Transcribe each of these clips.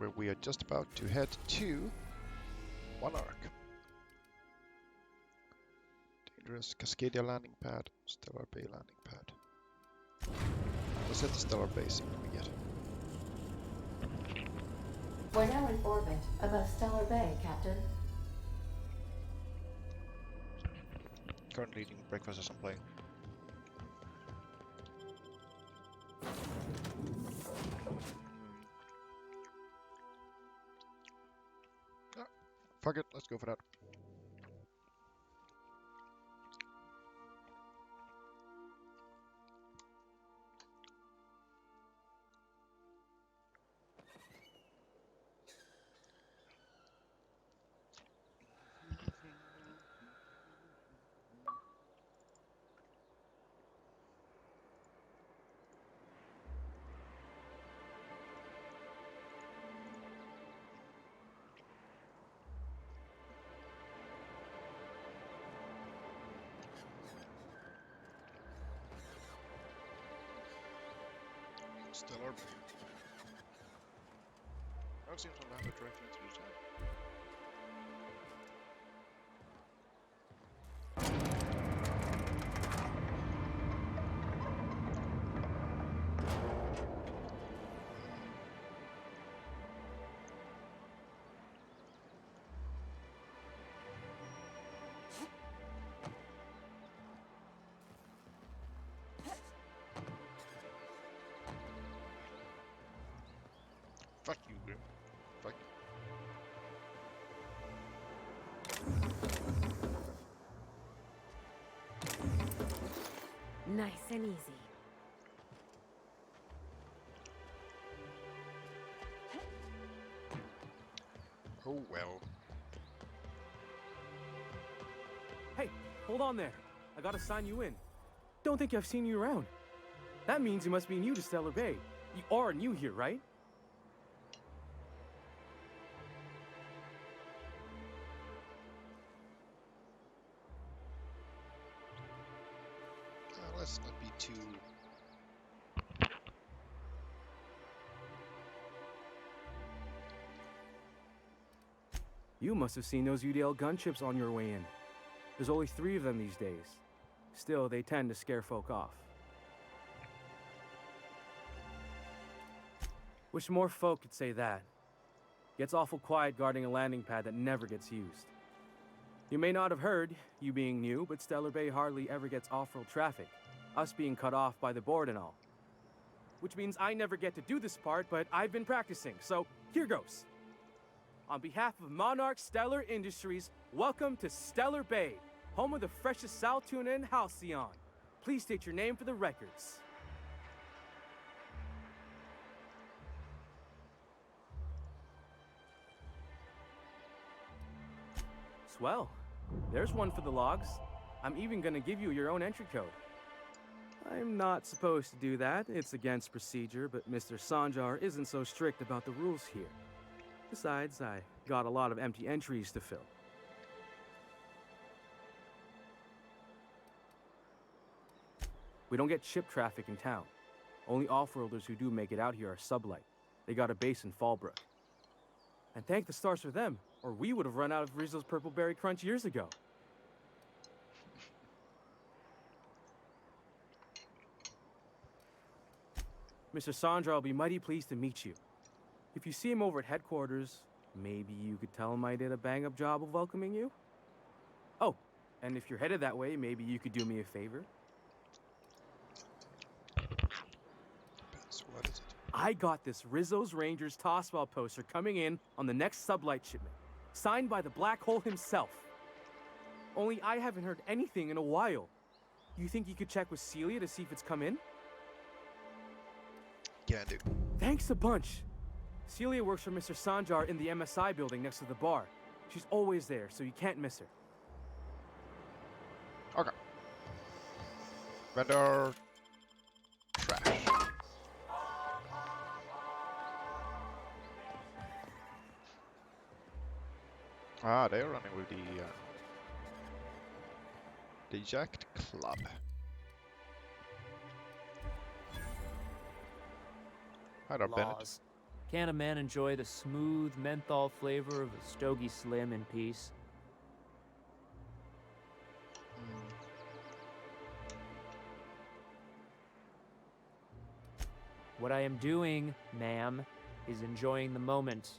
where we are just about to head to Monarch. Dangerous Cascadia landing pad, Stellar Bay landing pad. Let's hit the Stellar Bay, see what we get. We're now in orbit above Stellar Bay, Captain. Currently eating breakfast as I'm playing. Fuck it, let's go for that. Stellar Bay. Now it seems to land directly into the town. Fuck you, Grim. Fuck you. Nice and easy. Oh well. Hey, hold on there. I gotta sign you in. Don't think I've seen you around. That means you must be new to Stellar Bay. You are new here, right? Let's not be too... You must have seen those UDL gunships on your way in. There's only 3 of them these days. Still, they tend to scare folk off. Wish more folk could say that. Gets awful quiet guarding a landing pad that never gets used. You may not have heard, you being new, but Stellar Bay hardly ever gets off-road traffic. Us being cut off by the board and all. Which means I never get to do this part, but I've been practicing, so here goes. On behalf of Monarch Stellar Industries, welcome to Stellar Bay, home of the freshest sal tuna in Halcyon. Please state your name for the records. Swell. There's one for the logs. I'm even gonna give you your own entry code. I'm not supposed to do that. It's against procedure, but Mr. Sanjar isn't so strict about the rules here. Besides, I got a lot of empty entries to fill. We don't get ship traffic in town. Only off-worlders who do make it out here are Sublight. They got a base in Fallbrook. And thank the stars for them, or we would have run out of Rizzo's Purple Berry Crunch years ago. Mr. Sandra will be mighty pleased to meet you. If you see him over at headquarters, maybe you could tell him I did a bang-up job of welcoming you? Oh, and if you're headed that way, maybe you could do me a favor? So what is it? I got this Rizzo's Rangers Tosswell poster coming in on the next Sublight shipment, signed by the Black Hole himself. Only I haven't heard anything in a while. You think you could check with Celia to see if it's come in? Can do. Thanks a bunch. Celia works for Mr. Sanjar in the MSI building next to the bar. She's always there, so you can't miss her. Okay. Vendor... trash. Ah, they're running with the Jacked Club. Hi there, Bennett. Laws. Can a man enjoy the smooth menthol flavor of a Stogie Slim in peace? What I am doing, ma'am, is enjoying the moment.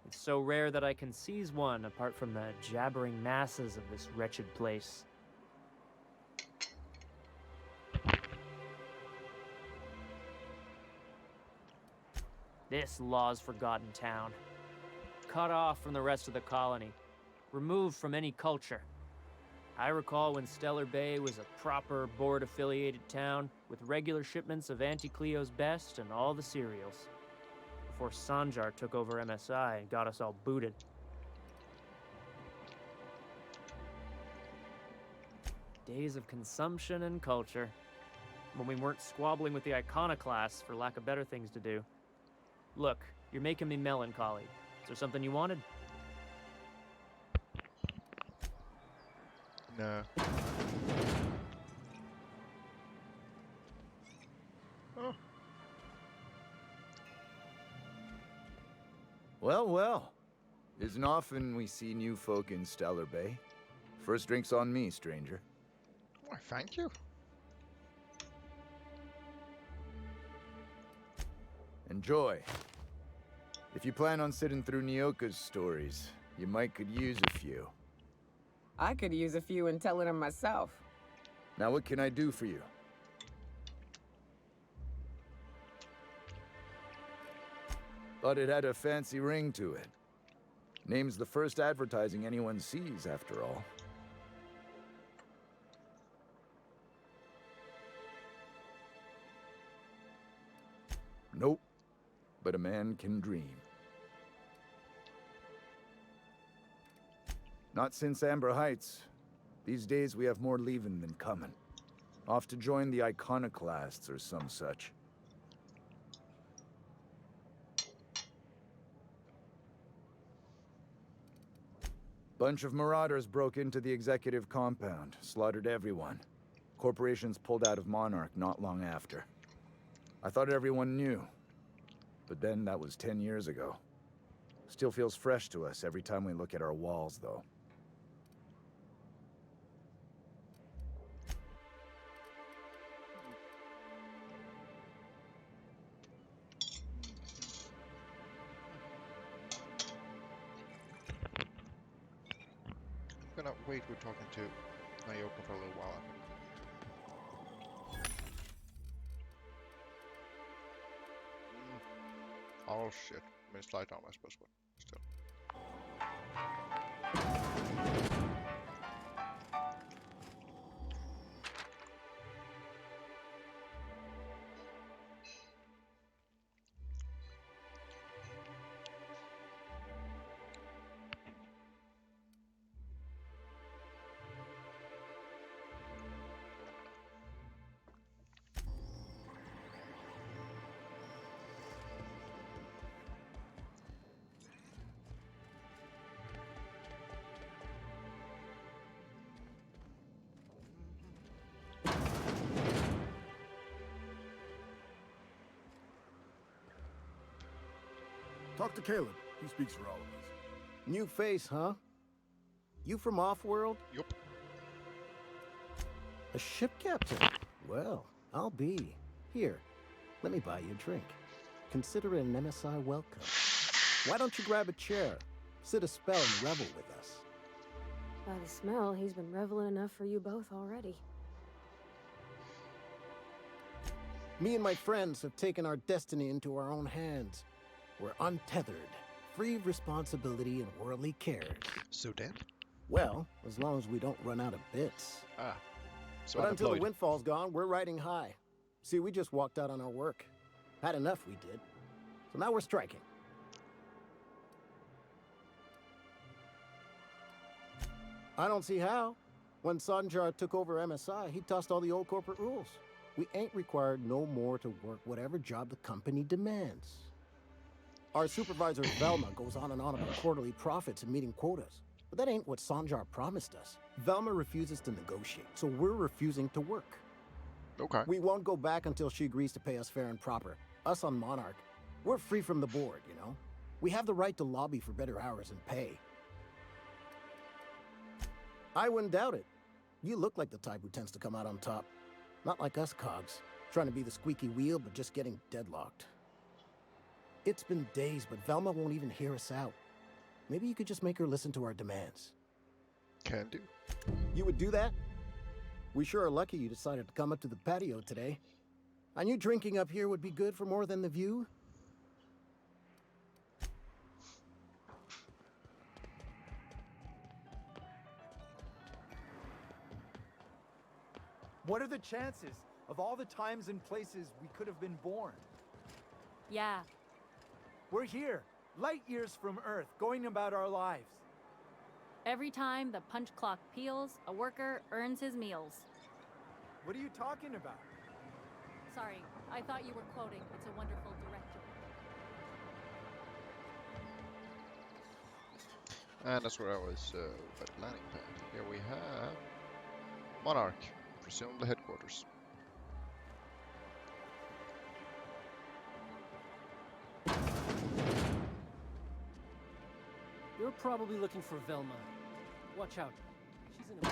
It's so rare that I can seize one apart from the jabbering masses of this wretched place. This law's forgotten town. Cut off from the rest of the colony. Removed from any culture. I recall when Stellar Bay was a proper board-affiliated town with regular shipments of Auntie Cleo's best and all the cereals. Before Sanjar took over MSI and got us all booted. Days of consumption and culture. When we weren't squabbling with the iconoclasts for lack of better things to do. Look, you're making me melancholy. Is there something you wanted? No. Oh. Well, well. Isn't often we see new folk in Stellar Bay. First drink's on me, stranger. Why, thank you. Enjoy. If you plan on sitting through Nyoka's stories, you might could use a few. I could use a few and telling them myself. Now what can I do for you? Thought it had a fancy ring to it. Name's the first advertising anyone sees, after all. Nope. But a man can dream. Not since Amber Heights. These days we have more leaving than coming. Off to join the iconoclasts or some such. Bunch of marauders broke into the executive compound, slaughtered everyone. Corporations pulled out of Monarch not long after. I thought everyone knew. But then that was 10 years ago. Still feels fresh to us every time we look at our walls, though. I'm gonna wait with talking to Nyoka for a little while. Oh shit. I mean, slide down my supposed one. Still. Talk to Caleb. He speaks for all of us. New face, huh? You from Offworld? Yup. A ship captain? Well, I'll be. Here, let me buy you a drink. Consider it an MSI welcome. Why don't you grab a chair? Sit a spell and revel with us. By the smell, he's been reveling enough for you both already. Me and my friends have taken our destiny into our own hands. We're untethered, free of responsibility and worldly cares. So then? Well, as long as we don't run out of bits. Ah. So But until the unemployed. windfall's gone, we're riding high. See, we just walked out on our work. Had enough, we did. So now we're striking. I don't see how. When Sanjar took over MSI, he tossed all the old corporate rules. We ain't required no more to work whatever job the company demands. Our supervisor, Velma, goes on and on about quarterly profits and meeting quotas. But that ain't what Sanjar promised us. Velma refuses to negotiate, so we're refusing to work. Okay. We won't go back until she agrees to pay us fair and proper. Us on Monarch. We're free from the board, you know? We have the right to lobby for better hours and pay. I wouldn't doubt it. You look like the type who tends to come out on top. Not like us cogs, trying to be the squeaky wheel but just getting deadlocked. It's been days, but Velma won't even hear us out. Maybe you could just make her listen to our demands. Can do. You would do that? We sure are lucky you decided to come up to the patio today. I knew drinking up here would be good for more than the view. What are the chances of all the times and places we could have been born? Yeah. We're here, light years from Earth, going about our lives. Every time the punch clock peals, a worker earns his meals. What are you talking about? Sorry, I thought you were quoting It's a Wonderful Director. And that's where I was at the landing pad. Here we have Monarch, presumably headquarters. You're probably looking for Velma. Watch out. She's in a...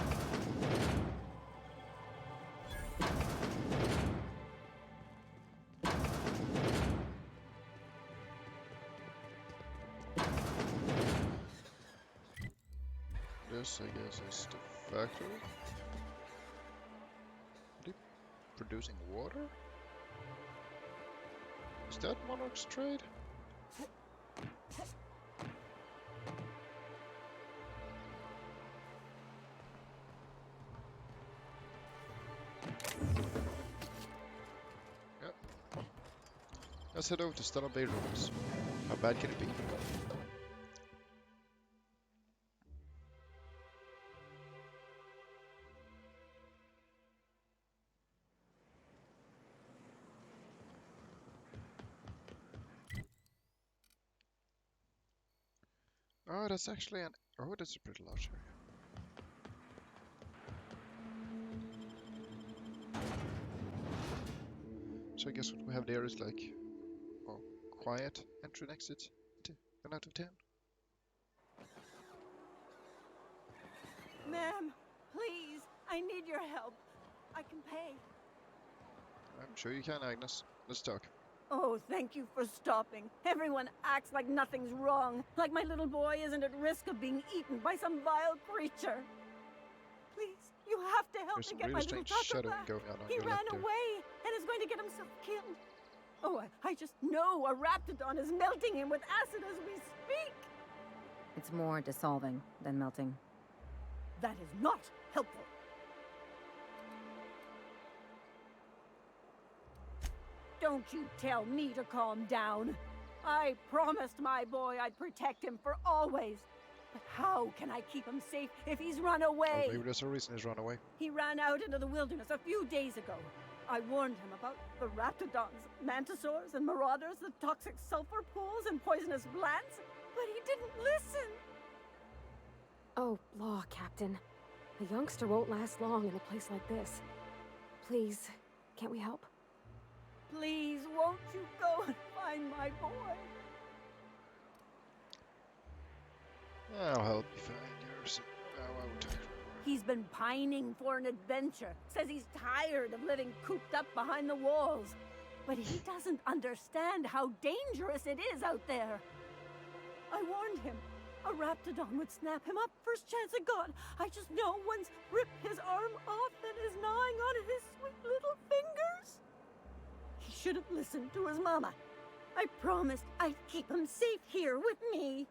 This, I guess, is the factory. Are they producing water? Is that Monarch's trade? Yep. Let's head over to Stellar Bay Ruins. How bad can it be? Oh, that's actually an... Oh, that's a pretty large area. So I guess what we have there is like... Oh, quiet entry and exit to and out of town. Ma'am, please, I need your help. I can pay. I'm sure you can, Agnes. Let's talk. Oh, thank you for stopping. Everyone acts like nothing's wrong, like my little boy isn't at risk of being eaten by some vile creature. Please, you have to help There's me some get really my little strange Tucker shadowing back. going on He your ran left there. away and is going to get himself killed. Oh, I just know a Raptidon is melting him with acid as we speak. It's more dissolving than melting. That is not helpful. Don't you tell me to calm down. I promised my boy I'd protect him for always. But how can I keep him safe if he's run Oh, away? maybe there's a reason he's run away. He ran out into the wilderness a few days ago. I warned him about the raptidons, mantisaurs, and marauders, the toxic sulfur pools, and poisonous plants, but he didn't listen. Oh, law, Captain. A youngster won't last long in a place like this. Please, can't we help? Please, won't you go and find my boy? I'll help you find yours. I won't. He's been pining for an adventure. Says he's tired of living cooped up behind the walls. But he doesn't understand how dangerous it is out there. I warned him. A Raptidon would snap him up first chance it got. I just know one's ripped his arm off and is gnawing on his sweet little fingers. He should have listened to his mama. I promised I'd keep him safe here with me.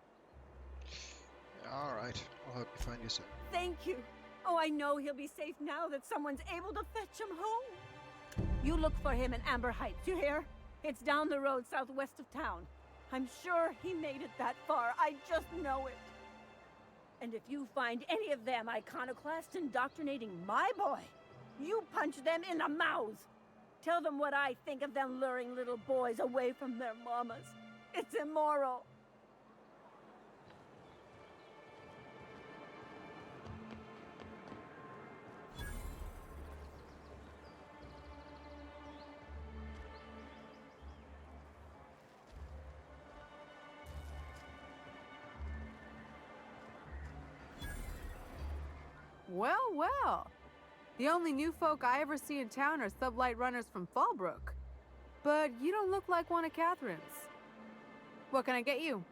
Alright, I'll help you find your son. Thank you. Oh, I know he'll be safe now that someone's able to fetch him home. You look for him in Amber Heights, you hear? It's down the road southwest of town. I'm sure he made it that far. I just know it. And if you find any of them iconoclasts indoctrinating my boy, you punch them in the mouths. Tell them what I think of them luring little boys away from their mamas. It's immoral. Well, well. The only new folk I ever see in town are sublight runners from Fallbrook. But you don't look like one of Catherine's. What can I get you?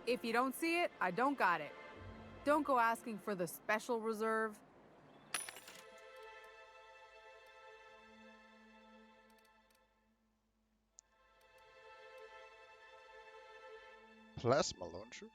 If you don't see it, I don't got it. Don't go asking for the special reserve. Plasma launcher?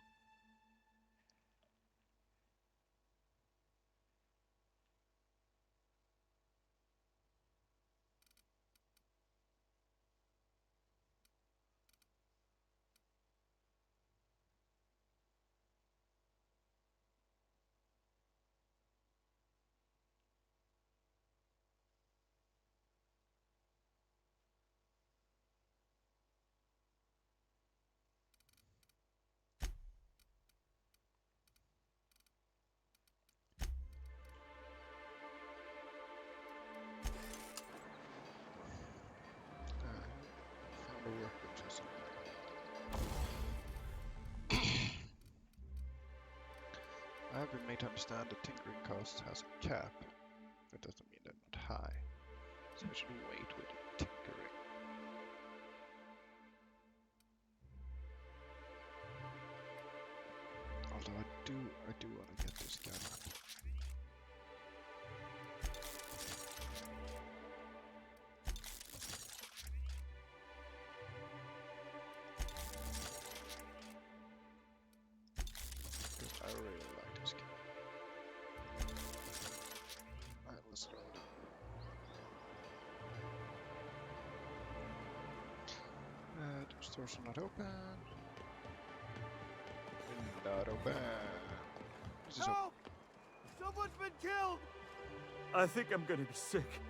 Found a workbench or something. I have been made to understand that tinkering cost has a cap. That doesn't mean they're not high. So I should wait with tinkering. Although I do want to get this gun up. Because I really like this game. Alright, let's load. Stores are not open. Not open. This is Help! Someone's been killed! I think I'm gonna be sick.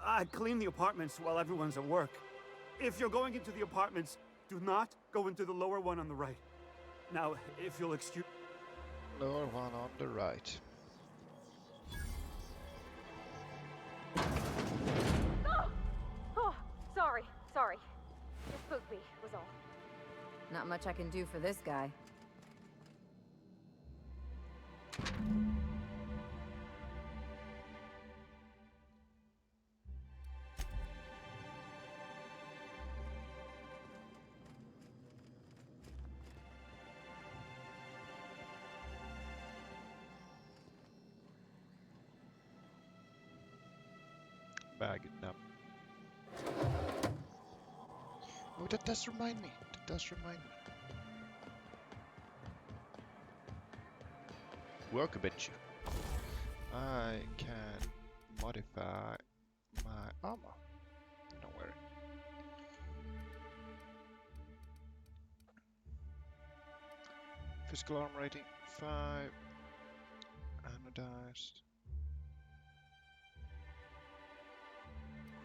I clean the apartments while everyone's at work. If you're going into the apartments, do not go into the lower one on the right. Now, if you'll excuse... Lower one on the right. Oh, sorry. It spooked me, was all. Not much I can do for this guy. Bag it up. Oh, that does remind me. Workbench. I can modify my armor. Don't worry. Physical armor rating 5. Anodized.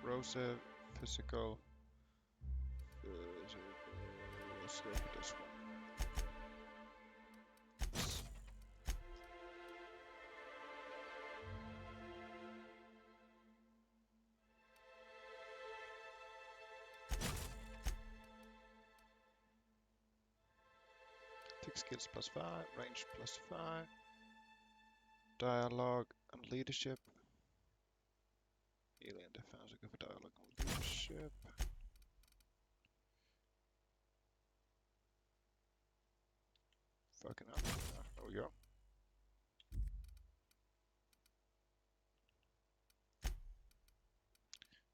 Corrosive. Physical. Let's go for this one. Tick skills +5, range +5, dialogue and leadership. Healing and defense, I go for dialogue and leadership. Fucking hell. There we go.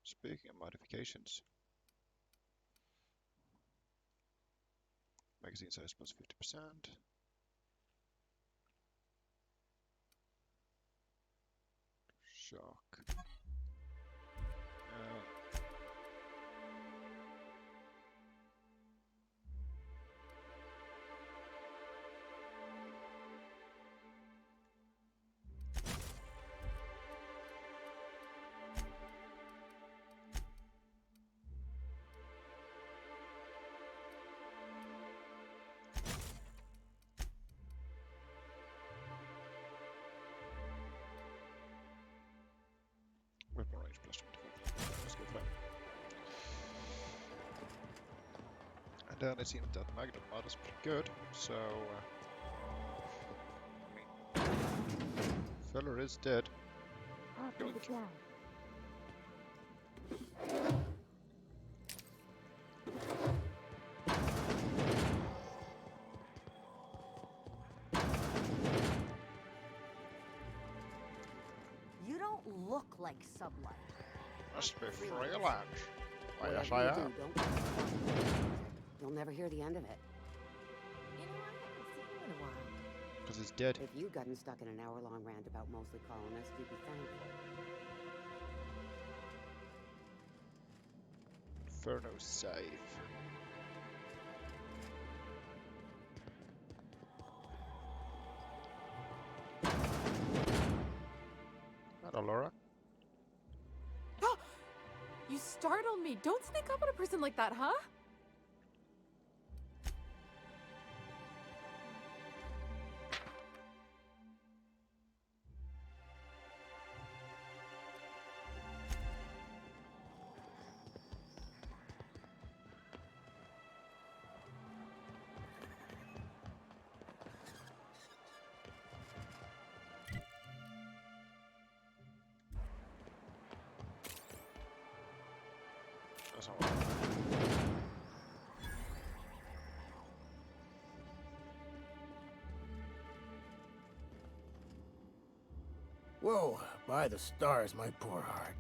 Speaking of modifications. Magazine size +50%. Shock. Weapon range +25. Let's go for that. And then it seems that Magnum mod is pretty good, so Feller is dead. After the jam. You don't look like Sublight. Must be freelance. Why, yes, I Whatever you am. do, don't. You'll never hear the end of it. You know, I haven't seen him in a while. Because he's dead. If you gotten stuck in an hour-long rant about mostly colonists, you'd be thankful. Inferno save. Hello, Laura. You startled me. Don't sneak up on a person like that, huh? Doesn't work. Whoa, by the stars, my poor heart.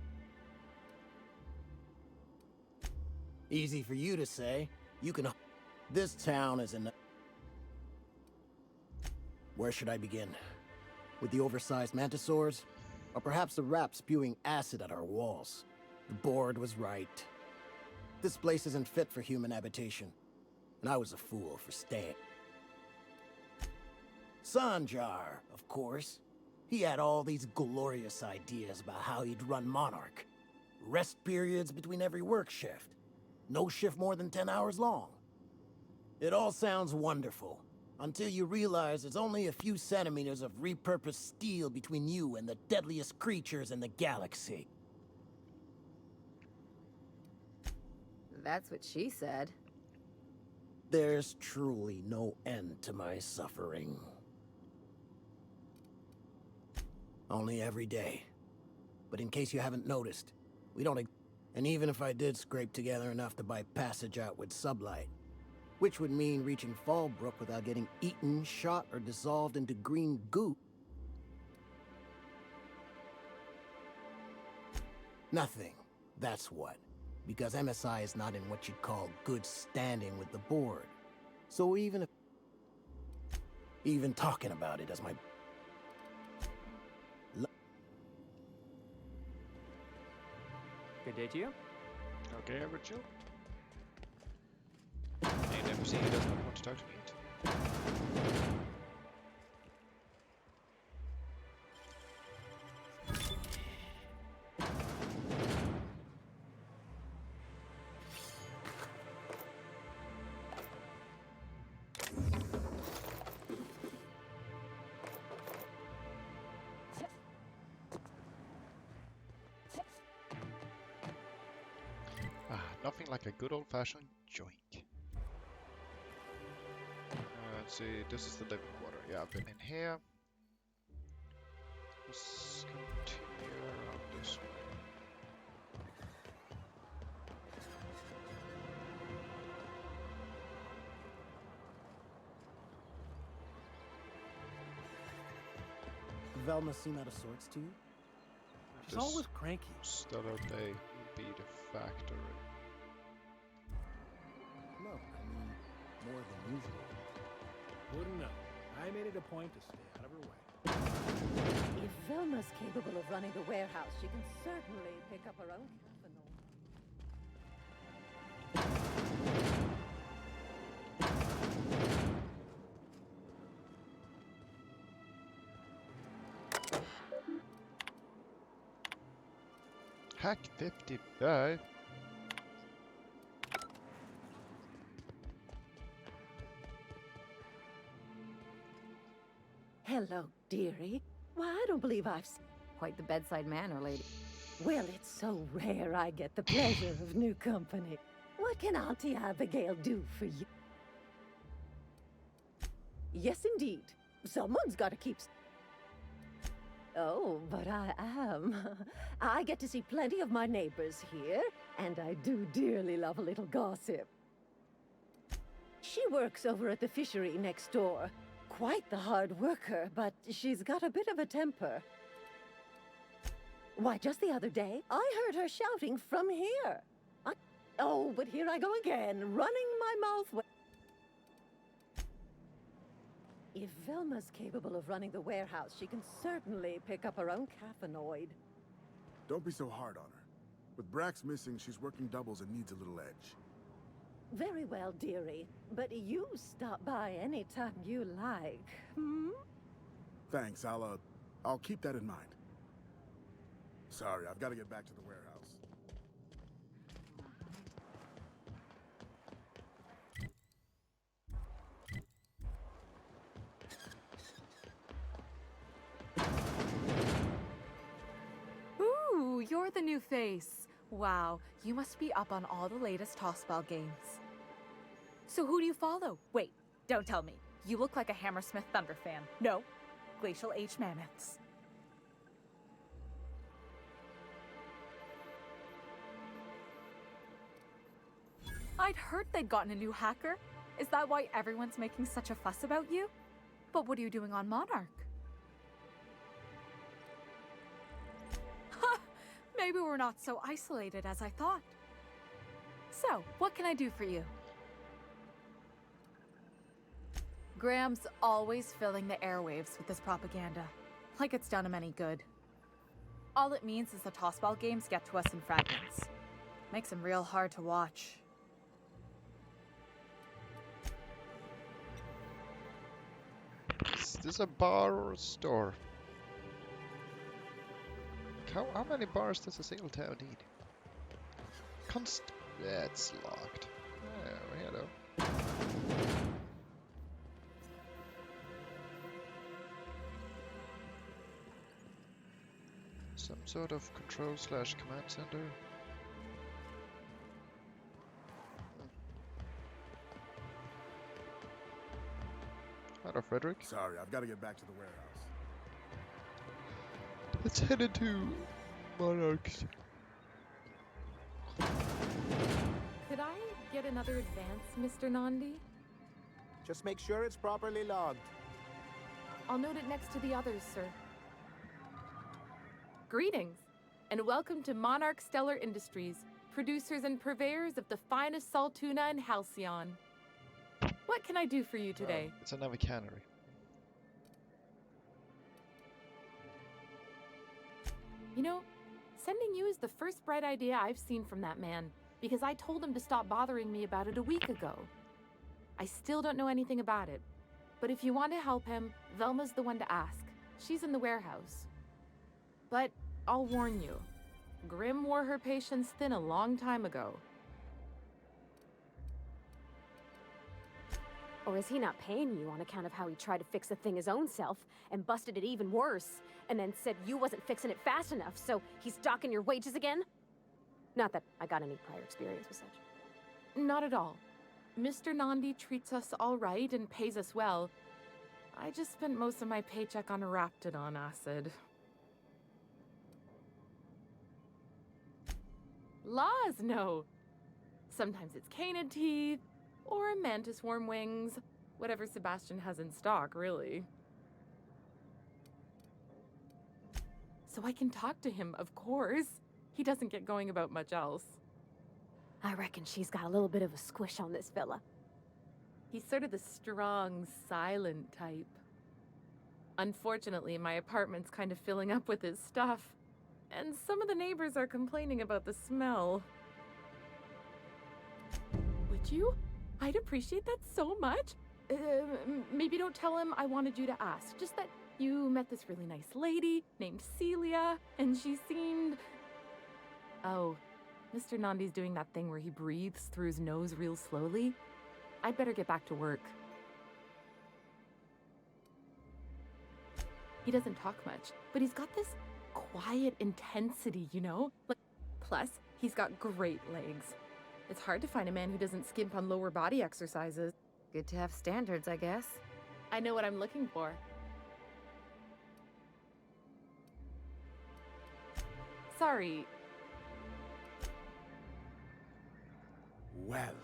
Easy for you to say. You can... This town is in... Where should I begin? With the oversized mantisaurs? Or perhaps the rap spewing acid at our walls? The board was right. This place isn't fit for human habitation. And I was a fool for staying. Sanjar, of course. He had all these glorious ideas about how he'd run Monarch. Rest periods between every work shift. No shift more than 10 hours long. It all sounds wonderful, until you realize there's only a few centimeters of repurposed steel between you and the deadliest creatures in the galaxy. That's what she said. There's truly no end to my suffering. Only every day. But in case you haven't noticed, we don't... And even if I did scrape together enough to buy passage out with Sublight, which would mean reaching Fallbrook without getting eaten, shot, or dissolved into green goo. Nothing. That's what. Because MSI is not in what you'd call good standing with the board. So even talking about it as my... Good day to you. Okay, Rachel. Ain't never seen who doesn't want to talk to me. Nothing like a good old-fashioned joink. Let's see, this is the living quarter. Yeah, I've been in here. Let's continue around this way. Velma seem out of sorts to you? She's always cranky. Stellar Bay will be the factory. No, I mean, more than usual. Wouldn't know. I made it a point to stay out of her way. If Velma's capable of running the warehouse, she can certainly pick up her own Hack 55. Hello, dearie. Why, I don't believe I've seen... Quite the bedside manner, lady. Well, it's so rare I get the pleasure of new company. What can Auntie Abigail do for you? Yes, indeed. Someone's got to keep... Oh, but I am. I get to see plenty of my neighbors here, and I do dearly love a little gossip. She works over at the fishery next door. Quite the hard worker, but she's got a bit of a temper. Why, just the other day, I heard her shouting from here. Oh, but here I go again, running my mouth. If Velma's capable of running the warehouse, she can certainly pick up her own caffeinoid. Don't be so hard on her. With Brax missing, she's working doubles and needs a little edge. Very well, dearie. But you stop by anytime you like, hmm? Thanks, I'll keep that in mind. Sorry, I've got to get back to the warehouse. Ooh, you're the new face. Wow, you must be up on all the latest Tossball games. So who do you follow? Wait, don't tell me. You look like a Hammersmith Thunder fan. No, Glacial H Mammoths. I'd heard they'd gotten a new hacker. Is that why everyone's making such a fuss about you? But what are you doing on Monarch? Ha! Maybe we're not so isolated as I thought. So, what can I do for you? Graham's always filling the airwaves with this propaganda. Like it's done him any good. All it means is the Tossball games get to us in fragments. Makes them real hard to watch. Is this a bar or a store? How many bars does a single town need? Yeah, it's locked. Oh, hello. Some sort of control/command center. Hello, Frederick. Sorry, I've got to get back to the warehouse. Let's head into Monarchs. Could I get another advance, Mr. Nandi? Just make sure it's properly logged. I'll note it next to the others, sir. Greetings, and welcome to Monarch Stellar Industries, producers and purveyors of the finest salt tuna in Halcyon. What can I do for you today? It's a Navicanary. You know, sending you is the first bright idea I've seen from that man, because I told him to stop bothering me about it a week ago. I still don't know anything about it, but if you want to help him, Velma's the one to ask. She's in the warehouse. But I'll warn you, Grim wore her patience thin a long time ago. Or is he not paying you on account of how he tried to fix the thing his own self and busted it even worse, and then said you wasn't fixing it fast enough, so he's docking your wages again? Not that I got any prior experience with such. Not at all. Mr. Nandi treats us all right and pays us well. I just spent most of my paycheck on Raptidon acid. Laws, no. Sometimes it's canid teeth, or mantis worm wings. Whatever Sebastian has in stock, really. So I can talk to him, of course. He doesn't get going about much else. I reckon she's got a little bit of a squish on this fella. He's sort of the strong, silent type. Unfortunately, my apartment's kind of filling up with his stuff. And some of the neighbors are complaining about the smell. Would you? I'd appreciate that so much. Maybe don't tell him I wanted you to ask. Just that you met this really nice lady named Celia, and she seemed... Oh, Mr. Nandi's doing that thing where he breathes through his nose real slowly. I'd better get back to work. He doesn't talk much, but he's got this quiet intensity, you know? Plus, he's got great legs. It's hard to find a man who doesn't skimp on lower body exercises. Good to have standards, I guess. I know what I'm looking for. Sorry. Well,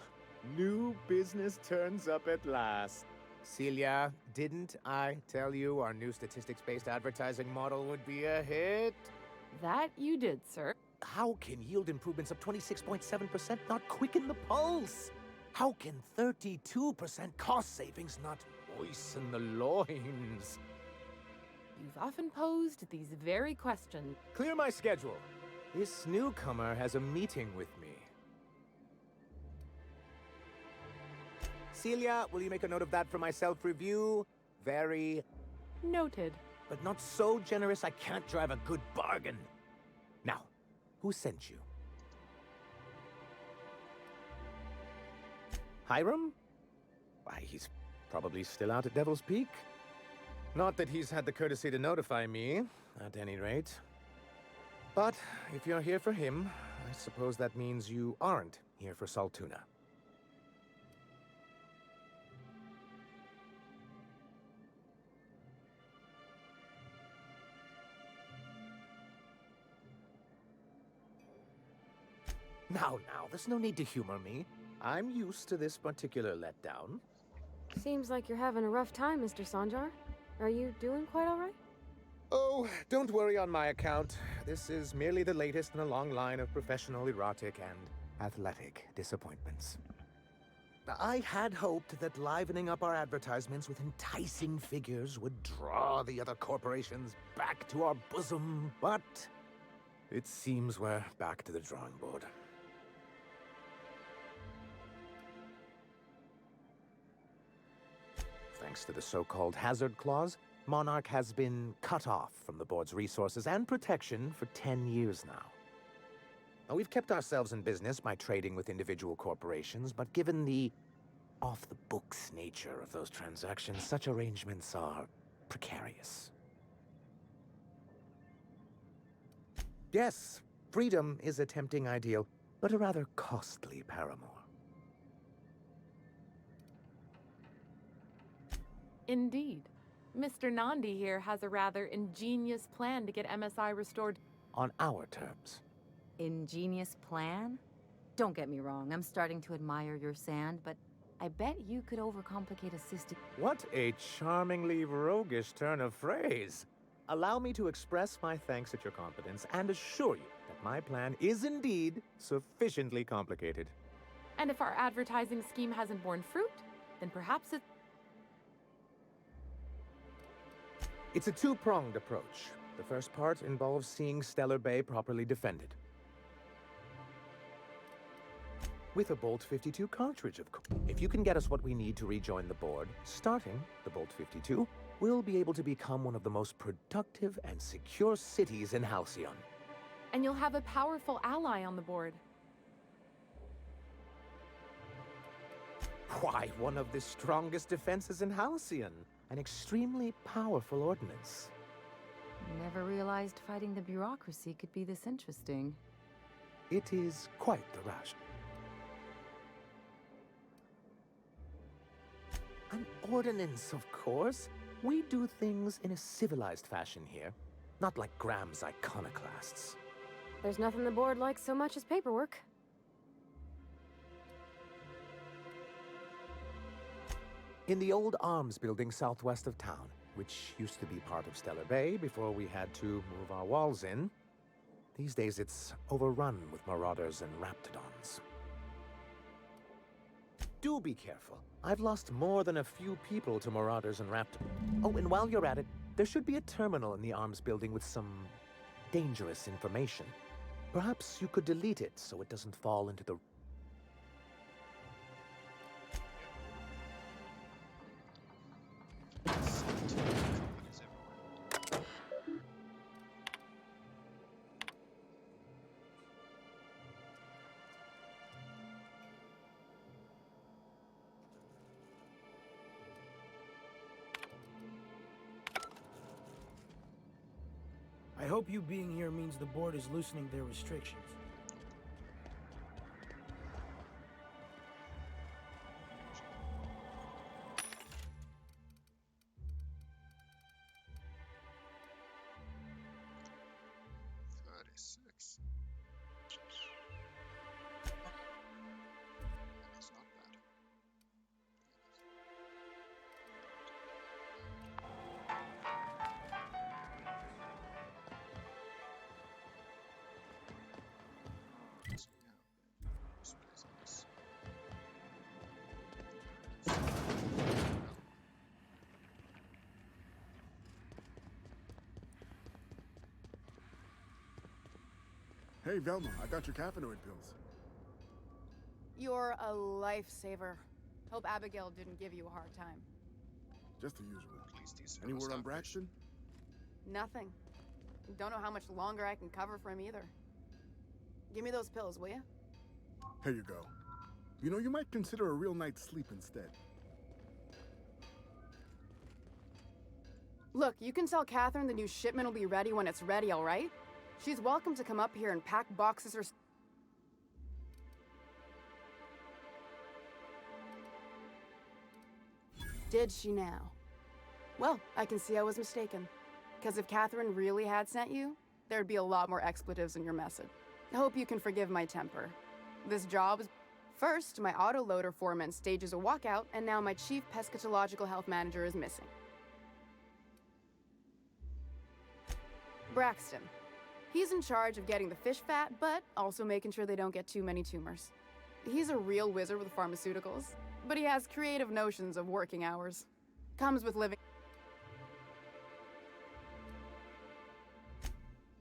new business turns up at last. Celia, didn't I tell you our new statistics-based advertising model would be a hit? That you did, sir. How can yield improvements of 26.7% not quicken the pulse? How can 32% cost savings not moisten the loins? You've often posed these very questions. Clear my schedule. This newcomer has a meeting with me. Celia, will you make a note of that for my self-review? Very... Noted. But not so generous I can't drive a good bargain. Now, who sent you? Hiram? Why, he's probably still out at Devil's Peak. Not that he's had the courtesy to notify me, at any rate. But if you're here for him, I suppose that means you aren't here for Saltuna. Now, there's no need to humor me. I'm used to this particular letdown. Seems like you're having a rough time, Mr. Sanjar. Are you doing quite all right? Oh, don't worry on my account. This is merely the latest in a long line of professional, erotic, and athletic disappointments. I had hoped that livening up our advertisements with enticing figures would draw the other corporations back to our bosom, but it seems we're back to the drawing board. Thanks to the so-called hazard clause, Monarch has been cut off from the board's resources and protection for 10 years now. Now, we've kept ourselves in business by trading with individual corporations, but given the off-the-books nature of those transactions, such arrangements are precarious. Yes, freedom is a tempting ideal, but a rather costly paramour. Indeed. Mr. Nandi here has a rather ingenious plan to get MSI restored. On our terms. Ingenious plan? Don't get me wrong, I'm starting to admire your sand, but I bet you could overcomplicate a system. What a charmingly roguish turn of phrase. Allow me to express my thanks at your confidence and assure you that my plan is indeed sufficiently complicated. And if our advertising scheme hasn't borne fruit, then perhaps it... It's a two-pronged approach. The first part involves seeing Stellar Bay properly defended. With a Bolt 52 cartridge, of course. If you can get us what we need to rejoin the board, starting the Bolt 52, we'll be able to become one of the most productive and secure cities in Halcyon. And you'll have a powerful ally on the board. Why, one of the strongest defenses in Halcyon. An extremely powerful ordinance. Never realized fighting the bureaucracy could be this interesting. It is quite the rush. An ordinance, of course. We do things in a civilized fashion here, not like Graham's iconoclasts. There's nothing the board likes so much as paperwork. In the old arms building southwest of town, which used to be part of Stellar Bay before we had to move our walls in, these days it's overrun with marauders and raptidons. Do be careful. I've lost more than a few people to marauders and raptidons. Oh, and while you're at it, there should be a terminal in the arms building with some dangerous information. Perhaps you could delete it so it doesn't fall into the... I hope you being here means the board is loosening their restrictions. Hey, Velma, I got your caffeinoid pills. You're a lifesaver. Hope Abigail didn't give you a hard time. Just the usual. Please, these Any are word on starfish. Braxton? Nothing. Don't know how much longer I can cover for him either. Give me those pills, will you? Here you go. You know, you might consider a real night's sleep instead. Look, you can tell Catherine the new shipment will be ready when it's ready, all right? She's welcome to come up here and pack boxes or... Did she now? Well, I can see I was mistaken. Because if Catherine really had sent you, there'd be a lot more expletives in your message. I hope you can forgive my temper. This job is... First, my autoloader foreman stages a walkout, and now my chief pescatological health manager is missing. Braxton. He's in charge of getting the fish fat, but also making sure they don't get too many tumors. He's a real wizard with pharmaceuticals, but he has creative notions of working hours. Comes with living...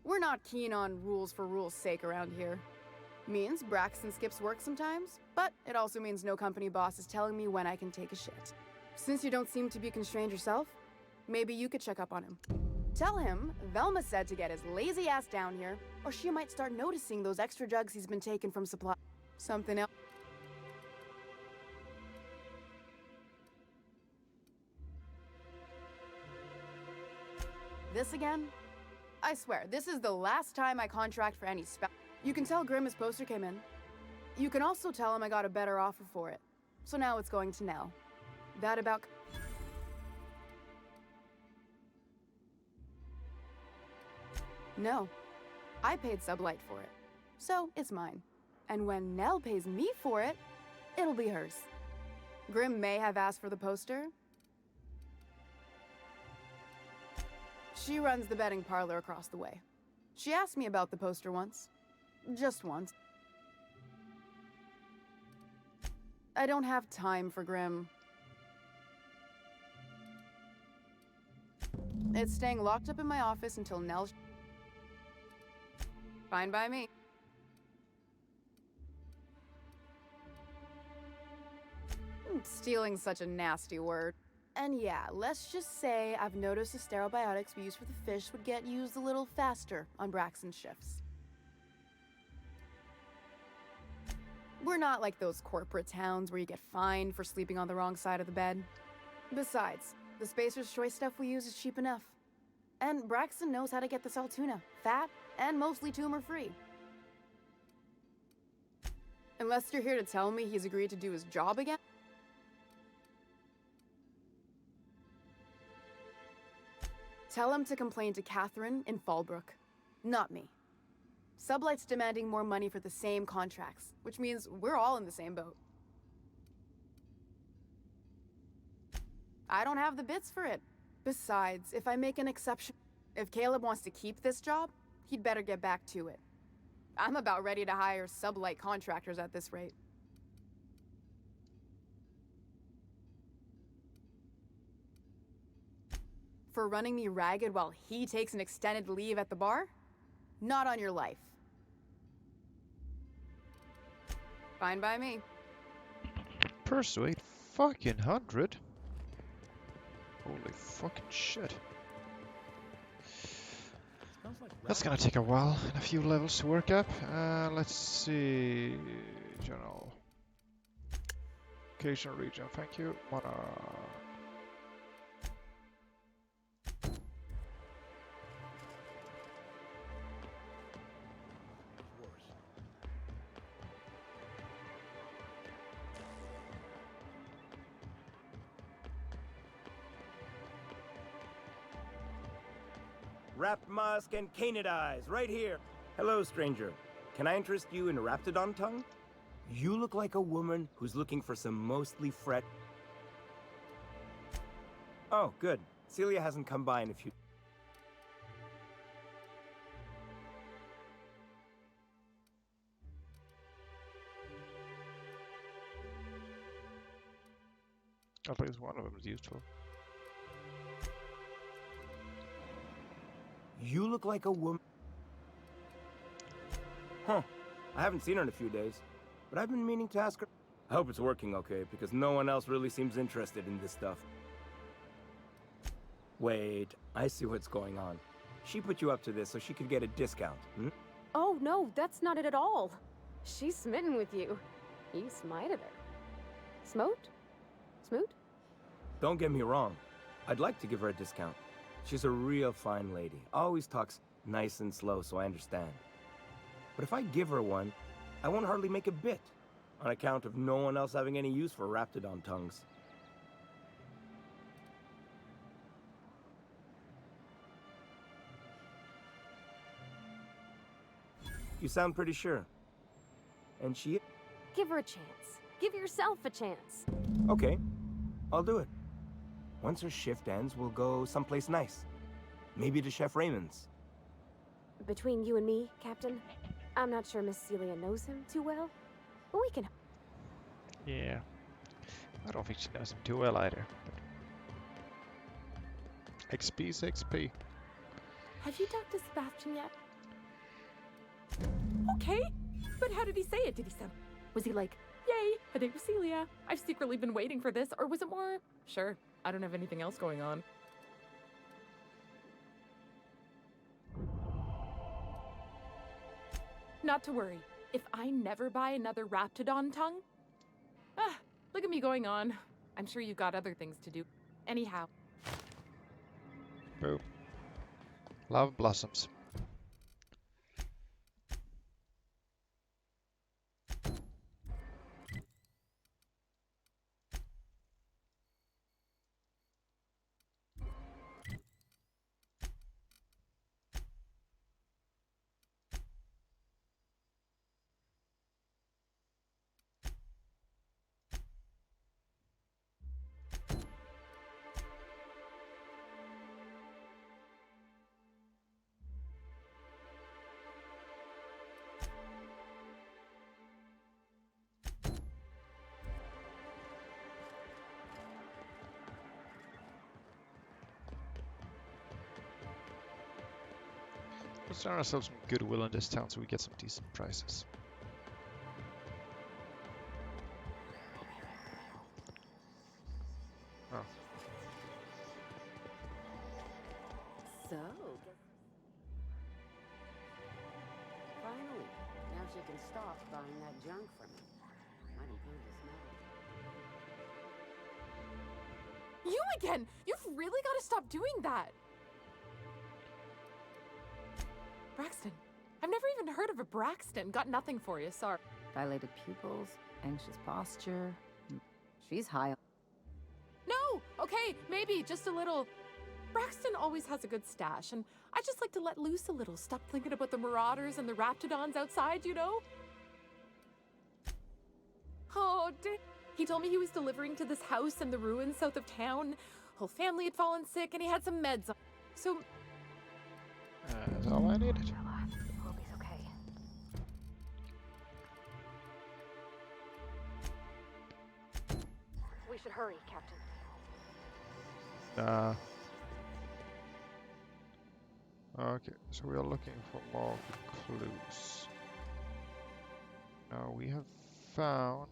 We're not keen on rules for rules' sake around here. Means Braxton skips work sometimes, but it also means no company boss is telling me when I can take a shit. Since you don't seem to be constrained yourself, maybe you could check up on him. Tell him Velma said to get his lazy ass down here, or she might start noticing those extra drugs he's been taking from supply. Something else. This again? I swear, this is the last time I contract for any spec. You can tell Grim his poster came in. You can also tell him I got a better offer for it. So now it's going to Nell. That about... No. I paid Sublight for it. So it's mine. And when Nell pays me for it, it'll be hers. Grim may have asked for the poster. She runs the betting parlor across the way. She asked me about the poster once. Just once. I don't have time for Grim. It's staying locked up in my office until Nell... Fine by me. Stealing's such a nasty word. And yeah, let's just say I've noticed the sterile biotics we use for the fish would get used a little faster on Braxton's shifts. We're not like those corporate towns where you get fined for sleeping on the wrong side of the bed. Besides, the Spacer's Choice stuff we use is cheap enough. And Braxton knows how to get the Saltuna, fat and mostly tumor-free. Unless you're here to tell me he's agreed to do his job again? Tell him to complain to Catherine in Fallbrook, not me. Sublight's demanding more money for the same contracts, which means we're all in the same boat. I don't have the bits for it. Besides, if I make an exception, if Caleb wants to keep this job, he'd better get back to it. I'm about ready to hire Sublight contractors at this rate. For running me ragged while he takes an extended leave at the bar? Not on your life. Fine by me. Persuade fucking 100? Holy fucking shit. That's gonna take a while and a few levels to work up. Let's see. General. Location region, thank you. Rapt Musk and Canid Eyes, right here. Hello, stranger. Can I interest you in Raptidon tongue? You look like a woman who's looking for some mostly fret... Oh, good. Celia hasn't come by in a few... At least one of them is useful. You look like a woman... Huh. I haven't seen her in a few days, but I've been meaning to ask her. I hope it's working okay, because no one else really seems interested in this stuff. Wait, I see what's going on. She put you up to this so she could get a discount, hmm? Oh, no, that's not it at all. She's smitten with you. You smited her. Smote? Smoot? Don't get me wrong. I'd like to give her a discount. She's a real fine lady. Always talks nice and slow, so I understand. But if I give her one, I won't hardly make a bit, on account of no one else having any use for Raptidon tongues. You sound pretty sure. And she... Give her a chance. Give yourself a chance. Okay, I'll do it. Once her shift ends, we'll go someplace nice. Maybe to Chef Raymond's. Between you and me, Captain, I'm not sure Miss Celia knows him too well, but we can... Yeah. I don't think she knows him too well either. But... XP's XP. Have you talked to Sebastian yet? Okay, but how did he say it? Did he say... Was he like, yay, a date with Celia? I've secretly been waiting for this, or was it more, sure, I don't have anything else going on? Not to worry. If I never buy another Raptidon tongue... Ah, look at me going on. I'm sure you've got other things to do. Anyhow. Boom. Love blossoms. Let's earn ourselves some goodwill in this town so we get some decent prices. Oh. So, finally, now she can stop buying that junk from me. Might improve the smell. You again! You've really got to stop doing that! Braxton. I've never even heard of a Braxton. Got nothing for you, sorry. Dilated pupils, anxious posture. She's high. No! Okay, maybe just a little. Braxton always has a good stash, and I just like to let loose a little. Stop thinking about the Marauders and the Raptidons outside, you know? Oh, he told me he was delivering to this house in the ruins south of town. Whole family had fallen sick, and he had some meds on. So... That's all I needed. Hope he's okay. We should hurry, Captain. Okay, so we are looking for more clues. Now we have found...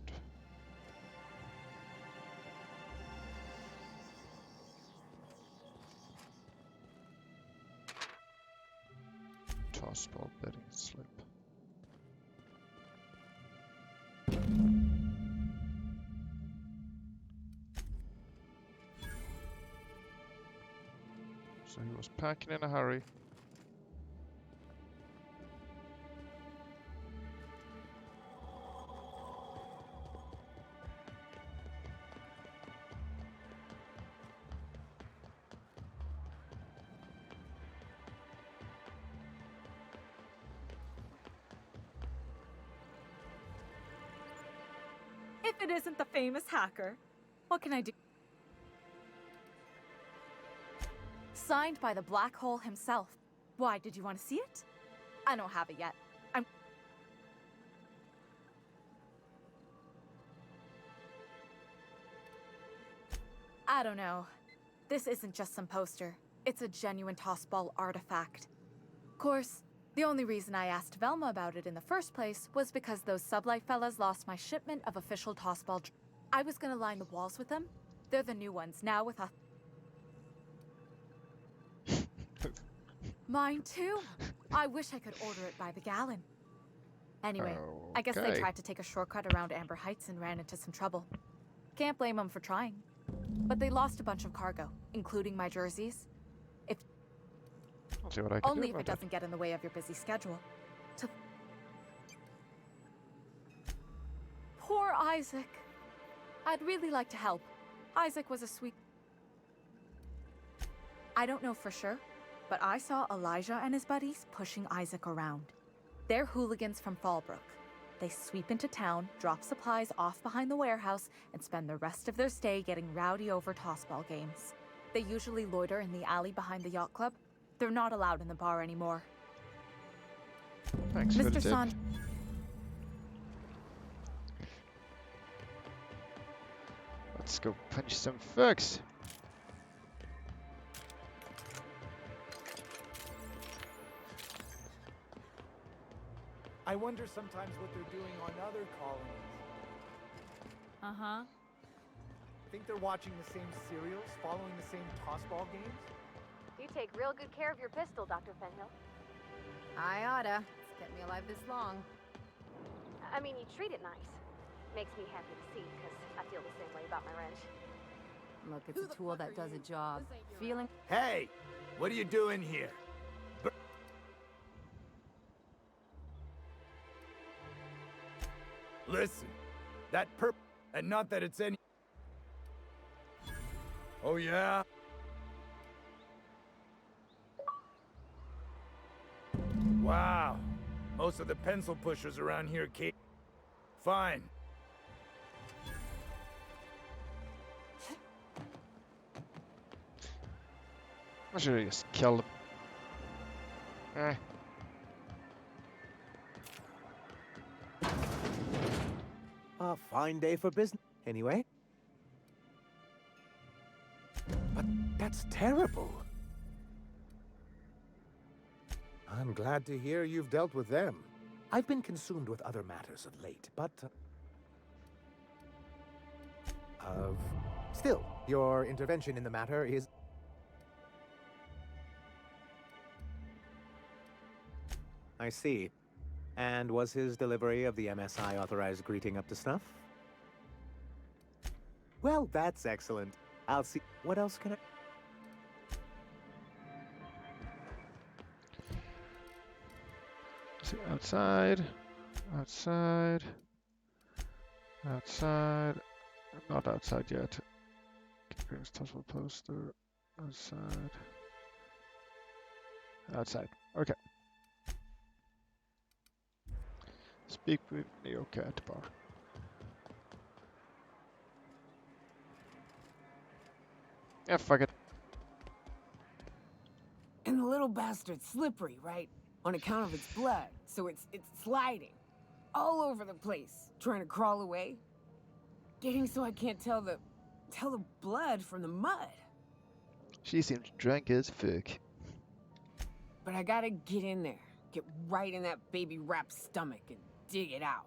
Tossball betting slip. So he was packing in a hurry. If it isn't the famous hacker, what can I do? Signed by the Black Hole himself. Why, did you want to see it? I don't have it yet. I don't know. This isn't just some poster. It's a genuine tossball artifact. Of course, The only reason I asked Velma about it in the first place was because those sublight fellas lost my shipment of official tossball. I was gonna line the walls with them. They're the new ones now with a... Mine too? I wish I could order it by the gallon. Anyway, I guess they Okay. tried to take a shortcut around Amber Heights and ran into some trouble. Can't blame them for trying. But they lost a bunch of cargo, including my jerseys. I'll see what I can Only do if it about that. doesn't get in the way of your busy schedule. Poor Isaac. I'd really like to help. Isaac was a sweet... I don't know for sure, but I saw Elijah and his buddies pushing Isaac around. They're hooligans from Fallbrook. They sweep into town, drop supplies off behind the warehouse, and spend the rest of their stay getting rowdy over tossball games. They usually loiter in the alley behind the yacht club. They're not allowed in the bar anymore. Thanks for the Mr. tip. Son. Let's go punch some folks. I wonder sometimes what they're doing on other colonies. Uh-huh. Think they're watching the same serials, following the same tossball games? You take real good care of your pistol, Dr. Fenhill. I oughta. It's kept me alive this long. I mean, you treat it nice. Makes me happy to see, because I feel the same way about my wrench. Look, it's a tool that does a job. Feeling... Hey, what are you doing here? Listen, that and not that it's any... Oh, yeah? Wow. Most of the pencil pushers around here, Kate. Fine. I should have just killed him. Eh. A fine day for business, anyway. But that's terrible. I'm glad to hear you've dealt with them. I've been consumed with other matters of late, but... Still, your intervention in the matter is... I see. And was his delivery of the MSI authorized greeting up to snuff? Well, that's excellent. I'll see. What else can I... See, outside. Outside. Outside. Not outside yet. Brings tossball poster. Outside. Outside. Okay. Speak with Neo Cat Bar. Yeah, fuck it. And the little bastard's slippery, right? On account of its blood, so it's sliding all over the place, trying to crawl away. Getting so I can't tell the blood from the mud. She seems drunk as fuck. But I gotta get in there, get right in that baby rap's stomach and dig it out.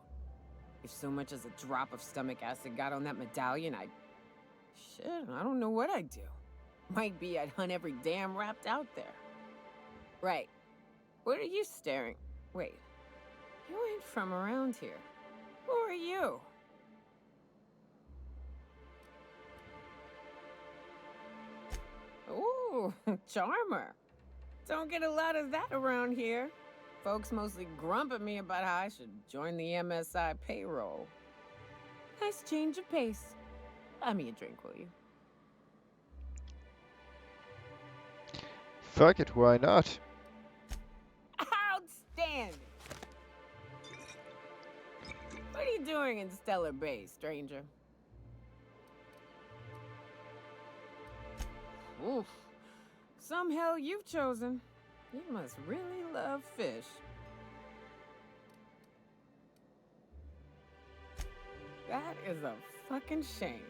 If so much as a drop of stomach acid got on that medallion, shit, I don't know what I'd do. Might be I'd hunt every damn wrapped out there. Right. What are you staring? Wait. You ain't from around here. Who are you? Ooh, charmer. Don't get a lot of that around here. Folks mostly grump at me about how I should join the MSI payroll. Nice change of pace. Buy me a drink, will you? Fuck it, why not? Outstanding! What are you doing in Stellar Bay, stranger? Oof. Some hell you've chosen. You must really love fish. That is a fucking shame.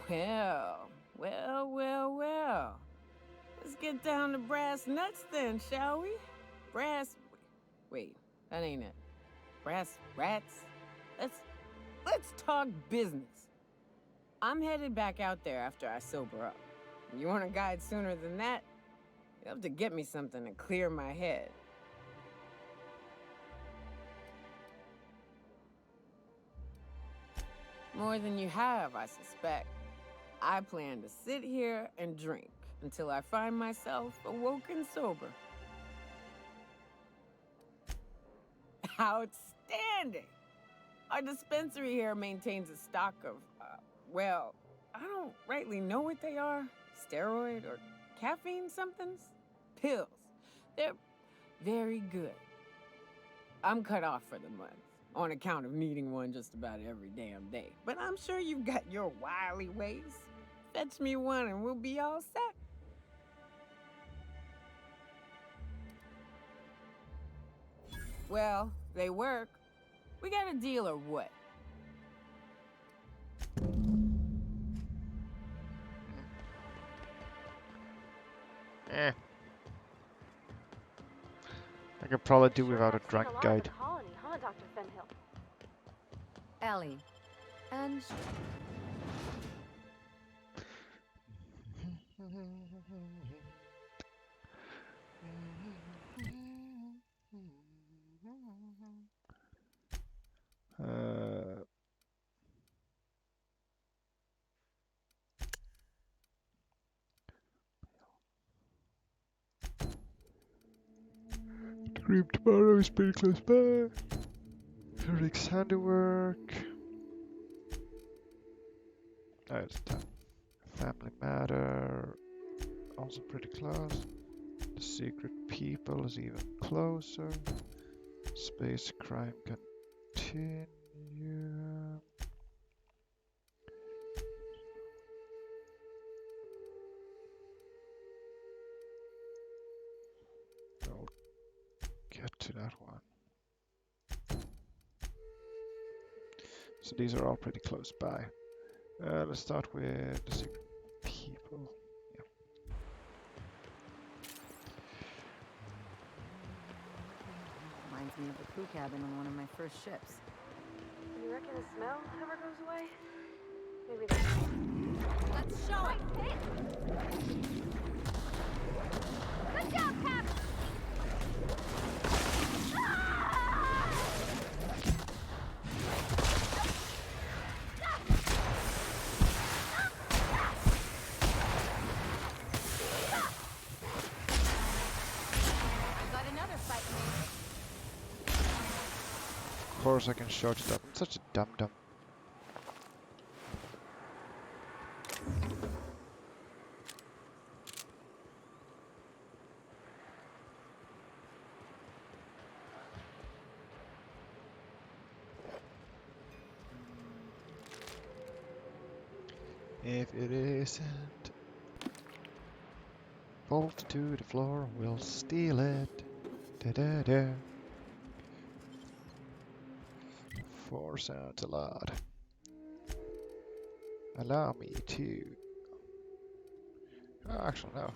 Well, Well, well, well. Let's get down to brass nuts then, shall we? Wait, that ain't it. Brass rats? Let's talk business. I'm headed back out there after I sober up. You want a guide sooner than that? You'll have to get me something to clear my head. More than you have, I suspect. I plan to sit here and drink until I find myself awoken sober. Outstanding! Our dispensary here maintains a stock of, well, I don't rightly know what they are. Steroid or caffeine somethings? Pills. They're very good. I'm cut off for the month, on account of needing one just about every damn day. But I'm sure you've got your wily ways. Fetch me one and we'll be all set. Well, they work. We got a deal or what? Eh. I could probably do without a drunk guide. Colony, huh, Dr. Fenhill? Ellie. And... Dream tomorrow is pretty close by. Rick's handiwork. Oh, it's done. Family Matter. Also pretty close. The Secret People is even closer. Space Crime Continuum. I'll get to that one. So these are all pretty close by. Let's start with the Secret People. Yeah. Reminds me of the crew cabin on one of my first ships. You reckon the smell ever goes away? Maybe that's... Let's show it! Good job, Cap! Of course I can shout it up. I'm such a dum-dum. If it isn't bolted to the floor, we'll steal it. Da-da-da. 4 sounds a lot. Allow me to... Oh, actually, no.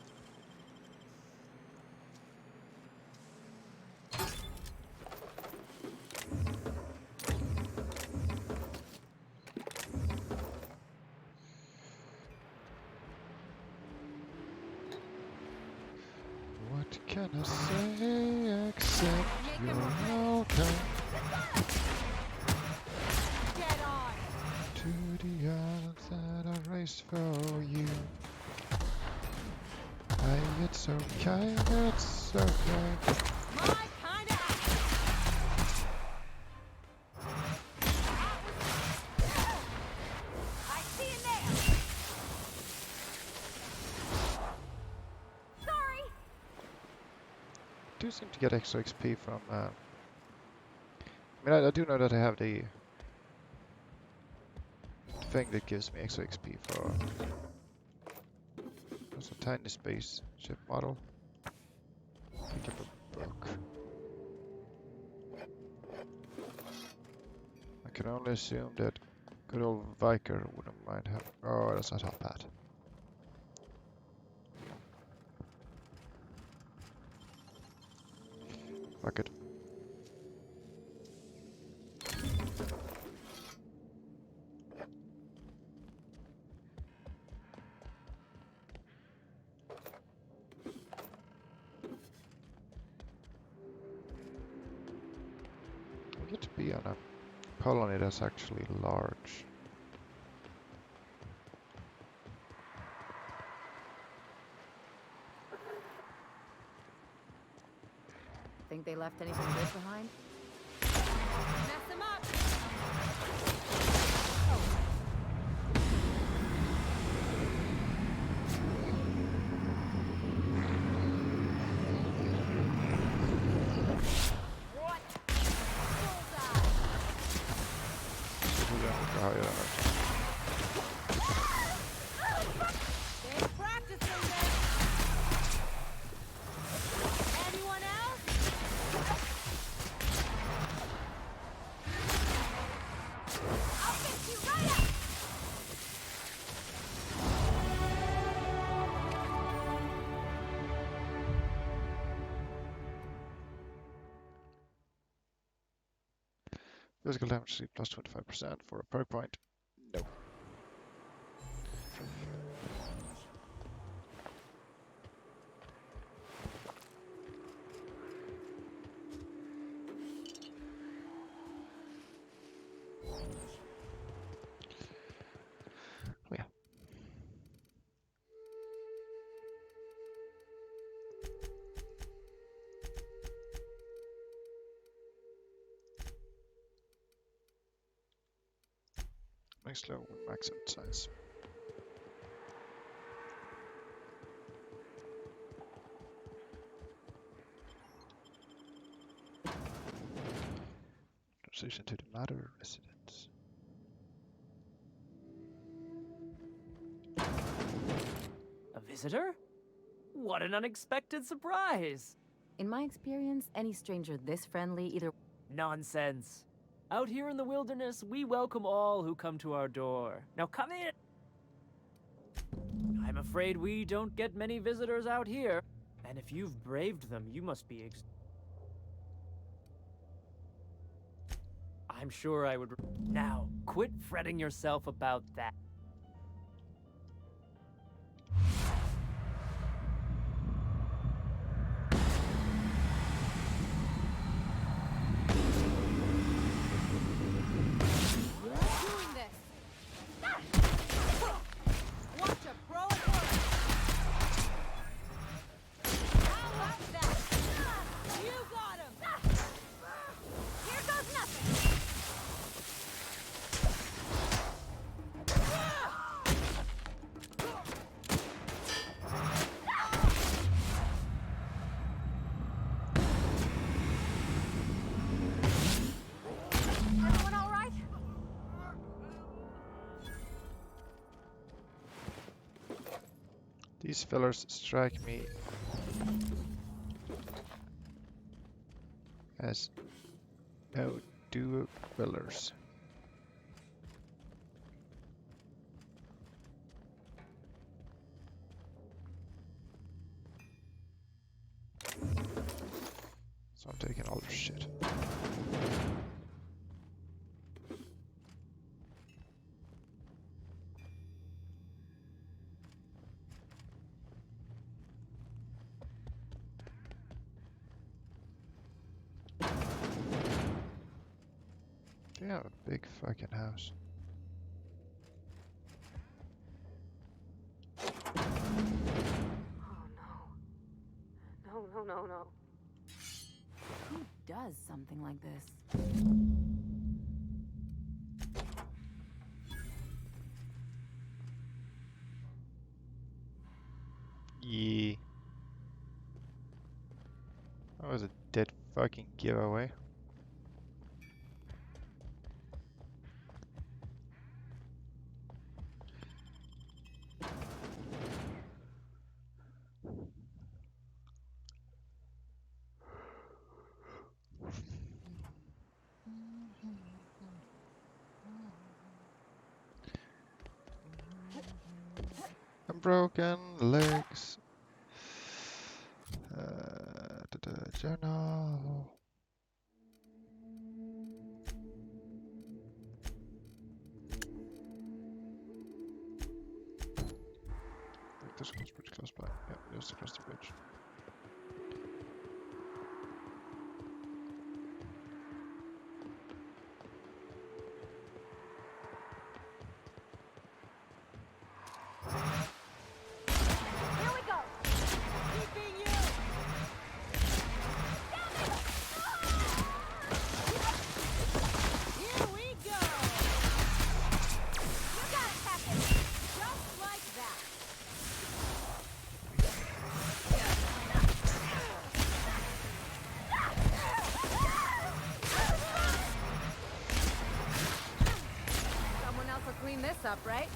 What can I say except you're welcome? To the islands that I raced for you. Hey, it's okay, it's okay. My kind of I see you there. Sorry. Do seem to get extra XP from. I mean, I do know that I have the thing that gives me extra XP for. There's a tiny spaceship model. Pick up a book. I can only assume that good old Viker wouldn't mind having. Oh, that's not top hat. Fuck it. We get to be on a colony that's actually large. Think they left anything good behind? Mess them up! Anyone else? I'll fix you right up! Physical damage received plus 25% for a perk point. No. Oh yeah. Makes low with max size. Transition to the latter residence. A visitor? What an unexpected surprise! In my experience, any stranger this friendly either... Nonsense. Out here in the wilderness, we welcome all who come to our door. Now come in! I'm afraid we don't get many visitors out here. And if you've braved them, you must be I'm sure I would... Now, quit fretting yourself about that. Doing this! Watch a pro at work! How about that? You got him! Here goes nothing! Everyone all right? These fellers strike me as no duo fellers. So I'm taking all their shit. They have a big fucking house. No. Who does something like this? Yeah. That was a dead fucking giveaway. Broken legs. Arsenal. I think this one's pretty close by. Yeah, just across the bridge. Here we go. Keeping you. Here we go. You got it, Captain. Just like that. Someone else will clean this up, right?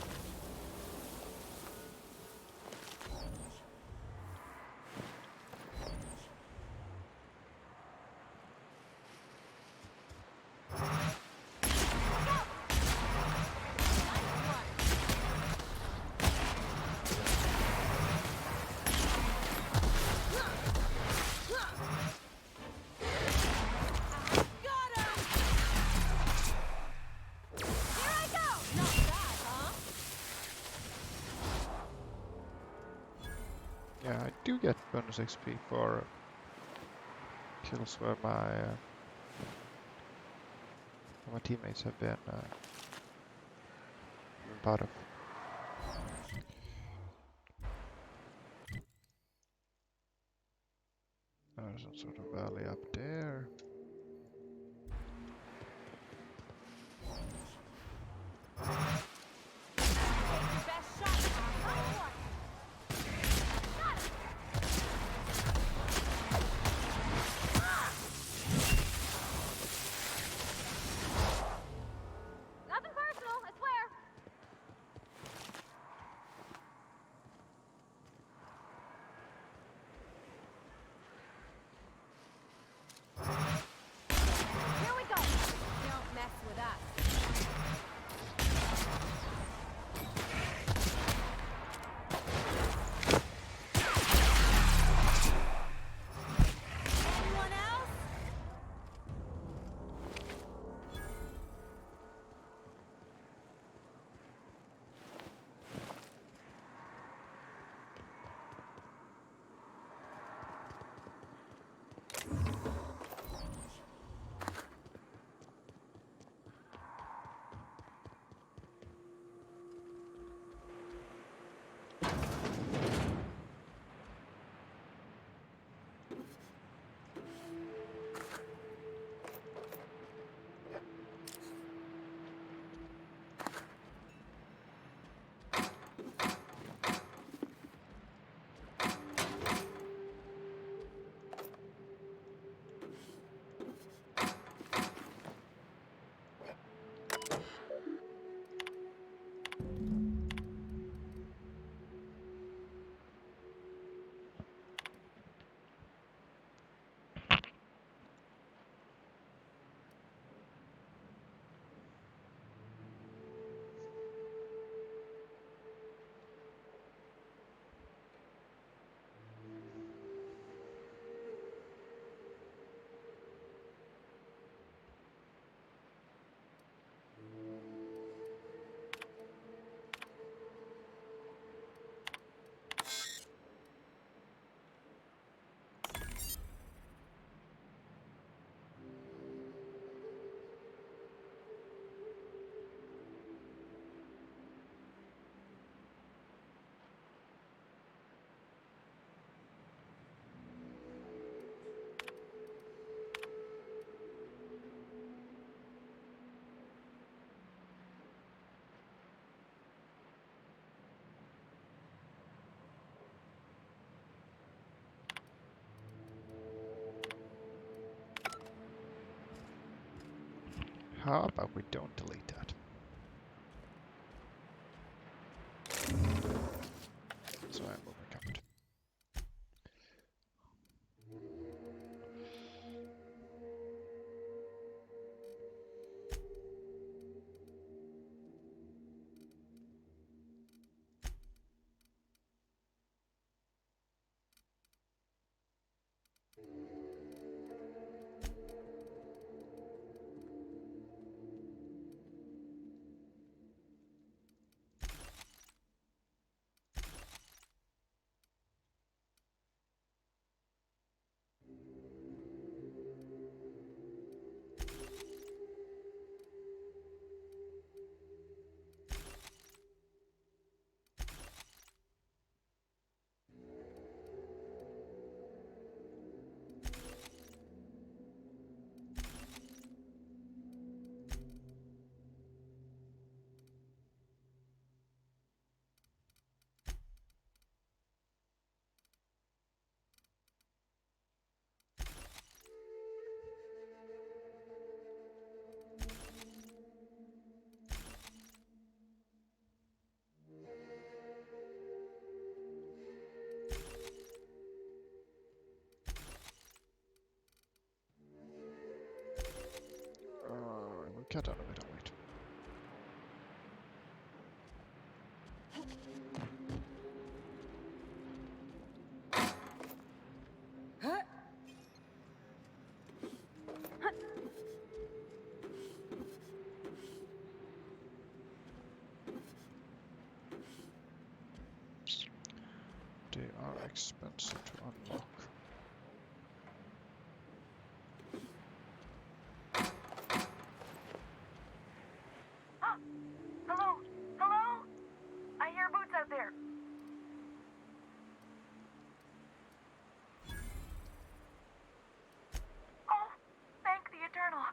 Yeah, I do get bonus XP for kills where my teammates have been part of. There's some sort of valley up there. Nothing personal, I swear. Here we go. Don't mess with us. Anyone else? How about we don't delete that? So I'm overcovered. cut down a bit of weight. They are expensive to unlock. Hello? Hello? I hear boots out there. Oh, thank the Eternal.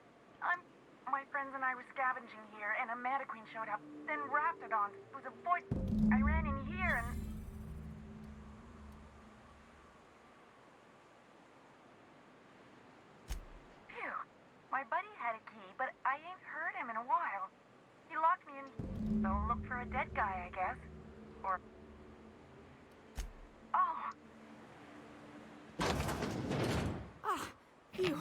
My friends and I were scavenging here, and a Meta Queen showed up. Then Raptidon. It was a voice. I ran in here and... Phew. My buddy had a key, but I ain't heard him in a while. He locked me in, so look for a dead guy, I guess. Or... Oh. Ah, phew.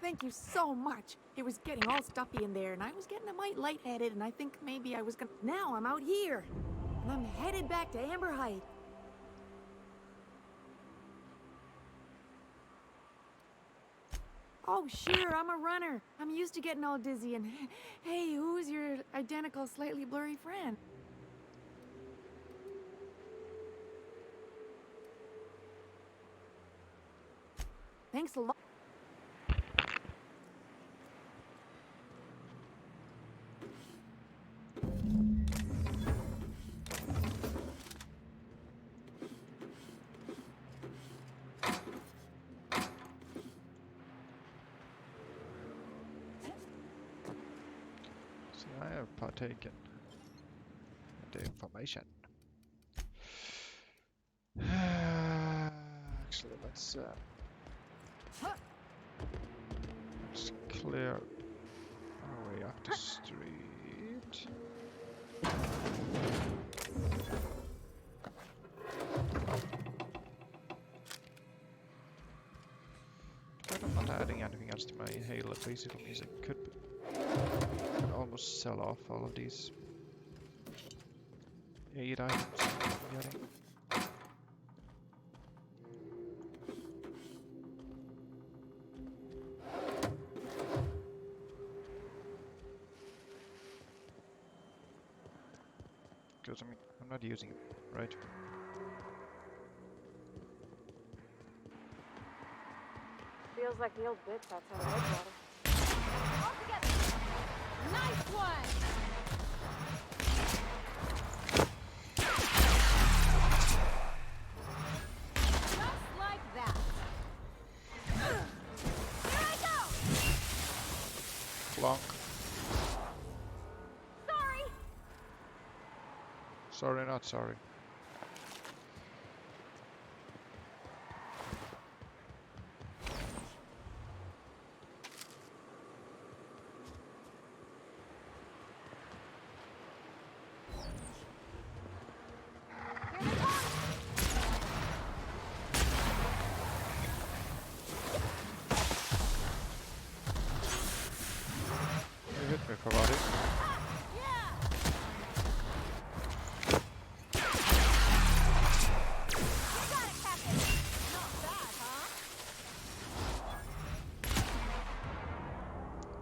Thank you so much. It was getting all stuffy in there, and I was getting a mite lightheaded, and I think maybe I was gonna... Now I'm out here, and I'm headed back to Amber Heights. Oh, sure, I'm a runner. I'm used to getting all dizzy, and hey, who's your identical, slightly blurry friend? Thanks a lot. See, I have partaken in the information. Actually, let's clear our way up the street. But I'm not adding anything else to my inhaler. Basically means I could almost sell off all of these 8 items I'm getting. Because I mean, I'm not using it, right? Feels like the old bits outside of Edgewater. All together. Nice one! Just like that. Here I go! Plonk. Sorry! Sorry, not sorry. You hit me for body.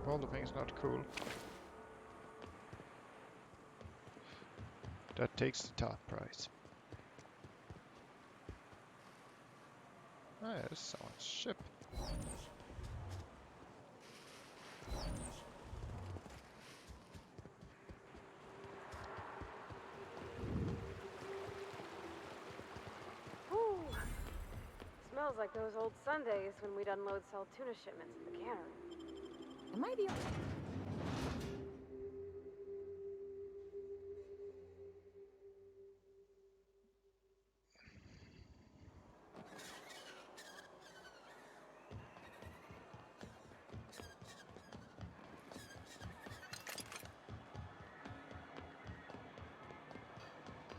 All the things not cool. That takes the top prize. Oh yeah, this is someone's ship. Whew. Smells like those old Sundays when we'd unload sell tuna shipments at the cannery. Am I the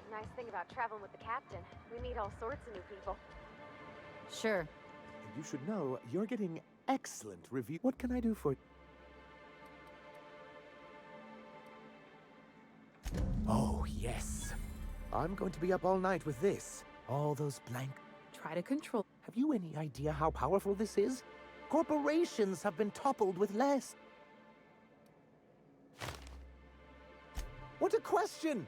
Nice thing about traveling with the captain. We meet all sorts of new people. Sure. And you should know, you're getting excellent review. What can I do for... yes. I'm going to be up all night with this. All those blank... Try to control. Have you any idea how powerful this is? Corporations have been toppled with less. What a question!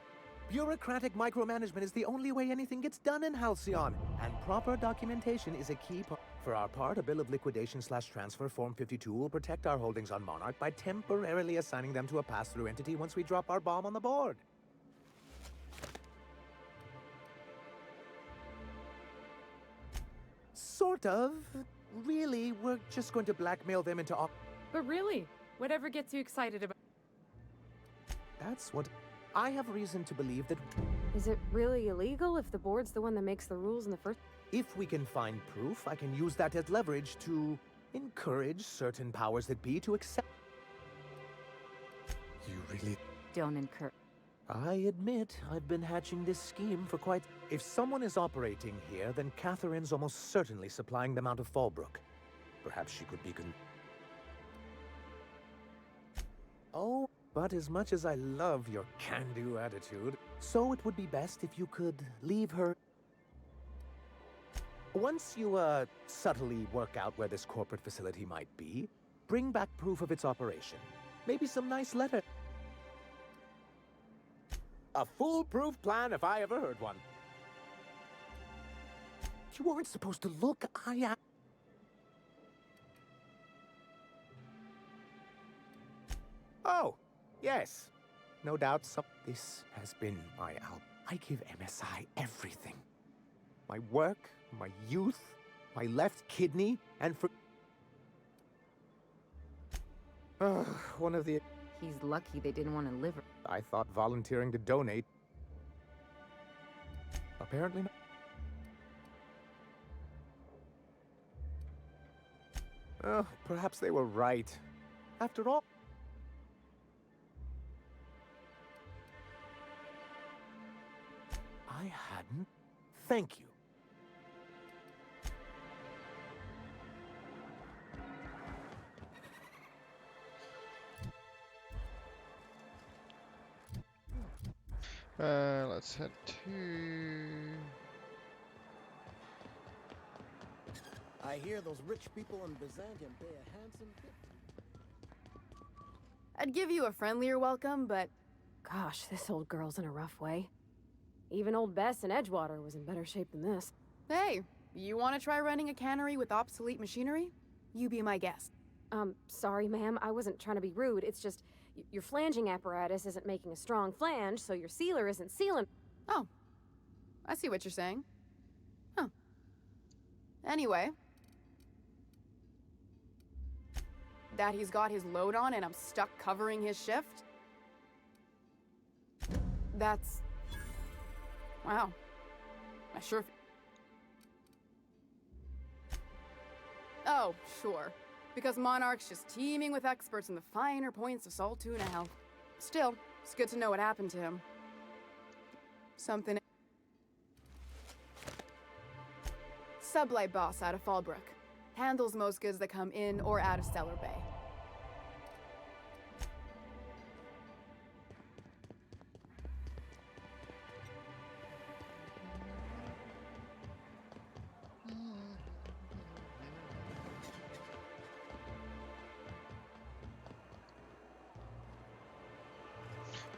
Bureaucratic micromanagement is the only way anything gets done in Halcyon, and proper documentation is a key part. For our part, a bill of liquidation/transfer Form 52 will protect our holdings on Monarch by temporarily assigning them to a pass-through entity once we drop our bomb on the board. Sort of. Really, we're just going to blackmail them into... But really, whatever gets you excited about... That's what... I have reason to believe that... Is it really illegal if the board's the one that makes the rules in the first... If we can find proof, I can use that as leverage to encourage certain powers that be to accept... You really... Don't encourage... I admit, I've been hatching this scheme for quite... If someone is operating here, then Catherine's almost certainly supplying them out of Fallbrook. Perhaps she could be Oh, but as much as I love your can-do attitude, so it would be best if you could leave her... Once you, subtly work out where this corporate facility might be, bring back proof of its operation. Maybe some nice letter. A foolproof plan if I ever heard one. You weren't supposed to look. Oh, yes. No doubt this has been my album. I give MSI everything. My work, my youth, my left kidney, and for... one of the... He's lucky they didn't want to live. I thought volunteering to donate. Apparently not. Oh, perhaps they were right. After all... I hadn't. Thank you. Let's head to... I hear those rich people in Byzantium pay a handsome fee. I'd give you a friendlier welcome, but... Gosh, this old girl's in a rough way. Even old Bess in Edgewater was in better shape than this. Hey, you want to try running a cannery with obsolete machinery? You be my guest. Sorry, ma'am. I wasn't trying to be rude. It's just... Your flanging apparatus isn't making a strong flange, so your sealer isn't sealing... Oh. I see what you're saying. Huh. Anyway. That he's got his load on and I'm stuck covering his shift? That's... Wow. I sure... Oh, sure. Because Monarch's just teeming with experts in the finer points of salt tuna health. Still, it's good to know what happened to him. Something... Sublight boss out of Fallbrook. Handles most goods that come in or out of Stellar Bay.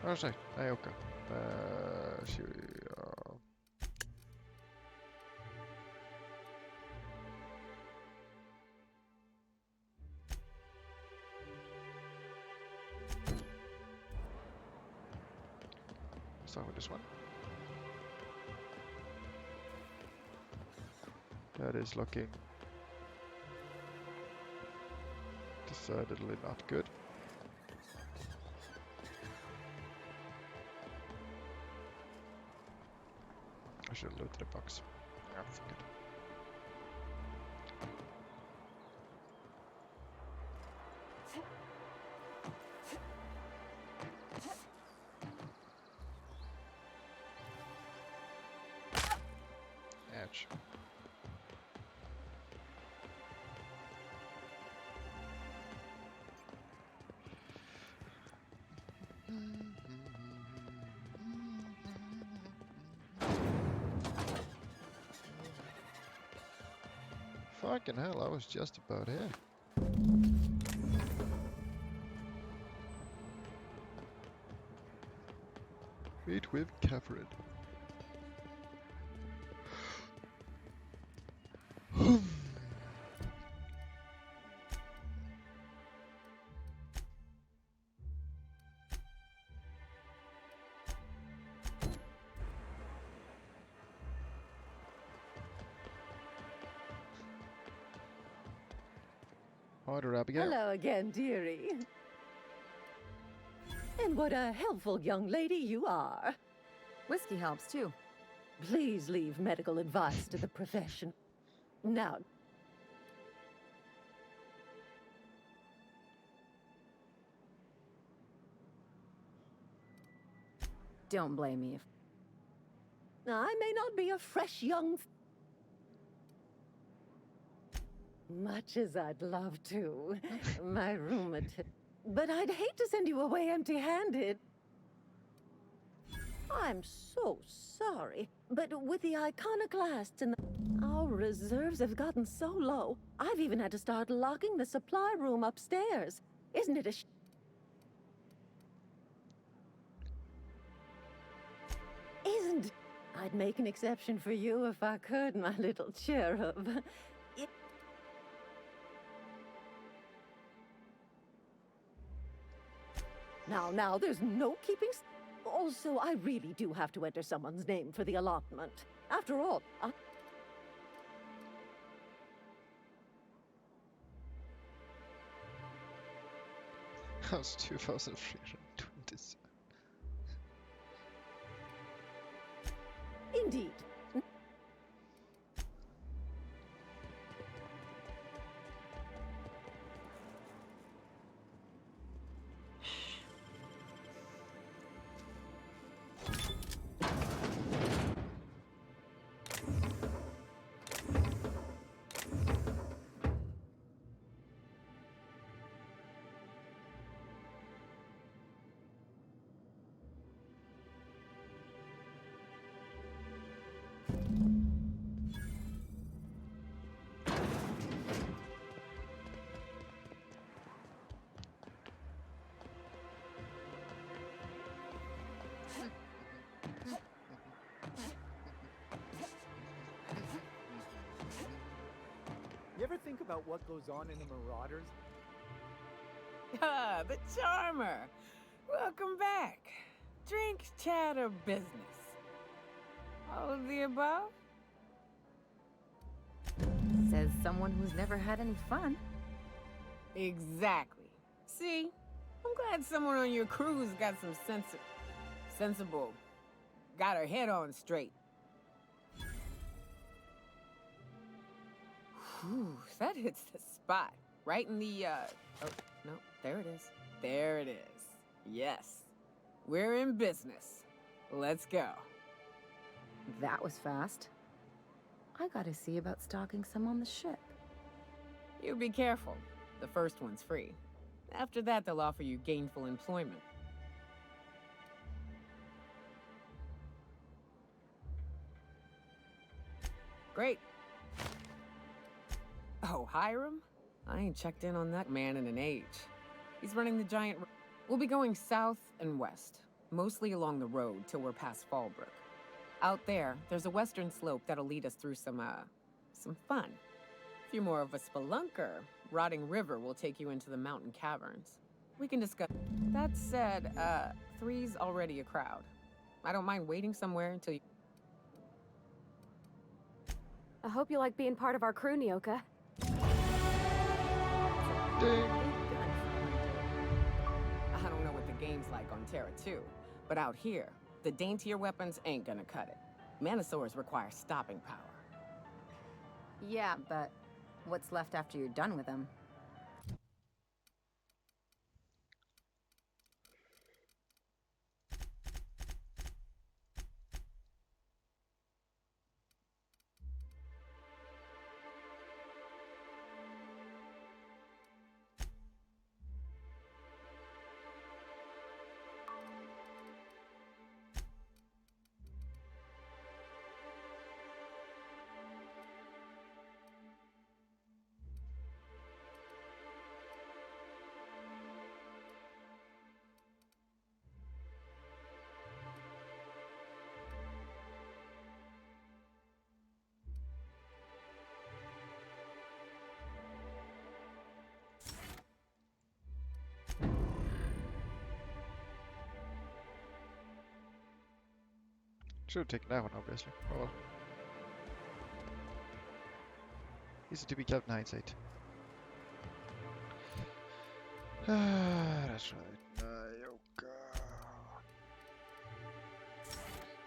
Oh, sorry, Ioka. She... Start with this one. That is looking decidedly not good. I should loot the box. Ah, fuck it. Ouch. Fucking hell, I was just about here. Meet with Catherine. Order, Abigail. Hello again, dearie. And what a helpful young lady you are. Whiskey helps, too. Please leave medical advice to the profession. Now, Don't blame me if... I may not be a fresh young... Much as I'd love to. My rheumatism. But I'd hate to send you away empty-handed. I'm so sorry, but with the iconoclasts and our reserves have gotten so low, I've even had to start locking the supply room upstairs. Isn't it a Isn't... I'd make an exception for you if I could, my little cherub. Now, there's no keeping... Also, I really do have to enter someone's name for the allotment. After all, How's 2,327? Indeed. You ever think about what goes on in the Marauders? Ah, the Charmer. Welcome back. Drink, chat, or business? All of the above? Says someone who's never had any fun. Exactly. See? I'm glad someone on your crew's got some sensible. Got her head on straight. Whew, that hits the spot. Right in the, oh, no, there it is. There it is. Yes. We're in business. Let's go. That was fast. I gotta see about stalking some on the ship. You be careful. The first one's free. After that, they'll offer you gainful employment. Great. Oh, Hiram? I ain't checked in on that man in an age. He's running the giant... We'll be going south and west, mostly along the road till we're past Fallbrook. Out there, there's a western slope that'll lead us through some fun. If you're more of a spelunker, Rotting River will take you into the mountain caverns. We can discuss... That said, 3's already a crowd. I don't mind waiting somewhere until you... I hope you like being part of our crew, Nyoka. I don't know what the game's like on Terra 2, but out here, the daintier weapons ain't gonna cut it. Manosaurs require stopping power. Yeah, but what's left after you're done with them? Should have taken that one, obviously. Oh well. Easy to be Captain Hindsight. That's right. Nyoka.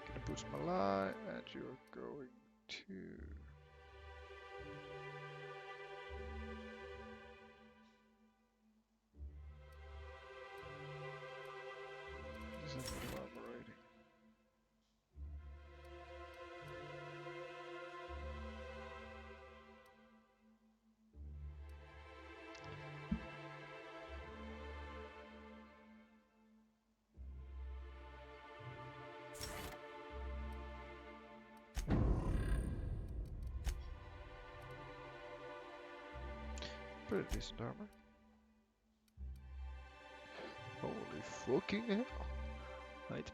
Gonna boost my life, and you're going to. This is elaborating. Pretty decent armor. Holy fucking hell. Right.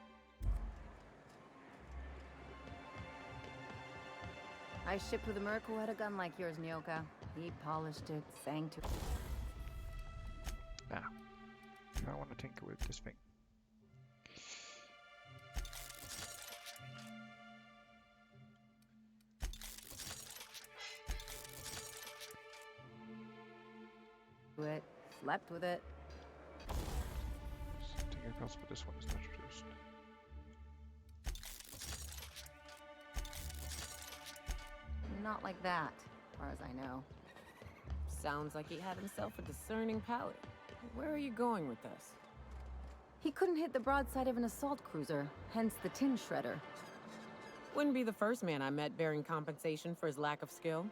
I shipped with a merc who had a gun like yours, Nyoka. He polished it, sang to... Now, I want to tinker with this thing. it, slept with it. Tinker cost, but this one is not reduced. Not like that, as far as I know. Sounds like he had himself a discerning palate. Where are you going with this? He couldn't hit the broadside of an assault cruiser, hence the tin shredder. Wouldn't be the first man I met bearing compensation for his lack of skill.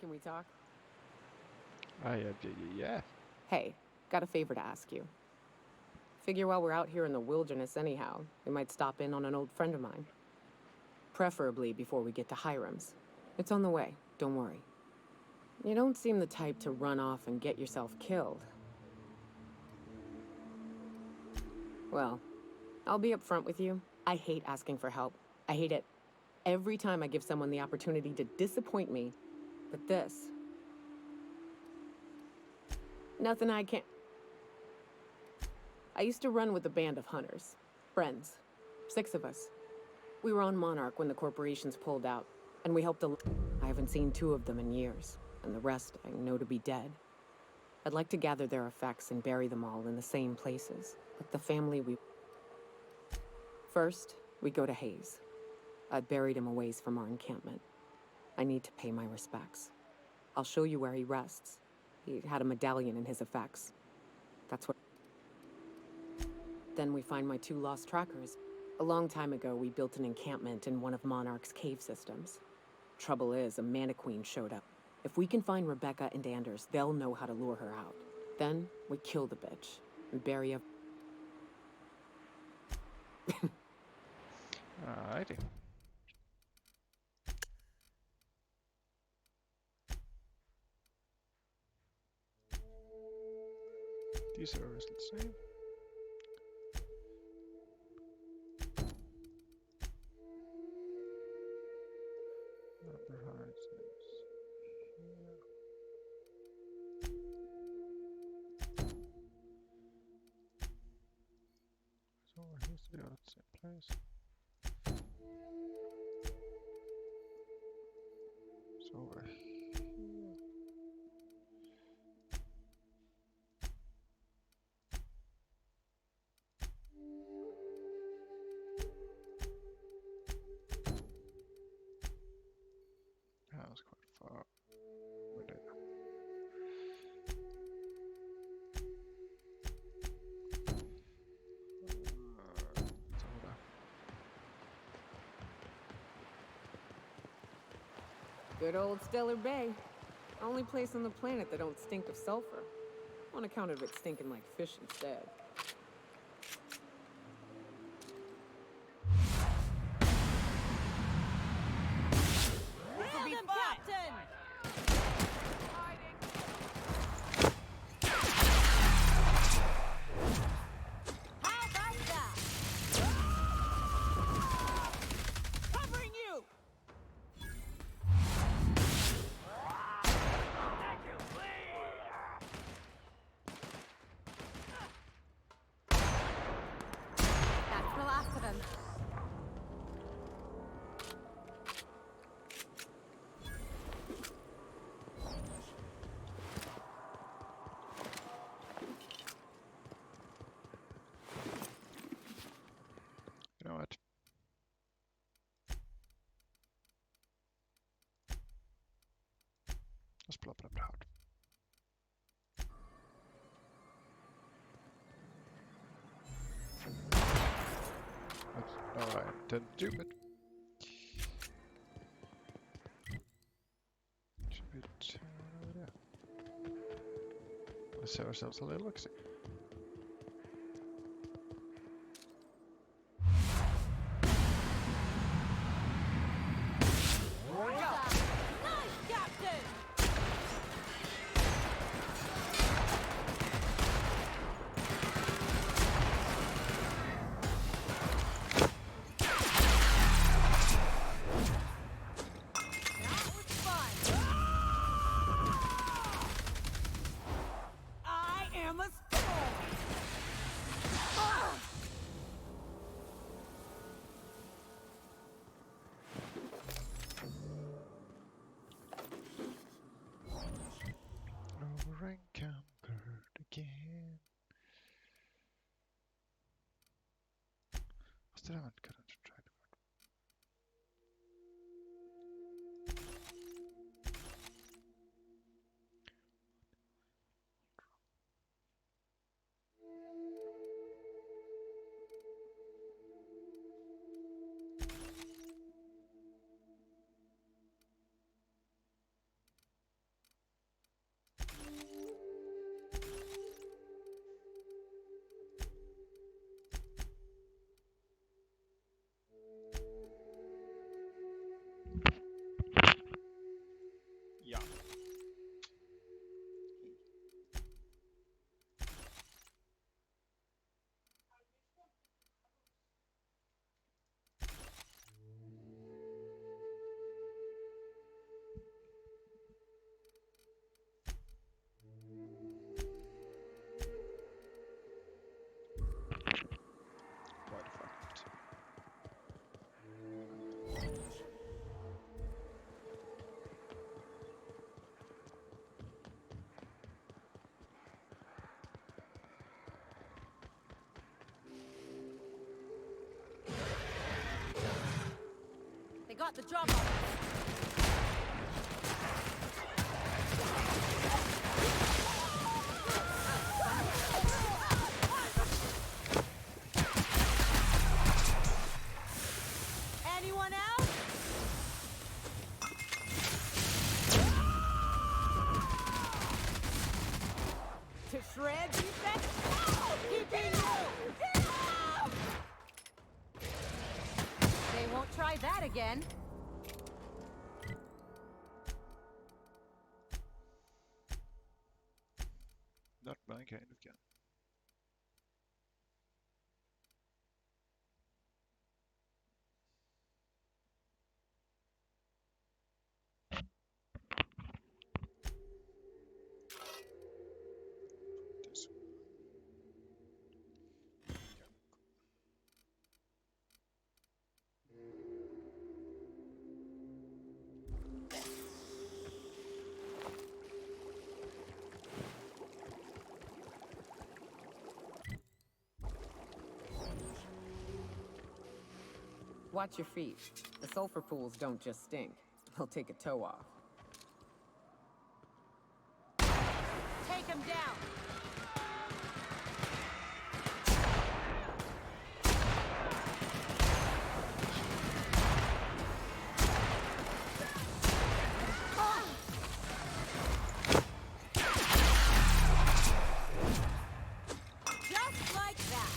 Can we talk? Yeah. Hey, got a favor to ask you. Figure while we're out here in the wilderness anyhow, we might stop in on an old friend of mine. Preferably before we get to Hiram's. It's on the way, don't worry. You don't seem the type to run off and get yourself killed. Well, I'll be upfront with you. I hate asking for help. I hate it every time I give someone the opportunity to disappoint me. But this... nothing I can't... I used to run with a band of hunters. Friends. 6 of us. We were on Monarch when the corporations pulled out, and we helped I haven't seen 2 of them in years, and the rest I know to be dead. I'd like to gather their effects and bury them all in the same places, like the family we... First, we go to Hayes. I buried him a ways from our encampment. I need to pay my respects. I'll show you where he rests. He had a medallion in his effects. That's what... Then we find my 2 lost trackers. A long time ago, we built an encampment in one of Monarch's cave systems. Trouble is, a Mantiqueen showed up. If we can find Rebecca and Anders, they'll know how to lure her out. Then, we kill the bitch, and bury a... Alrighty. These are always the same. Number hides is here. So here's the other same place. So over here. That was quite far. With it. Good old Stellar Bay. Only place on the planet that don't stink of sulfur. On account of it stinking like fish instead. Kill them, Captain! How about that? Covering you! Let's pull up another hard. That's not what I intend to do, but should be over there. Let's have ourselves a little look-see. Over and conquered again. What's that one? Couldn't try to work. Yeah. Quite a fact. They got the job on us. Anyone else? To shreds, you said? Keeping you! They won't try that again. Not my kind of gun. This one. Watch your feet. The sulfur pools don't just stink. They'll take a toe off. Take him down. Just like that.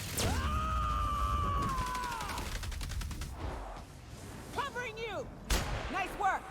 Covering you! Nice work!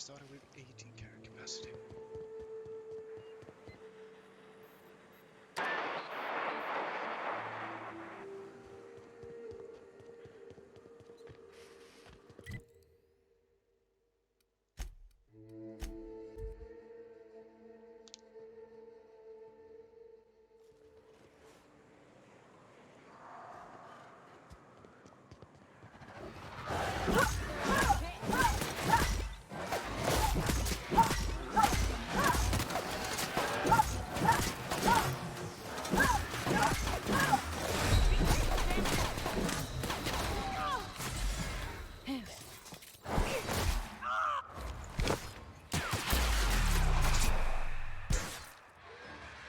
started with 18 carry capacity.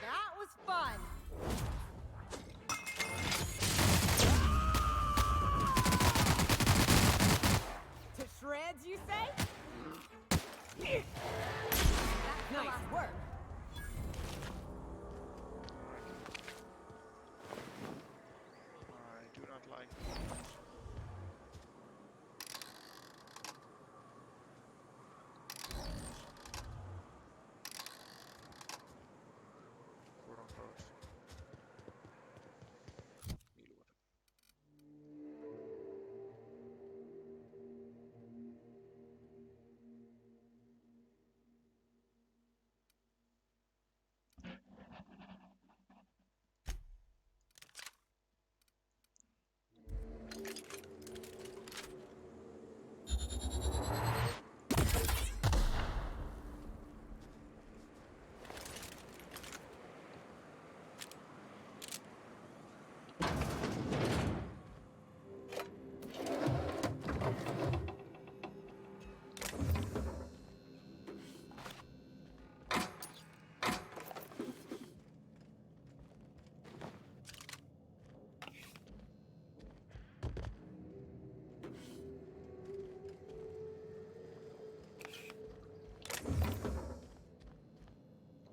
That was fun. To shreds, you say? Nice work. I do not like quote unquote melee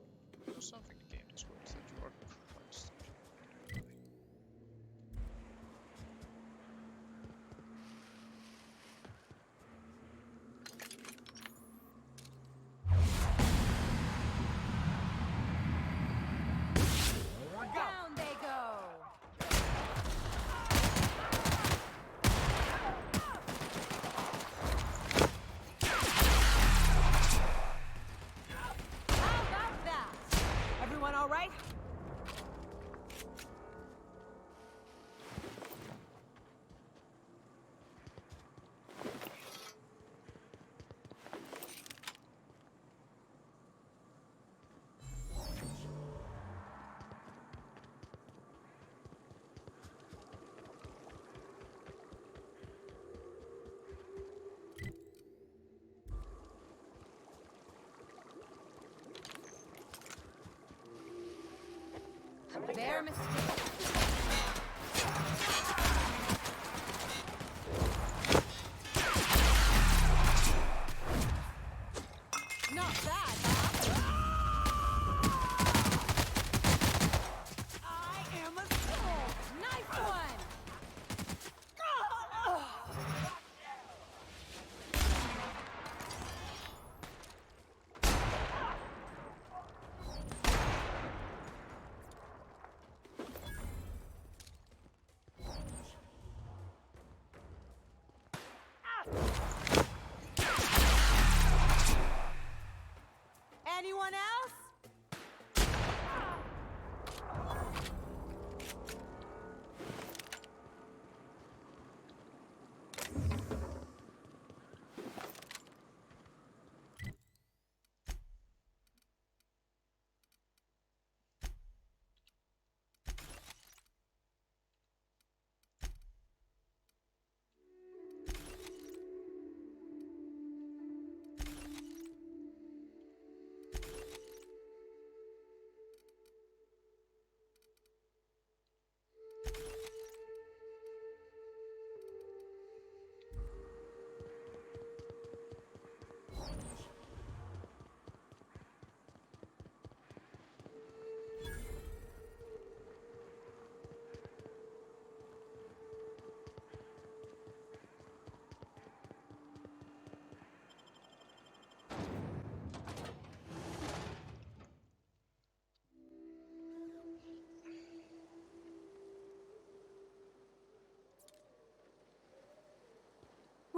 weapon. There's something the game does well is that you are constantly moving. Down they go. How about that? Everyone all right? Their mistake. Not bad, huh? I am a soul. Nice one.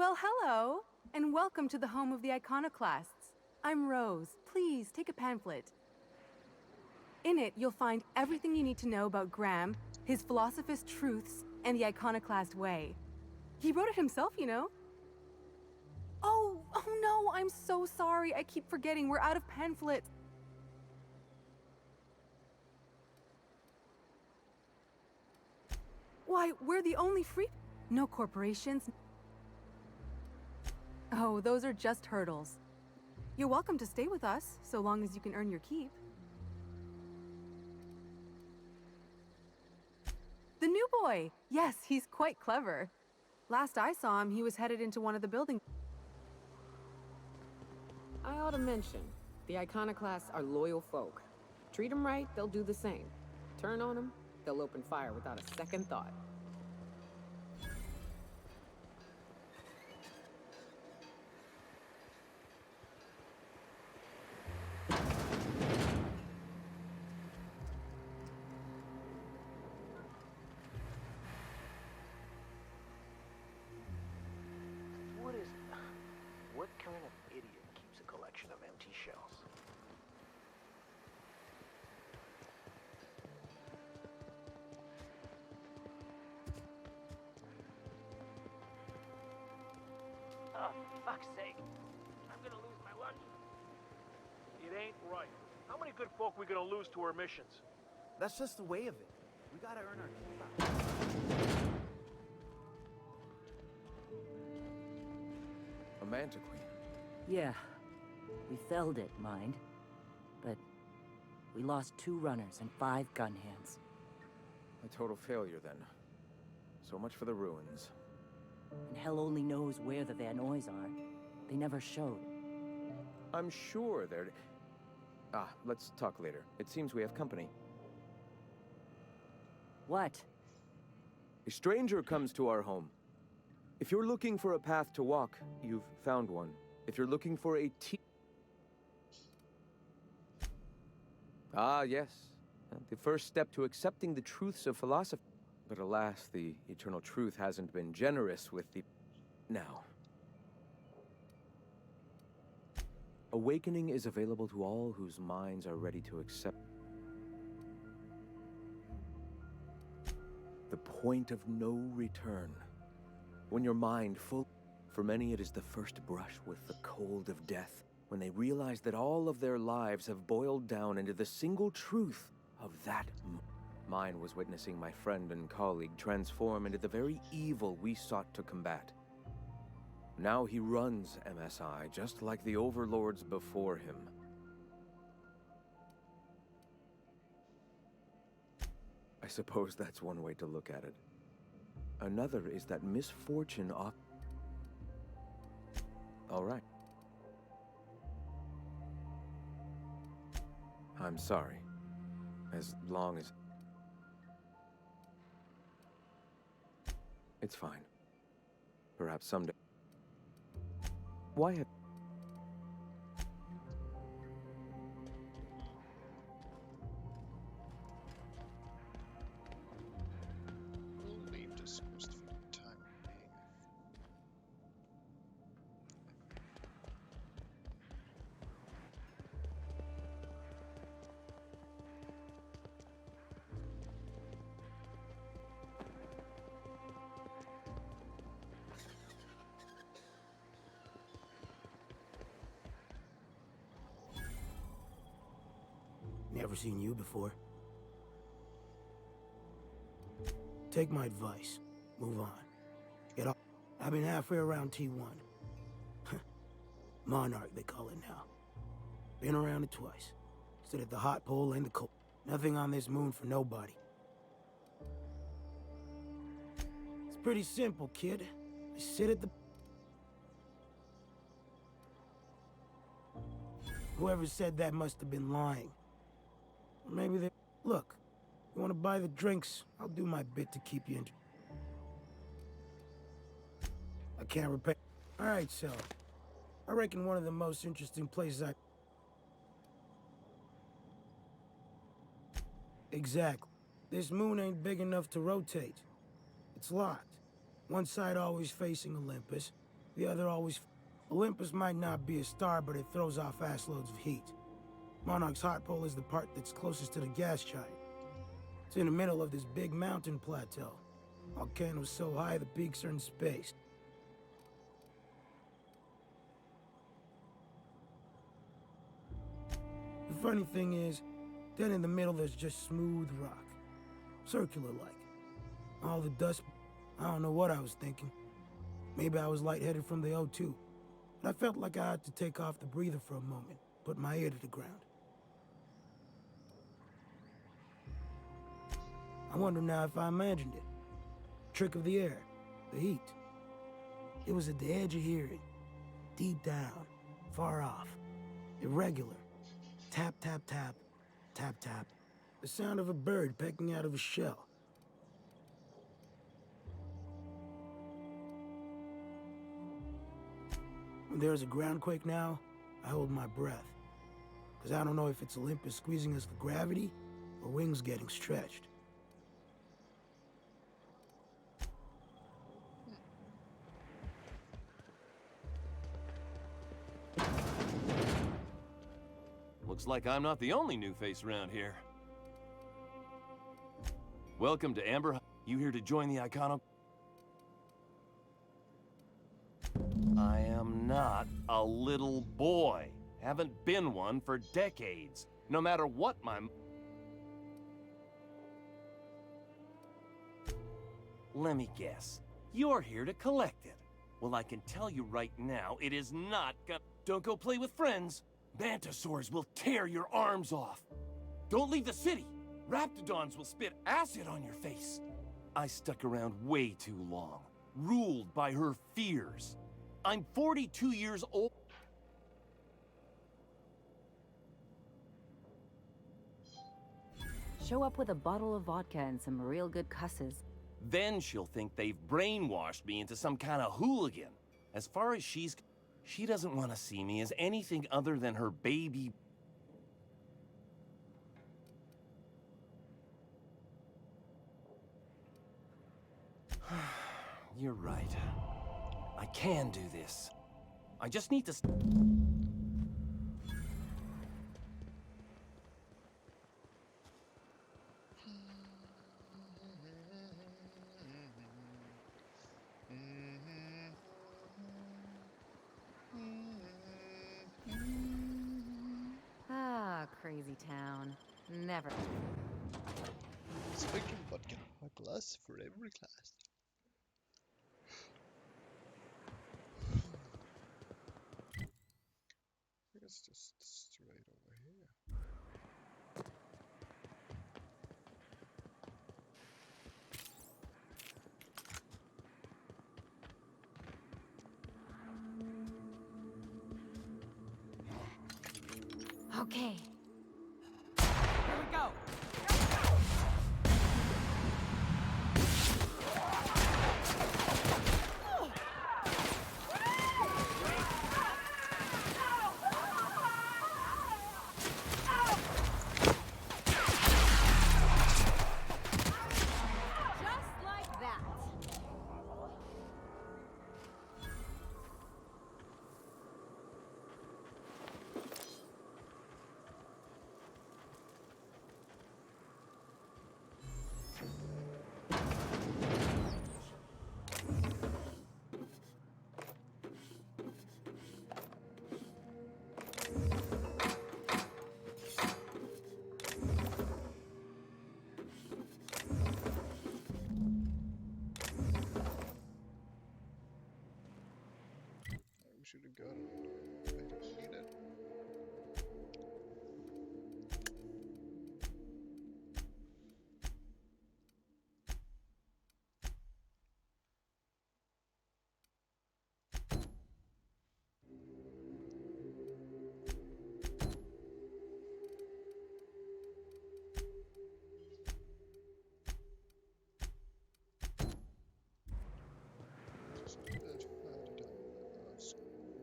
Well, hello, and welcome to the home of the Iconoclasts. I'm Rose. Please take a pamphlet. In it, you'll find everything you need to know about Graham, his Philosophist truths, and the Iconoclast way. He wrote it himself, you know. Oh no, I'm so sorry. I keep forgetting we're out of pamphlets. Why, we're the only free... No corporations. Oh, those are just hurdles. You're welcome to stay with us, so long as you can earn your keep. The new boy! Yes, he's quite clever. Last I saw him, he was headed into one of the buildings. I ought to mention, the Iconoclasts are loyal folk. Treat them right, they'll do the same. Turn on them, they'll open fire without a second thought. What kind of idiot keeps a collection of empty shells? Oh, fuck's sake. I'm gonna lose my lunch. It ain't right. How many good folk we gonna lose to our missions? That's just the way of it. We gotta earn our keep. A Manta Queen. Yeah. We felled it, mind. But we lost 2 runners and 5 gun hands. A total failure, then. So much for the ruins. And hell only knows where the Vanoys are. They never showed. I'm sure they're... let's talk later. It seems we have company. What? A stranger comes to our home. If you're looking for a path to walk, you've found one. If you're looking for a yes. The first step to accepting the truths of philosophy. But alas, the eternal truth hasn't been generous with the... Now. Awakening is available to all whose minds are ready to accept. The point of no return. When your mind full... For many, it is the first brush with the cold of death, when they realize that all of their lives have boiled down into the single truth of that. Mine was witnessing my friend and colleague transform into the very evil we sought to combat. Now he runs MSI, just like the overlords before him. I suppose that's one way to look at it. Another is that misfortune off... All right. I'm sorry. As long as... It's fine. Perhaps someday... Why have... We'll leave this coast for the time being. Never seen you before. Take my advice. Move on. Get off. I've been halfway around T1. Monarch, they call it now. Been around it twice. Stood at the hot pole and the cold. Nothing on this moon for nobody. It's pretty simple, kid. You sit at the... Whoever said that must have been lying. Or maybe they... Look, you want to buy the drinks? I'll do my bit to keep you in... I can't repay... All right, so... I reckon one of the most interesting places I... Exactly. This moon ain't big enough to rotate. It's locked. One side always facing Olympus, The other always... Olympus might not be a star, but it throws off assloads of heat. Monarch's hot pole is the part that's closest to the gas giant. It's in the middle of this big mountain plateau. Volcano's so high the peaks are in space. The funny thing is, then in the middle there's just smooth rock. Circular-like. All the dust... I don't know what I was thinking. Maybe I was lightheaded from the O2. But I felt like I had to take off the breather for a moment, put my ear to the ground. I wonder now if I imagined it. Trick of the air, the heat. It was at the edge of hearing, deep down, far off, irregular. Tap, tap, tap, tap, tap. The sound of a bird pecking out of a shell. When there's a groundquake now, I hold my breath. Because I don't know if it's Olympus squeezing us with gravity or wings getting stretched. Looks like I'm not the only new face around here. Welcome to Amber. You here to join the Icono? I am not a little boy. Haven't been one for decades. No matter what my... Let me guess. You're here to collect it. Well, I can tell you right now, it is not gonna... Don't go play with friends. Mantisaurs will tear your arms off. Don't leave the city. Raptidons will spit acid on your face. I stuck around way too long, ruled by her fears. I'm 42 years old. Show up with a bottle of vodka and some real good cusses. Then she'll think they've brainwashed me into some kind of hooligan. As far as she doesn't want to see me as anything other than her baby. You're right. I can do this. I just need to... Ah, crazy town. Never. Spectrum vodka, a glass for every class. I guess just straight over here. Okay. Here we go. Just like that. We should have got it. I don't need it. Just a bit further down.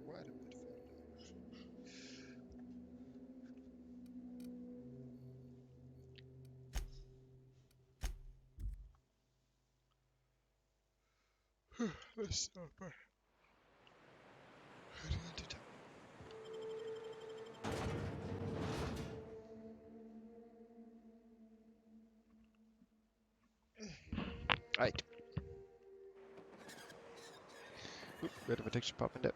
Quite a bit further down, actually. Let's stop. Right. Oop, bit of a texture pop in there.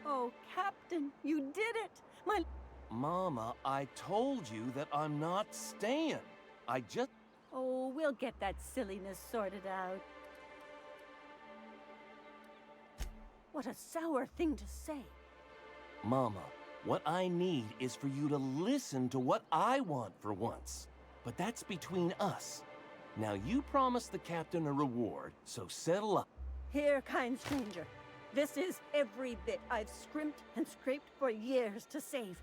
Oh, Captain, you did it! My... Mama, I told you that I'm not staying. I just... Oh, we'll get that silliness sorted out. What a sour thing to say. Mama, what I need is for you to listen to what I want for once. But that's between us. Now you promised the captain a reward, so settle up. Here, kind stranger. This is every bit I've scrimped and scraped for years to save.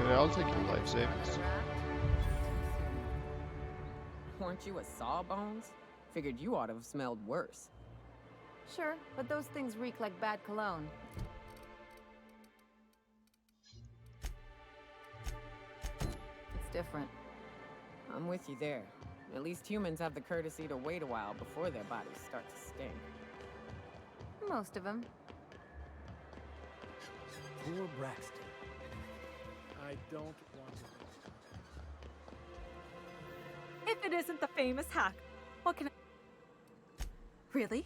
Okay, I'll take your life savings. Weren't you a sawbones? Figured you ought to have smelled worse. Sure, but those things reek like bad cologne. It's different. I'm with you there. At least humans have the courtesy to wait a while before their bodies start to stink. Most of them. Poor Braxton. I don't want to. If it isn't the famous hack, what can I... Really?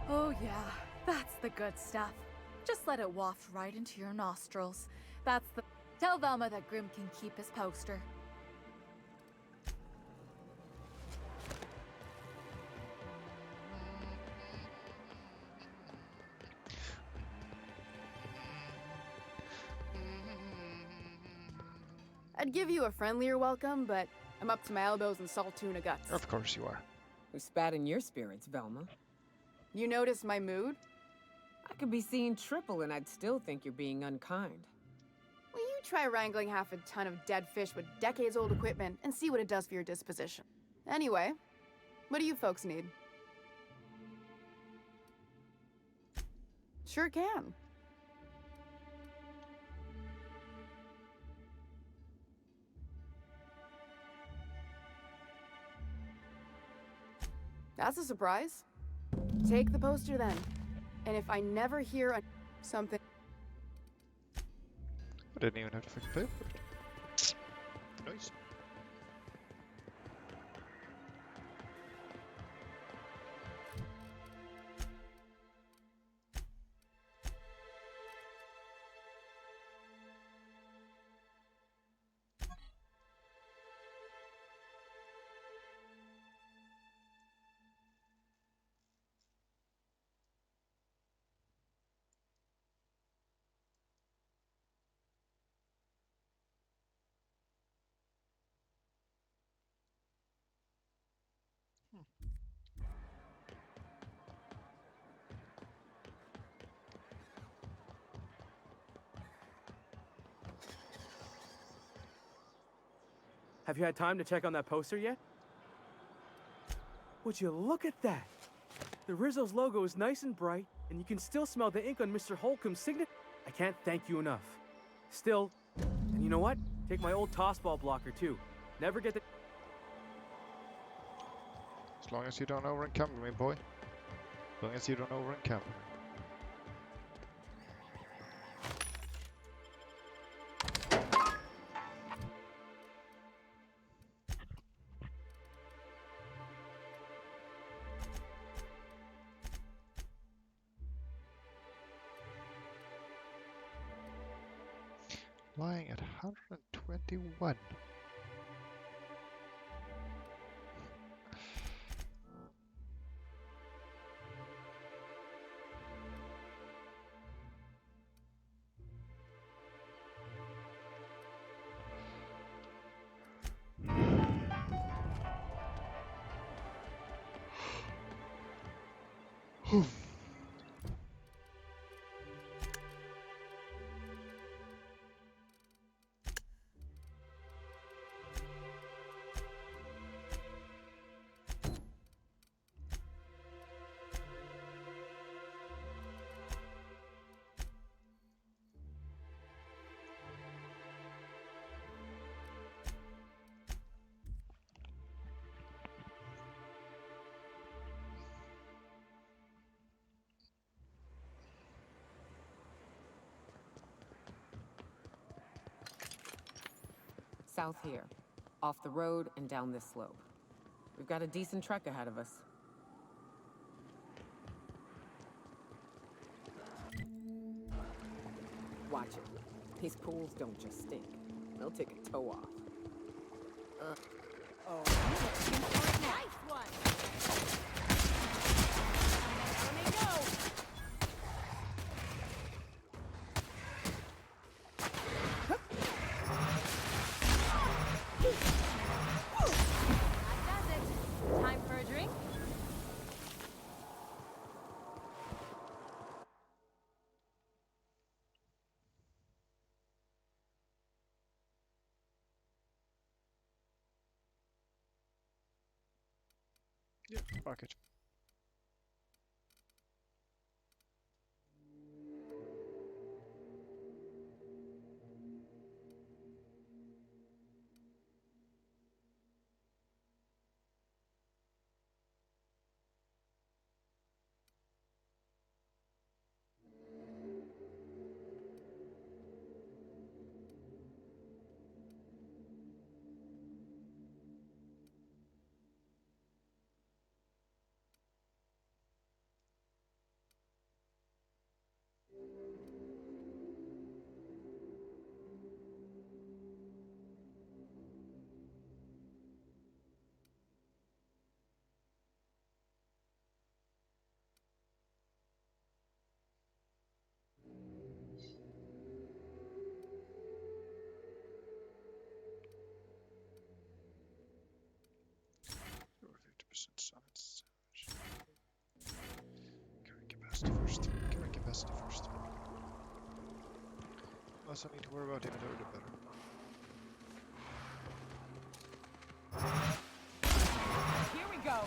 Oh yeah, that's the good stuff. Just let it waft right into your nostrils. That's the... Tell Velma that Grim can keep his poster. I'd give you a friendlier welcome, but I'm up to my elbows in salt tuna guts. Of course you are. Who spat in your spirits, Velma? You notice my mood? I could be seeing triple and I'd still think you're being unkind. Well, you try wrangling half a ton of dead fish with decades-old equipment and see what it does for your disposition. Anyway, what do you folks need? Sure can. That's a surprise. Take the poster then. And if I never hear something... I didn't even have to fucking pay for it. Nice. Have you had time to check on that poster yet? Would you look at that? The Rizzo's logo is nice and bright, and you can still smell the ink on Mr. Holcomb's signature. I can't thank you enough. Still, and you know what? Take my old tossball blocker too. Never get the... As long as you don't over-encumber me, boy. As long as you don't over-encumber me. Lying at 121. South here. Off the road and down this slope. We've got a decent trek ahead of us. Watch it. These pools don't just stink. They'll take a toe off. Nice one! Let me go! That does it. Time for a drink? Yeah, fuck it. Over 50% science. Carrying capacity first. Carrying capacity first. Less I need to worry about inventory, the better. Here we go.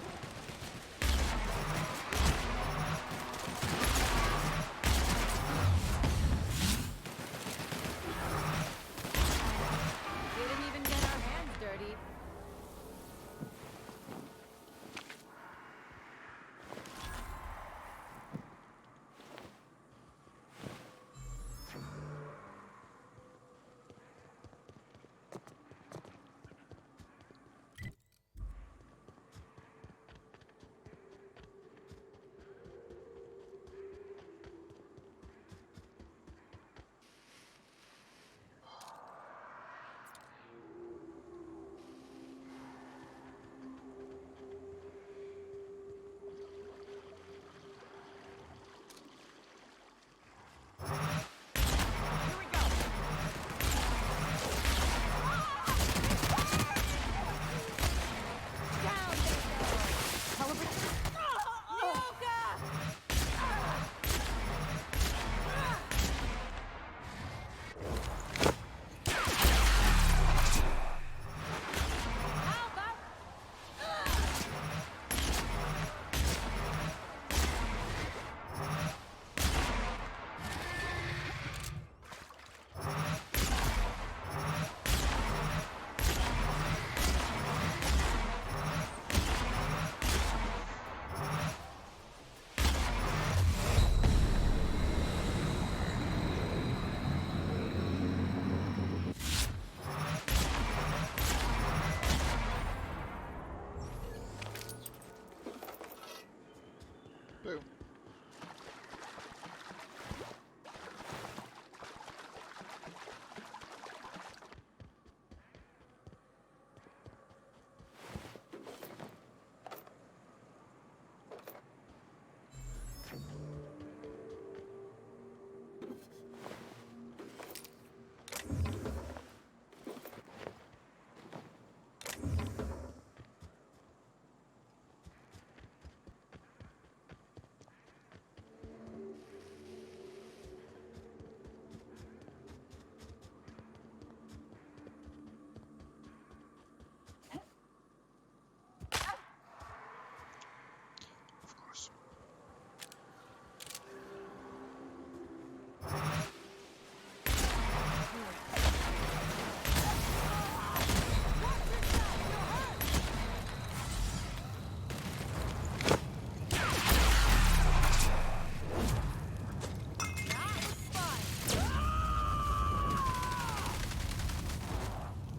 Didn't even get our hands dirty.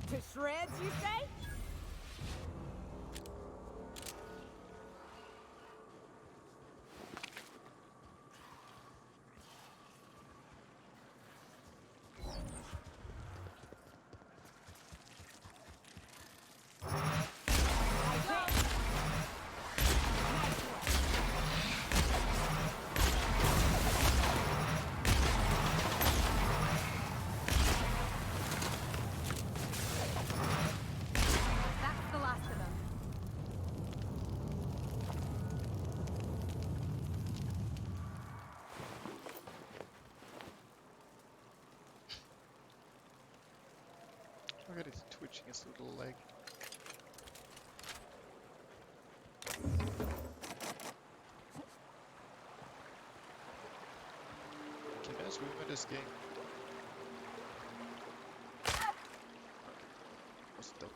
To shreds, you say? That's the last of them. Look at it twitching his little leg. Can I swim in this game? What's that?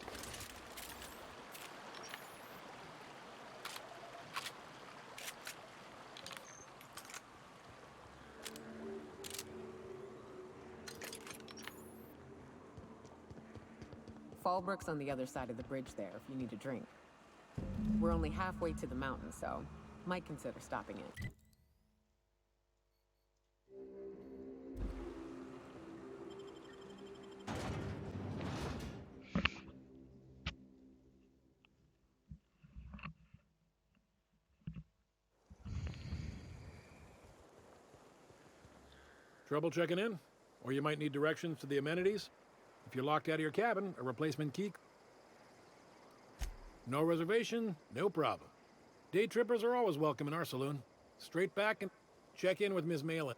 Fallbrook's on the other side of the bridge there if you need a drink. We're only halfway to the mountain, so might consider stopping in. Trouble checking in? Or you might need directions to the amenities? If you're locked out of your cabin, a replacement key. No reservation, no problem. Day trippers are always welcome in our saloon. Straight back and check in with Ms. Malin.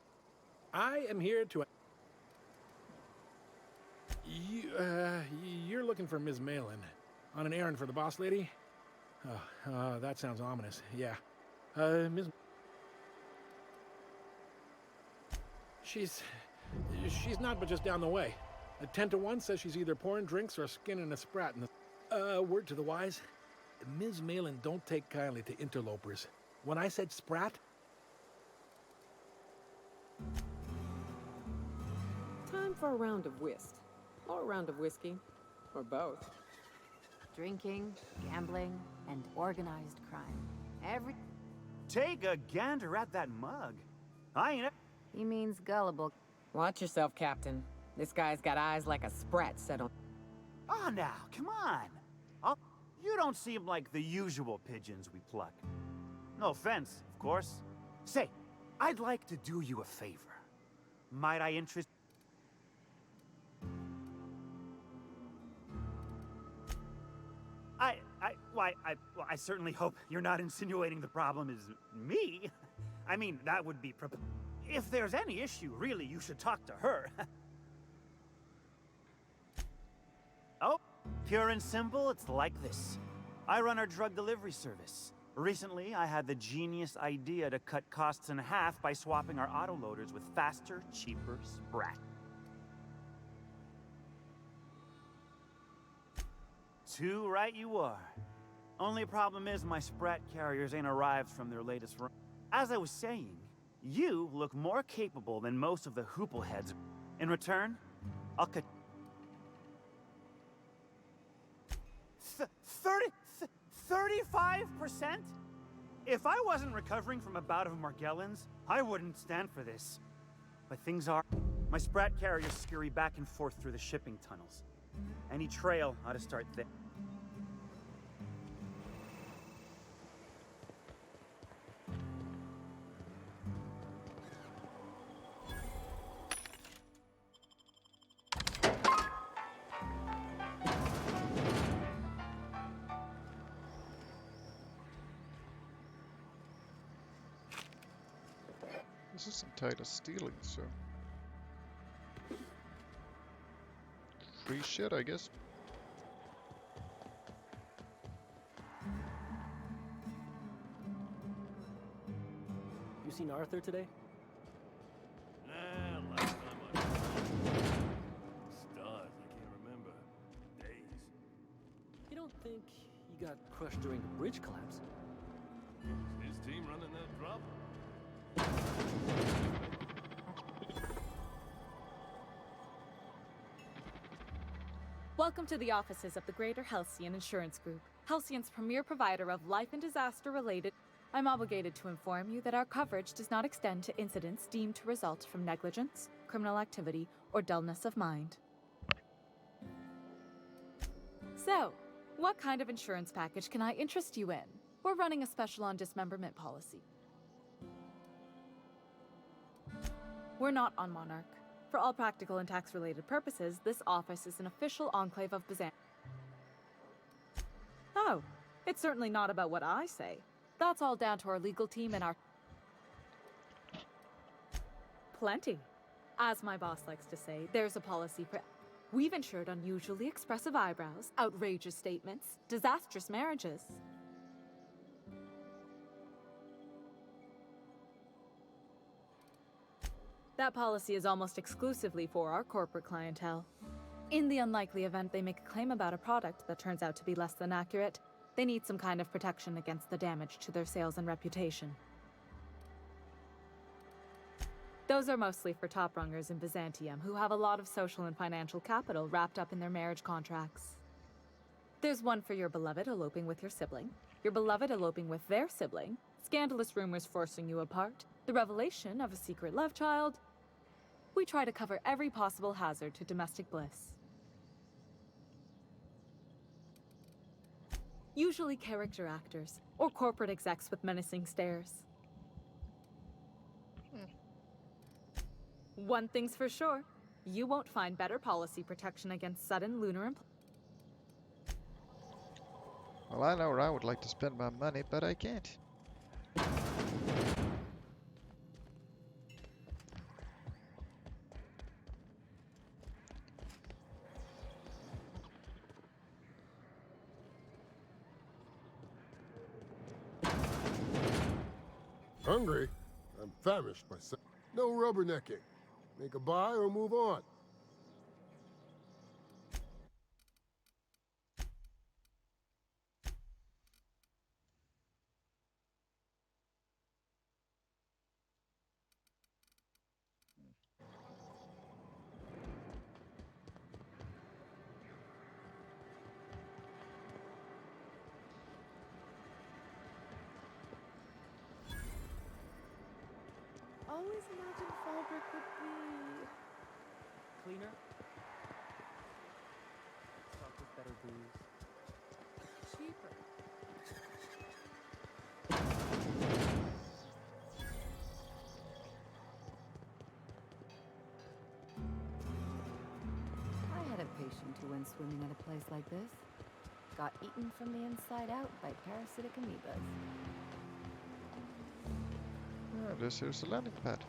I am here to... You're looking for Ms. Malin. On an errand for the boss lady? Oh, that sounds ominous. Yeah. Ms... She's not but just down the way. A 10 to 1 says she's either pouring drinks or skinning a sprat in the... word to the wise. Ms. Malin don't take kindly to interlopers. When I said sprat... Time for a round of whist. Or a round of whiskey. Or both. Drinking, gambling, and organized crime. Take a gander at that mug. I ain't... He means gullible. Watch yourself, Captain. This guy's got eyes like a sprat set on... Oh, now, come on. You don't seem like the usual pigeons we pluck. No offense, of course. Say, I'd like to do you a favor. Might I interest... I certainly hope you're not insinuating the problem is me. I mean, that would be... If there's any issue, really, you should talk to her. Oh, pure and simple, it's like this. I run our drug delivery service. Recently, I had the genius idea to cut costs in half by swapping our autoloaders with faster, cheaper Sprat. Too right you are. Only problem is my Sprat carriers ain't arrived from their latest run. As I was saying, you look more capable than most of the hoople heads. In return, I'll cut... 35%? If I wasn't recovering from a bout of Morgellons, I wouldn't stand for this. But things are... My Sprat carriers scurry back and forth through the shipping tunnels. Any trail ought to start there. This isn't tied to stealing, so... Free shit, I guess. You seen Arthur today? Last time I saw him. Stars, I can't remember. Days. You don't think he got crushed during the bridge collapse? Is his team running that drop? Welcome to the offices of the Greater Halcyon Insurance Group, Halcyon's premier provider of life and disaster-related. I'm obligated to inform you that our coverage does not extend to incidents deemed to result from negligence, criminal activity, or dullness of mind. So, what kind of insurance package can I interest you in? We're running a special on dismemberment policy. We're not on Monarch. For all practical and tax-related purposes, this office is an official enclave of Byzantium. Oh, it's certainly not about what I say. That's all down to our legal team and our... Plenty. As my boss likes to say, there's a policy for... We've insured unusually expressive eyebrows, outrageous statements, disastrous marriages. That policy is almost exclusively for our corporate clientele. In the unlikely event they make a claim about a product that turns out to be less than accurate, they need some kind of protection against the damage to their sales and reputation. Those are mostly for top-rungers in Byzantium who have a lot of social and financial capital wrapped up in their marriage contracts. There's one for your beloved eloping with your sibling, your beloved eloping with their sibling, scandalous rumors forcing you apart, the revelation of a secret love child. We try to cover every possible hazard to domestic bliss. Usually character actors, or corporate execs with menacing stares. One thing's for sure, you won't find better policy protection against sudden lunar Well, I know where I would like to spend my money, but I can't. Hungry? I'm famished myself. No rubbernecking. Make a buy or move on. Always imagined Fallbrook would be... cleaner? Stocked with better booze. Cheaper. I had a patient who went swimming at a place like this. Got eaten from the inside out by parasitic amoebas. Yeah, this here's the landing pad.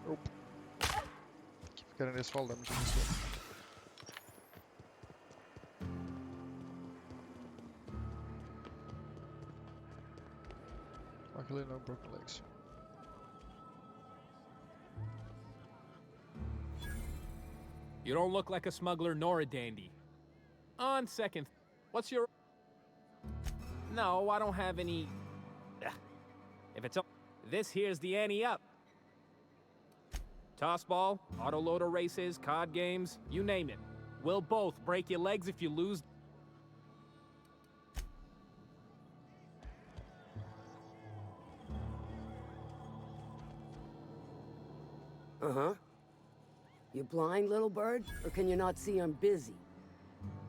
Oh. Keep getting this fall damage in this one. Luckily no broken legs. You don't look like a smuggler nor a dandy. On second, what's your... No, I don't have any... If it's... This here's the ante up. Tossball, autoloader races, card games, you name it. We'll both break your legs if you lose. Uh-huh. You blind, little bird? Or can you not see I'm busy?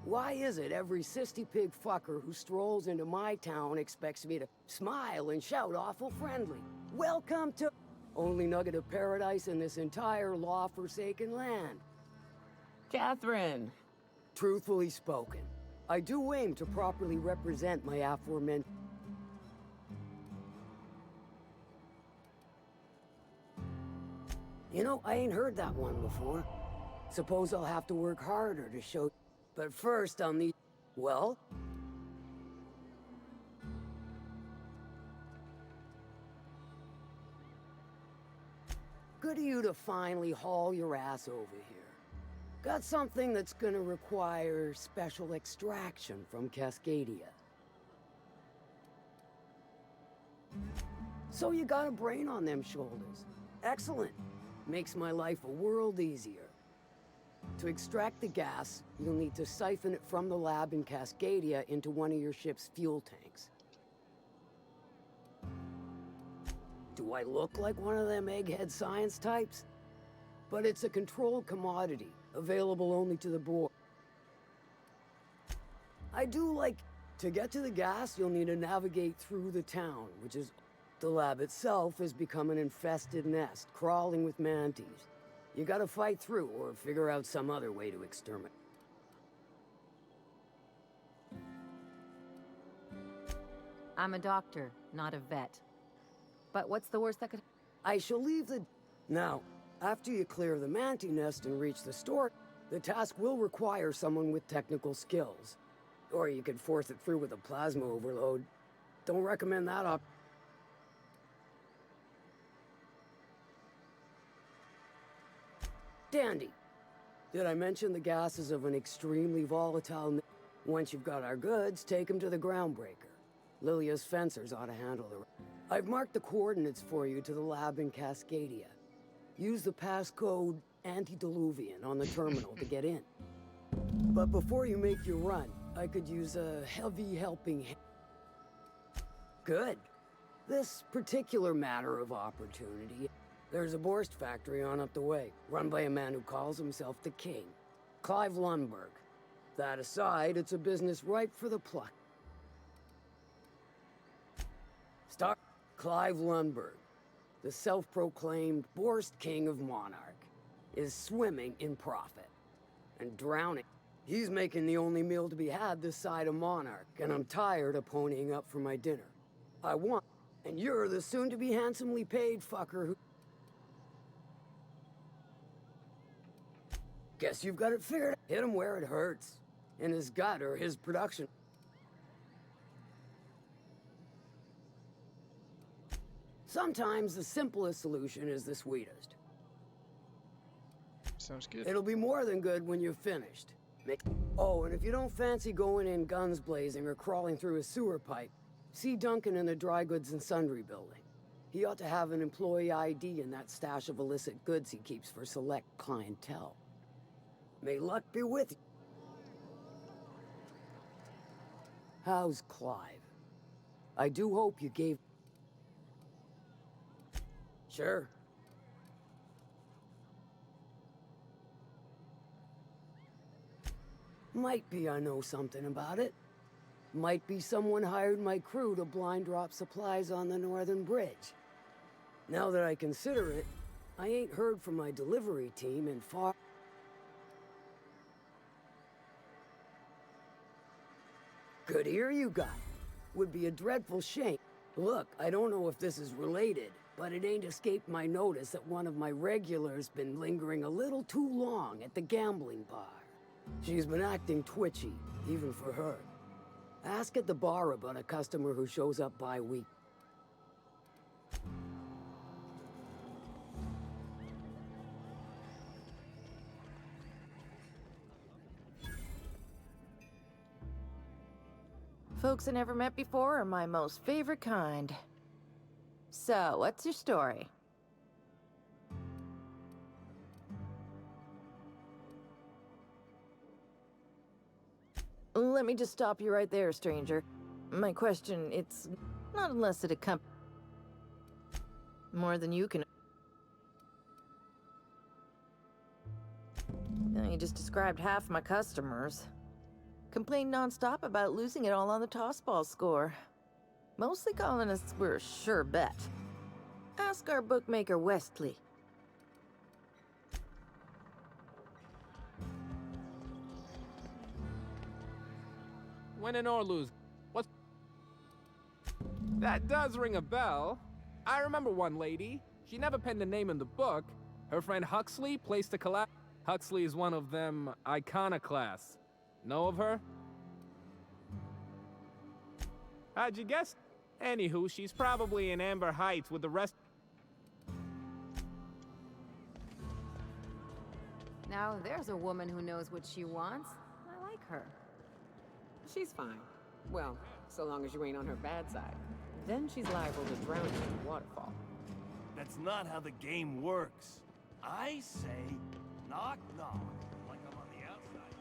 Why is it every sissy pig fucker who strolls into my town expects me to smile and shout awful friendly? Welcome to... Only nugget of paradise in this entire law-forsaken land. Catherine! Truthfully spoken, I do aim to properly represent my aforementioned... You know, I ain't heard that one before. Suppose I'll have to work harder to show... But first, I'll need... Well? Good of you to finally haul your ass over here. Got something that's gonna require special extraction from Cascadia. So you got a brain on them shoulders. Excellent. Makes my life a world easier. To extract the gas, you'll need to siphon it from the lab in Cascadia into one of your ship's fuel tanks. Do I look like one of them egghead science types? But it's a controlled commodity, available only to the board. I do like... To get to the gas, you'll need to navigate through the town, which is... The lab itself has become an infested nest, crawling with mantis. You gotta fight through, or figure out some other way to exterminate. I'm a doctor, not a vet. But what's the worst that could... I shall leave the... Now, after you clear the mantis nest and reach the store, the task will require someone with technical skills. Or you could force it through with a plasma overload. Don't recommend that op... Dandy. Did I mention the gas is of an extremely volatile... Once you've got our goods, take them to the groundbreaker. Lilia's fencers ought to handle the... I've marked the coordinates for you to the lab in Cascadia. Use the passcode Antediluvian on the terminal to get in. But before you make your run, I could use a heavy helping hand. Good. This particular matter of opportunity... There's a Borst factory on up the way, run by a man who calls himself the King, Clive Lundberg. That aside, it's a business ripe for the pluck. Start Clive Lundberg, the self-proclaimed Borst King of Monarch, is swimming in profit and drowning. He's making the only meal to be had this side of Monarch, and I'm tired of ponying up for my dinner. I want, and you're the soon-to-be handsomely paid fucker who... Guess you've got it figured. Hit him where it hurts. In his gut or his production. Sometimes the simplest solution is the sweetest. Sounds good. It'll be more than good when you're finished. Oh, and if you don't fancy going in guns blazing or crawling through a sewer pipe, see Duncan in the Dry Goods and Sundry building. He ought to have an employee ID in that stash of illicit goods he keeps for select clientele. May luck be with you. How's Clive? I do hope you gave... Sure. Might be I know something about it. Might be someone hired my crew to blind drop supplies on the Northern Bridge. Now that I consider it, I ain't heard from my delivery team in far... Good ear you got. Would be a dreadful shame. Look, I don't know if this is related, but it ain't escaped my notice that one of my regulars been lingering a little too long at the gambling bar. She's been acting twitchy, even for her. Ask at the bar about a customer who shows up bi-week. Folks I never met before are my most favorite kind. So, what's your story? Let me just stop you right there, stranger. My question, it's not unless it accompanies more than you can... You just described half my customers. Complain nonstop about losing it all on the tossball score. Mostly colonists were a sure bet. Ask our bookmaker Westley. Win or lose. What? That does ring a bell. I remember one lady. She never penned a name in the book. Her friend Huxley placed a collab. Huxley is one of them iconoclasts. Know of her? How'd you guess? Anywho, she's probably in Amber Heights with the rest. Now there's a woman who knows what she wants. I like her. She's fine. Well, so long as you ain't on her bad side. Then she's liable to drown you in the waterfall. That's not how the game works. I say, knock knock, like I'm on the outside.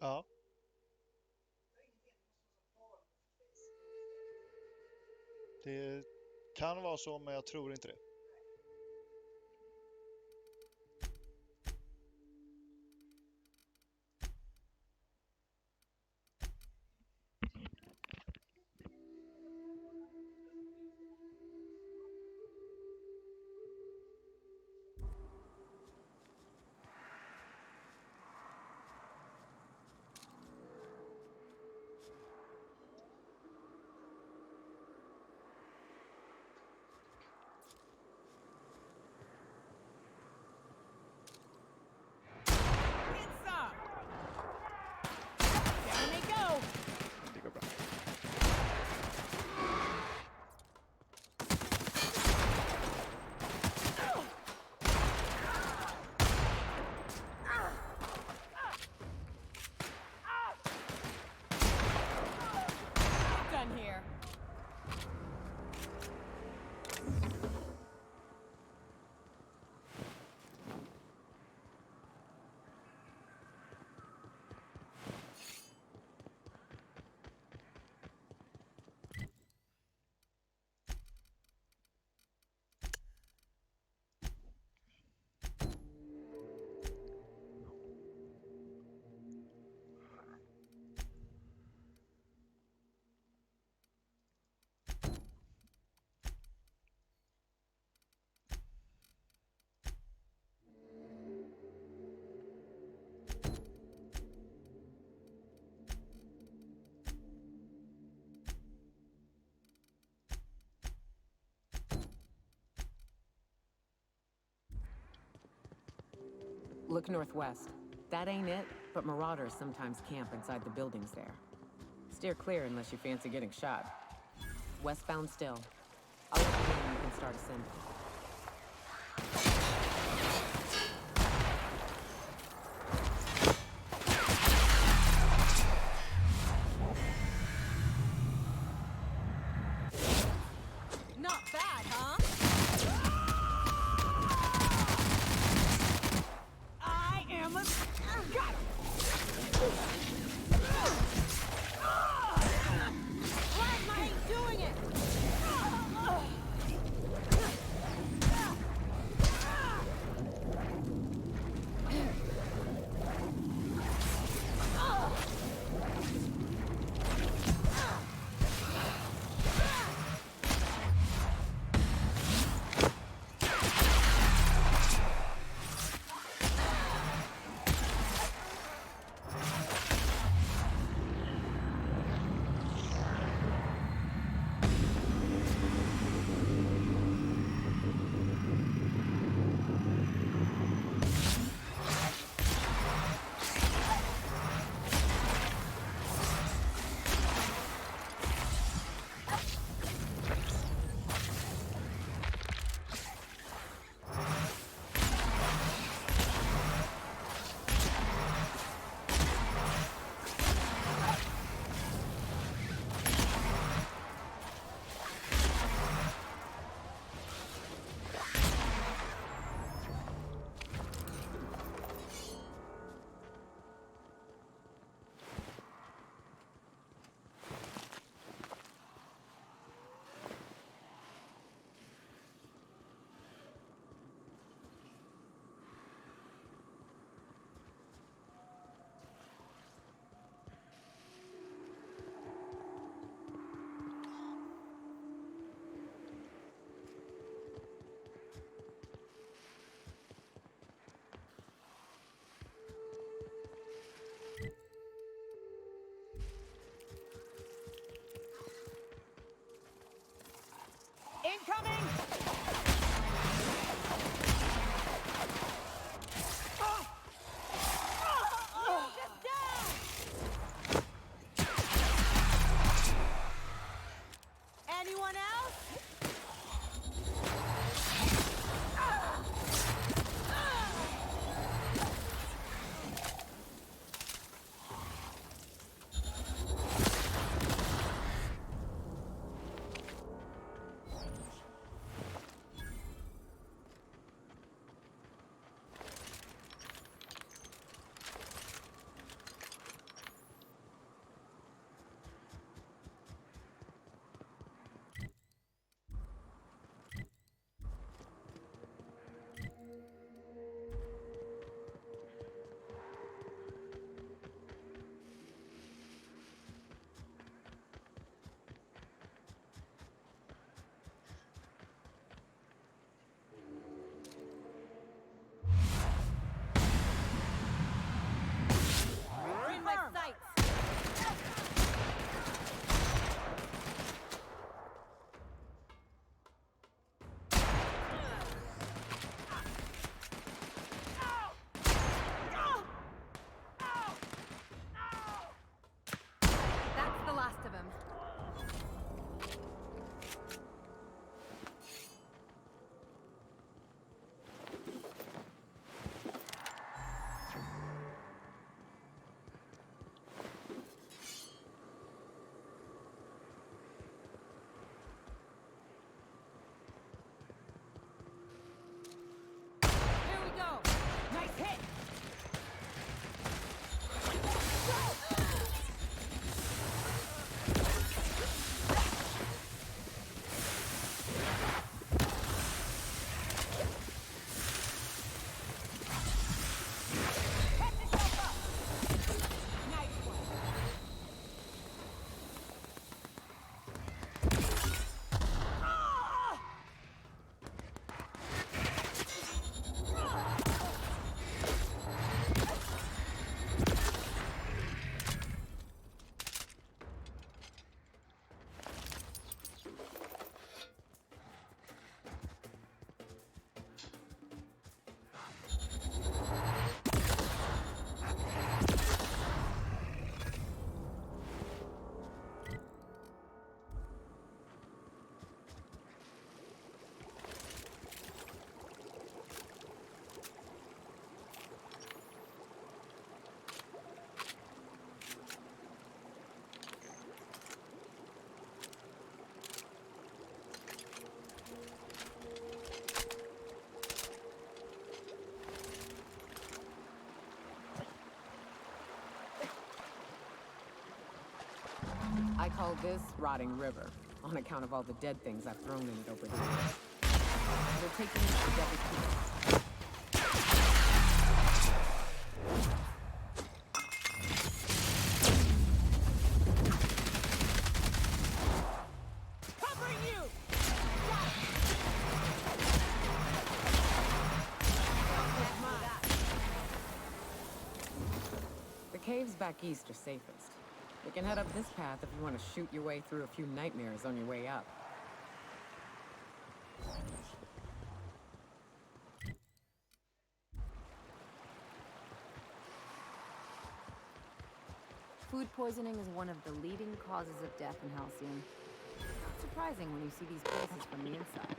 Ja. Det kan vara så, men jag tror inte det. Look northwest. That ain't it, but marauders sometimes camp inside the buildings there. Steer clear unless you fancy getting shot. Westbound still. I'll let you know when you can start ascending. Not bad, huh? I am a... Got him! Plasma ain't doing it! I call this Rotting River, on account of all the dead things I've thrown in it over the years. It'll take you to Devil's Peak. The caves back east are safest. You can head up this path if you want to shoot your way through a few nightmares on your way up. Food poisoning is one of the leading causes of death in Halcyon. Not surprising when you see these places from the inside.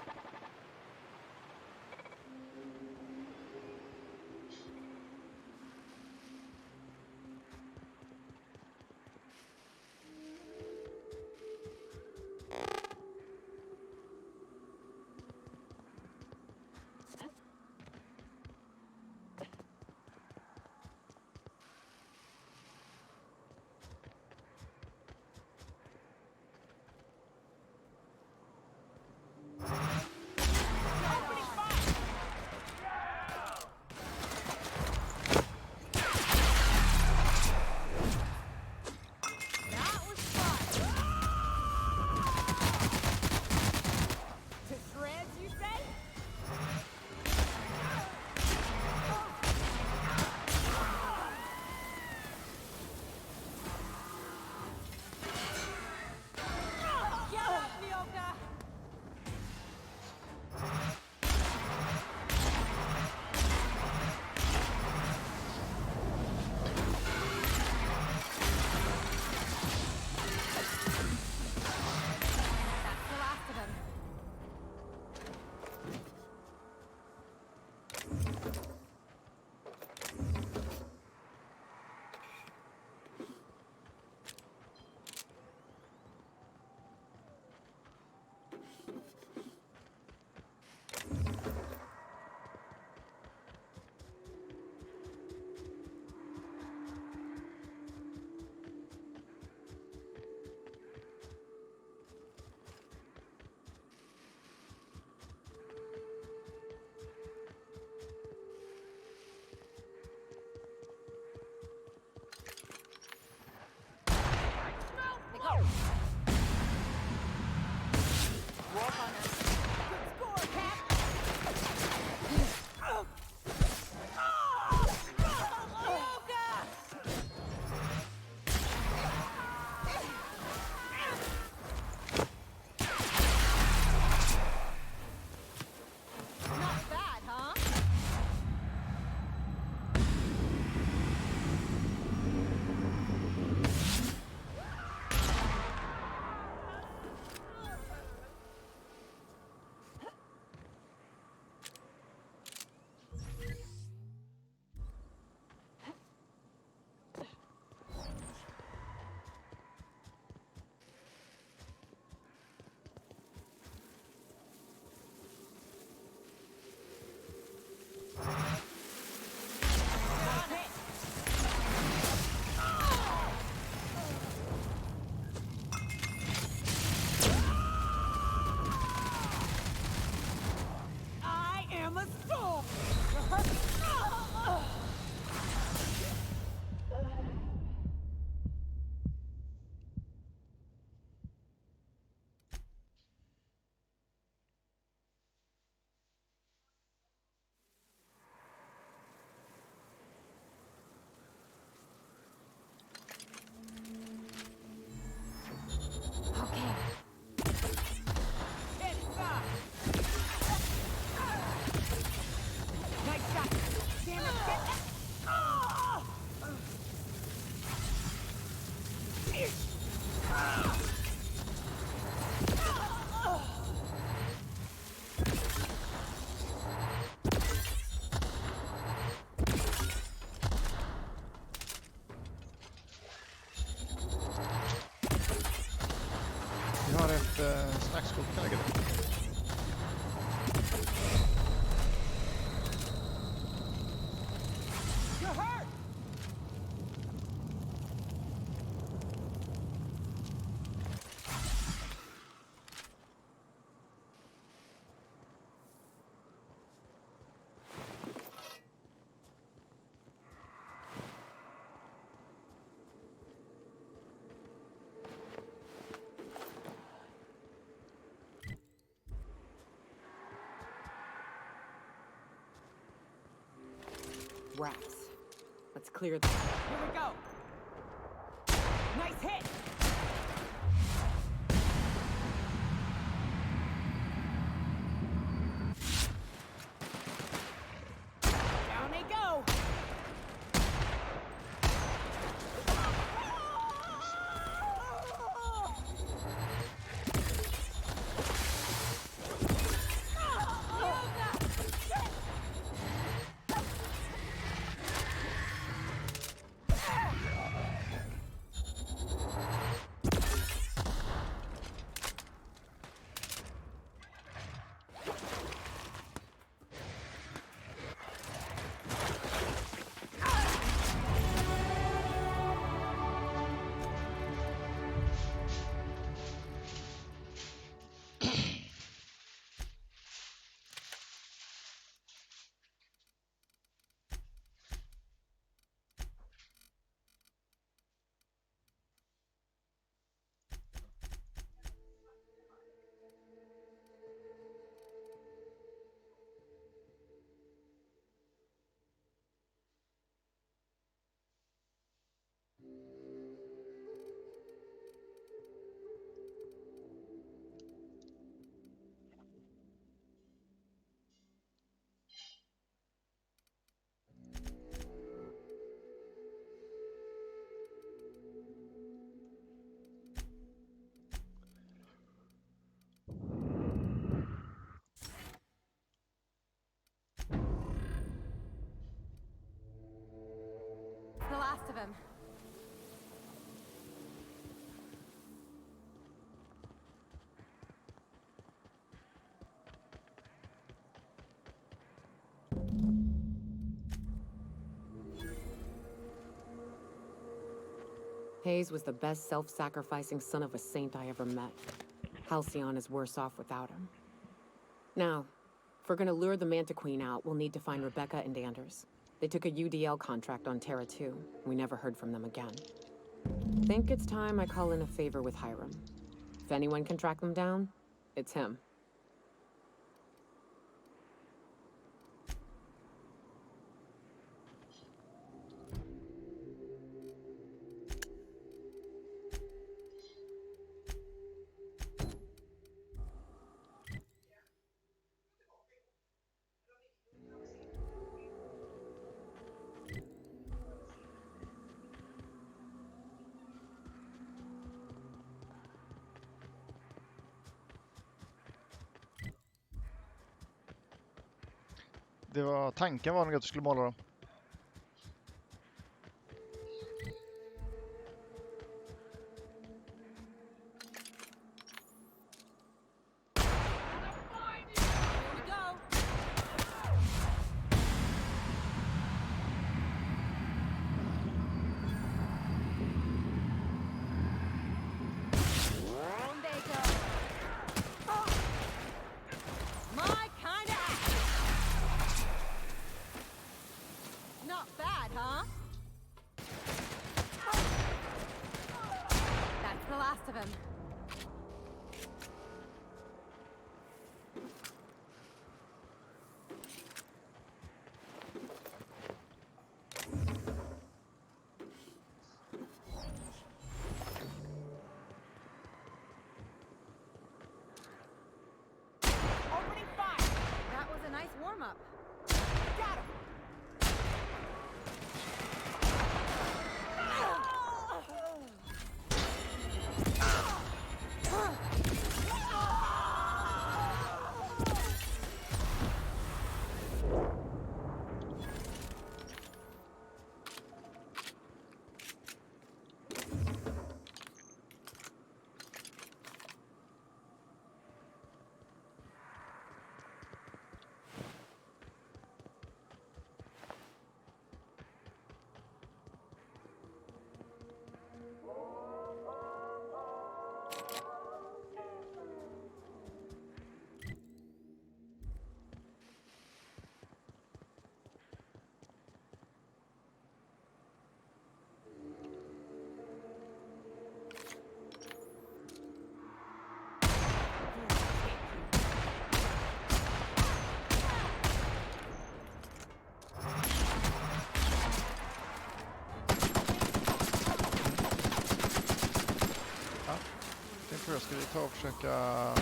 Snack School, can I get it? You're hurt! wraps. Let's clear them. Here we go! Nice hit! Down they go! The last of him. Hayes was the best self-sacrificing son of a saint I ever met. Halcyon is worse off without him. Now, if we're gonna lure the Manta Queen out, we'll need to find Rebecca and Anders. They took a UDL contract on Terra 2. We never heard from them again. Think it's time I call in a favor with Hiram. If anyone can track them down, it's him. Det var, tanken var nog att du skulle måla dem. tror jag. Ska vi ta och försöka...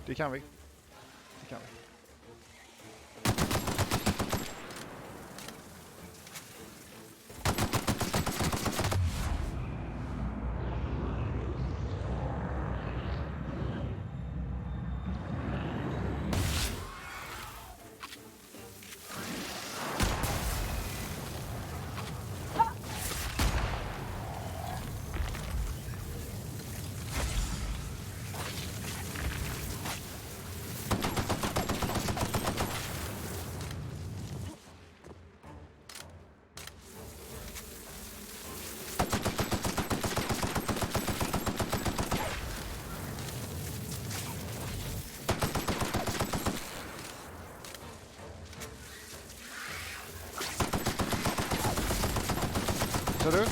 Det kan vi. Det kan vi. Så du?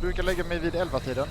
Brukar lägga mig vid 11-tiden.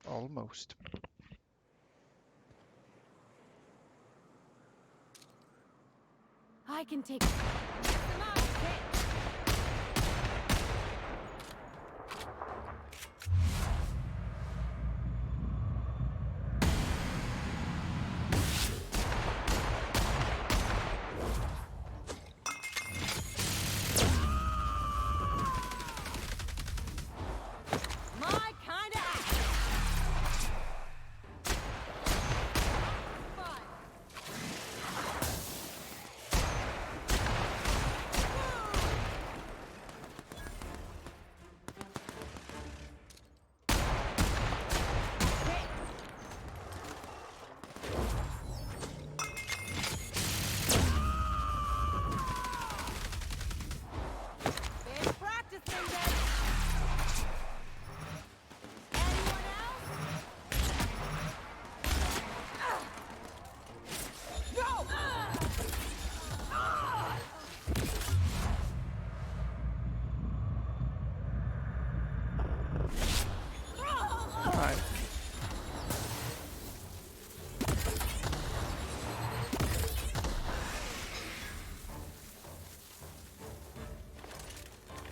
Almost. I can take.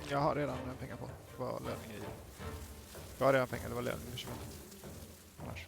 Jag har redan pengar på. Det var löning i. Jag har redan pengar, det var löning i 20. Annars.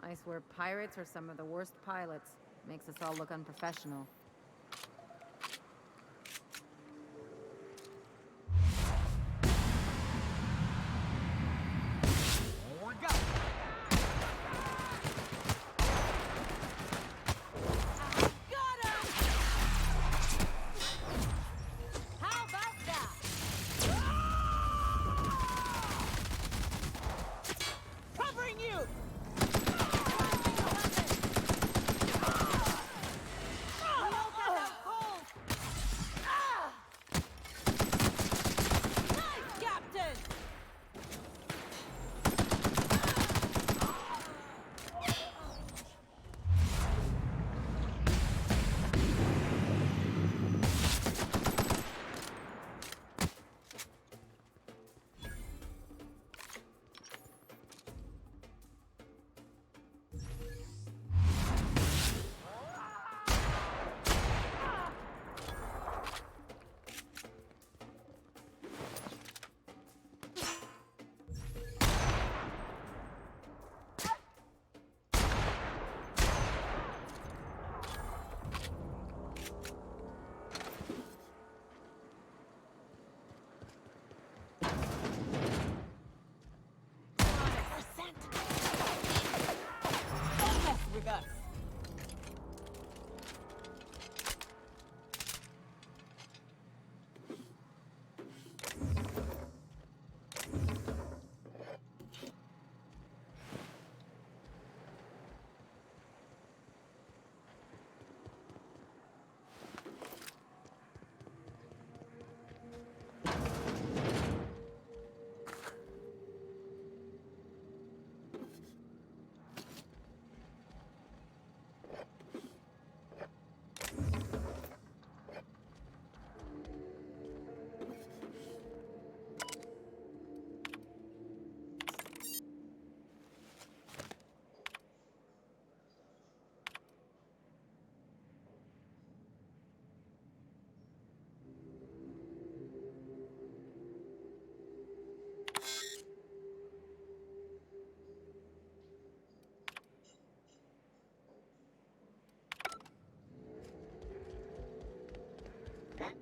I swear pirates are some of the worst pilots. Makes us all look unprofessional.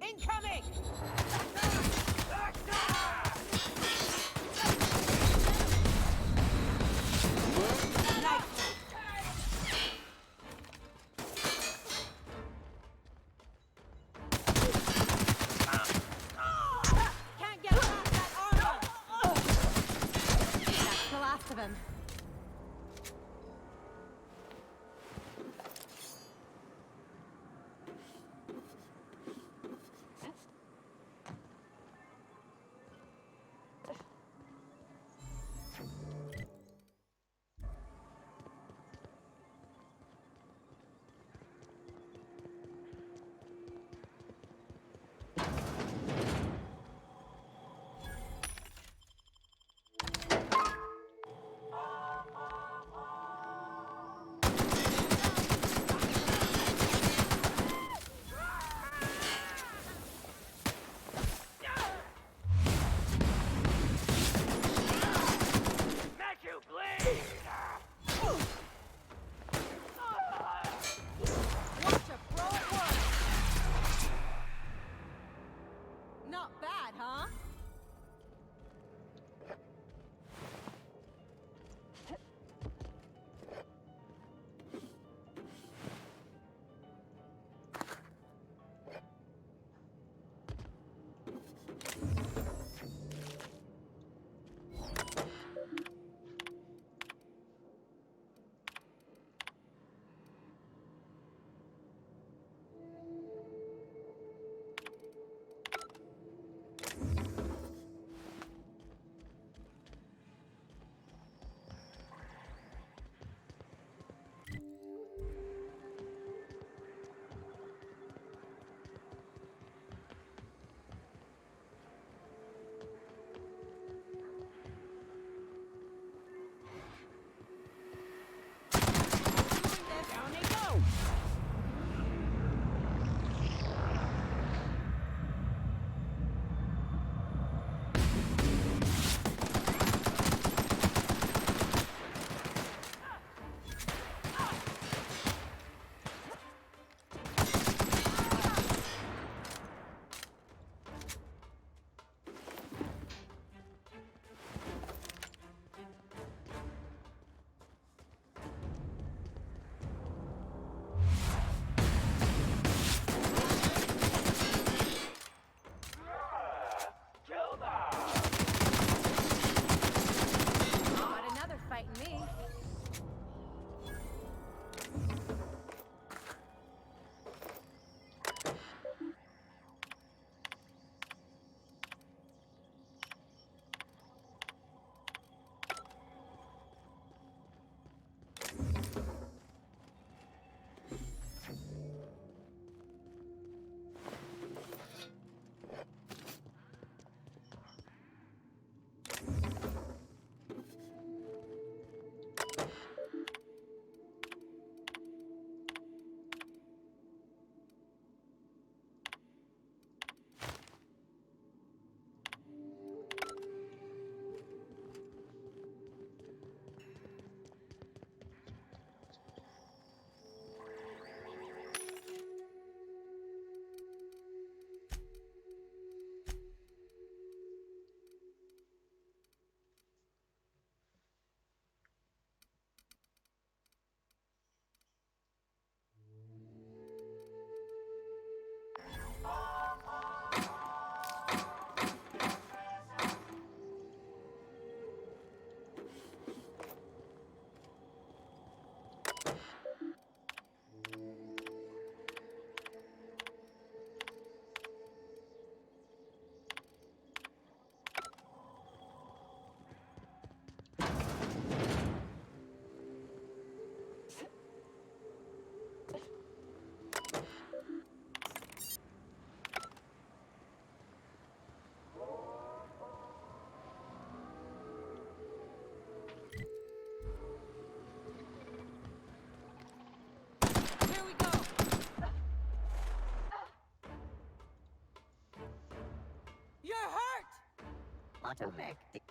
Incoming! Can't get past that armor! That's the last of him. quick.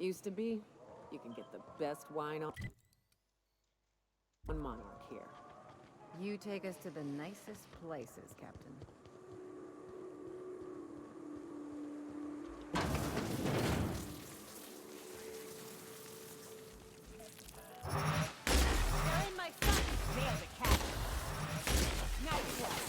Used to be. You can get the best wine on Monarch here. You take us to the nicest places, Captain. They're in my sight. There's a cat. Nice one.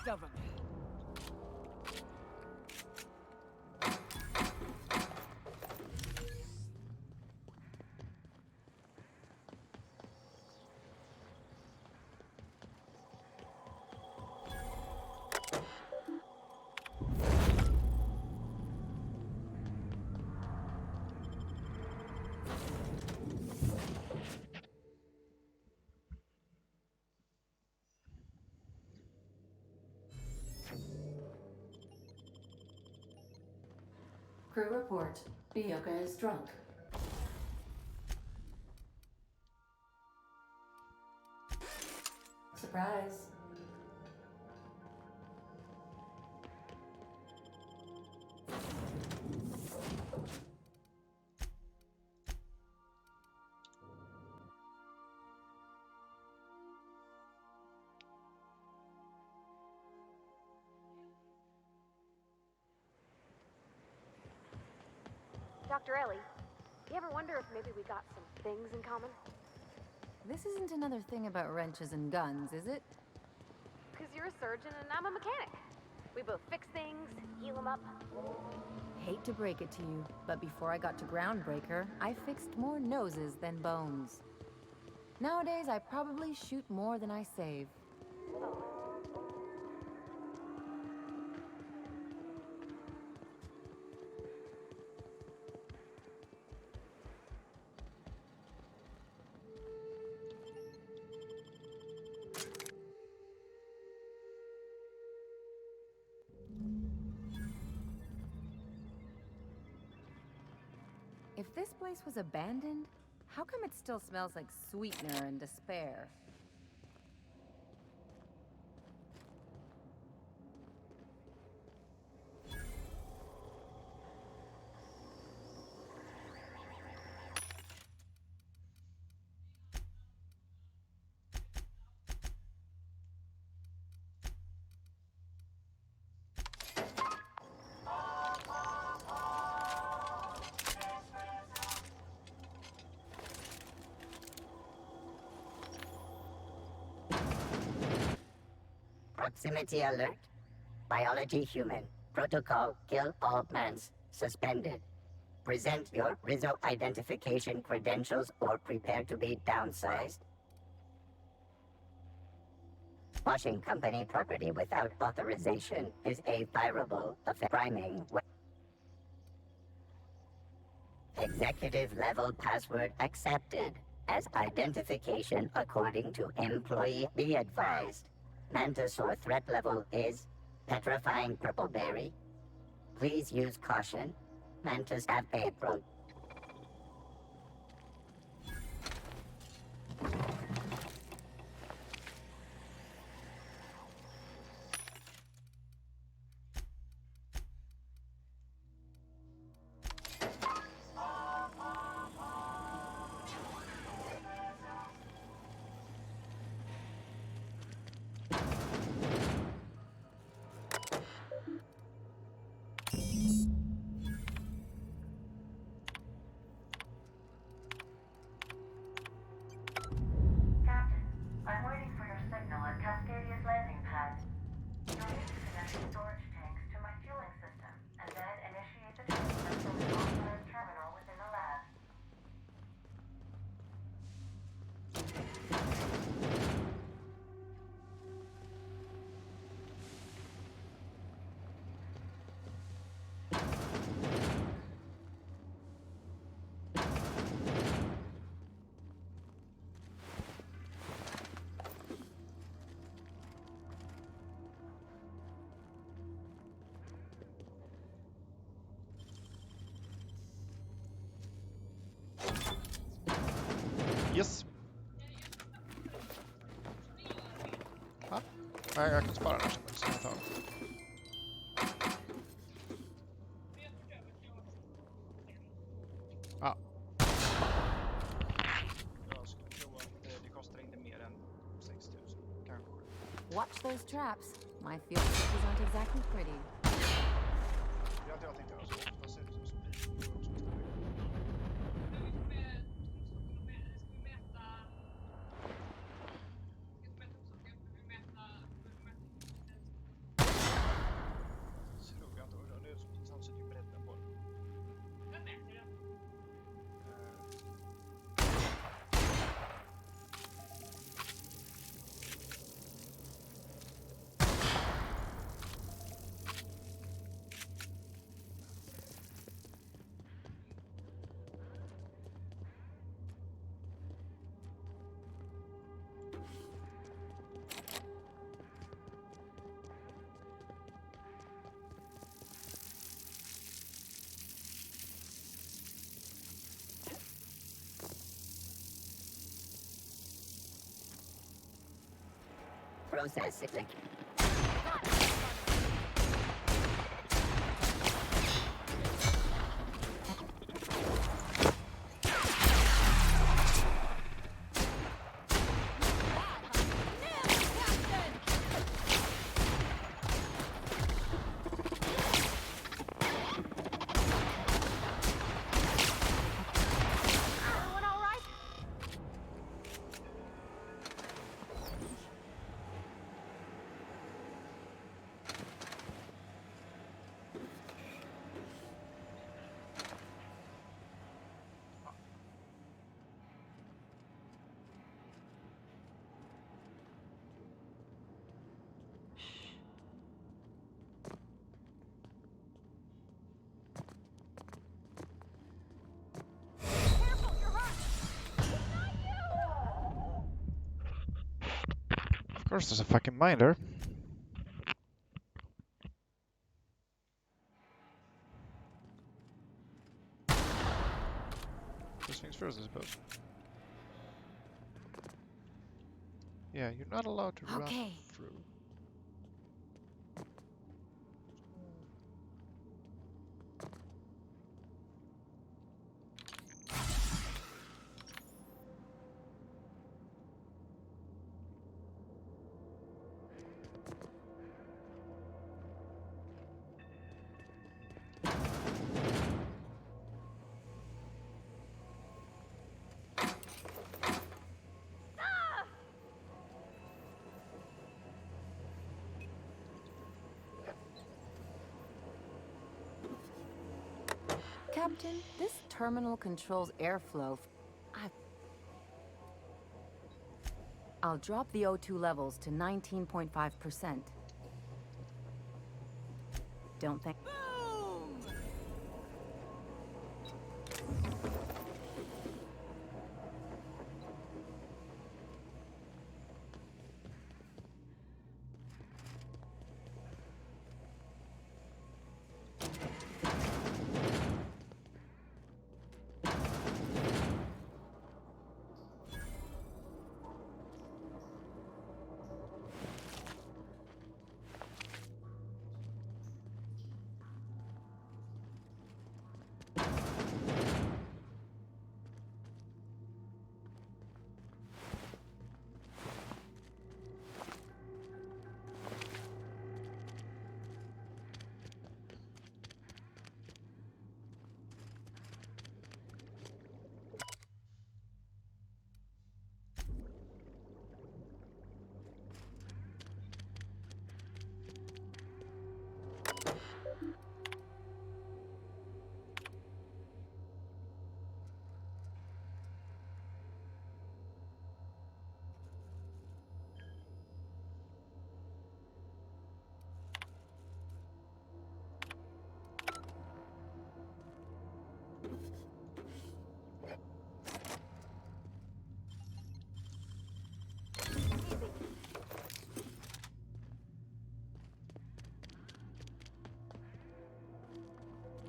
Of them. Crew report. Bioka is drunk. Surprise. Dr. Ellie, you ever wonder if maybe we got some things in common? This isn't another thing about wrenches and guns, is it? Because you're a surgeon and I'm a mechanic. We both fix things, heal them up. Hate to break it to you, but before I got to Groundbreaker, I fixed more noses than bones. Nowadays, I probably shoot more than I save. If this place was abandoned, how come it still smells like sweetener and despair? Proximity alert. Biology human. Protocol kill all plants. Suspended. Present your Rizzo identification credentials or prepare to be downsized. Washing company property without authorization is a fireable offense. Priming. Executive level password accepted. As identification according to employee. Be advised. Mantisaur threat level is petrifying purple berry. Please use caution. Mantis have a pro. I'm waiting for your signal at Cascadia's landing pad. You'll need to connect the storage tanks to my fueling system, and then initiate the transfer from the authorized terminal within the lab. Yes. Ha? Nej, jag kan spara den här sen ett tag. Ja. Jag skulle tro att det kostar inte mer än 6 000, kanske. Watch those traps. My field trips aren't exactly pretty. Jag tänkte göra så. Vad ser det som sprit? Processing. Of course there's a fucking miner. First things first, I suppose. Yeah, you're not allowed to run through. Captain, this terminal controls airflow. I'll drop the O2 levels to 19.5%. Don't think...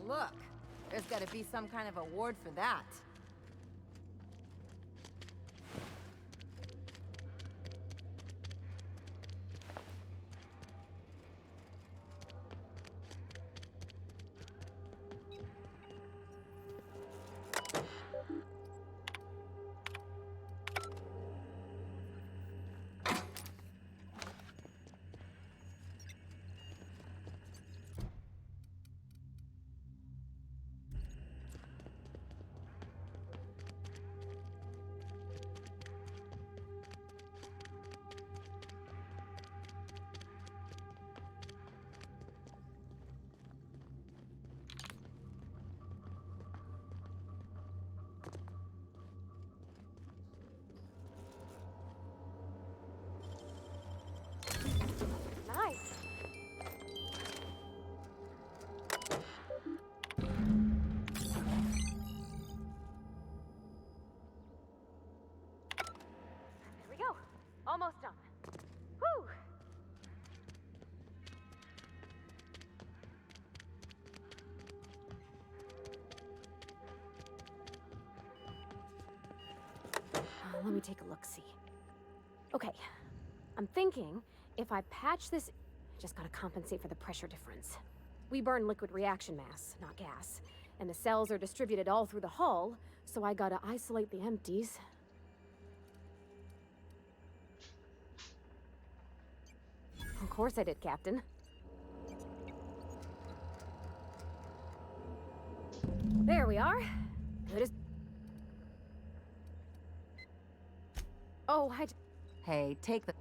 Look, there's gotta be some kind of award for that. Nice. There we go. Almost done. Whew. Let me take a look-see. Okay, I'm thinking if I patch this, I just gotta compensate for the pressure difference. We burn liquid reaction mass, not gas, and the cells are distributed all through the hull, so I gotta isolate the empties. Of course I did, Captain. There we are. Good as... Oh, Hey, take the...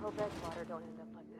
Hope Edgewater don't end up like this.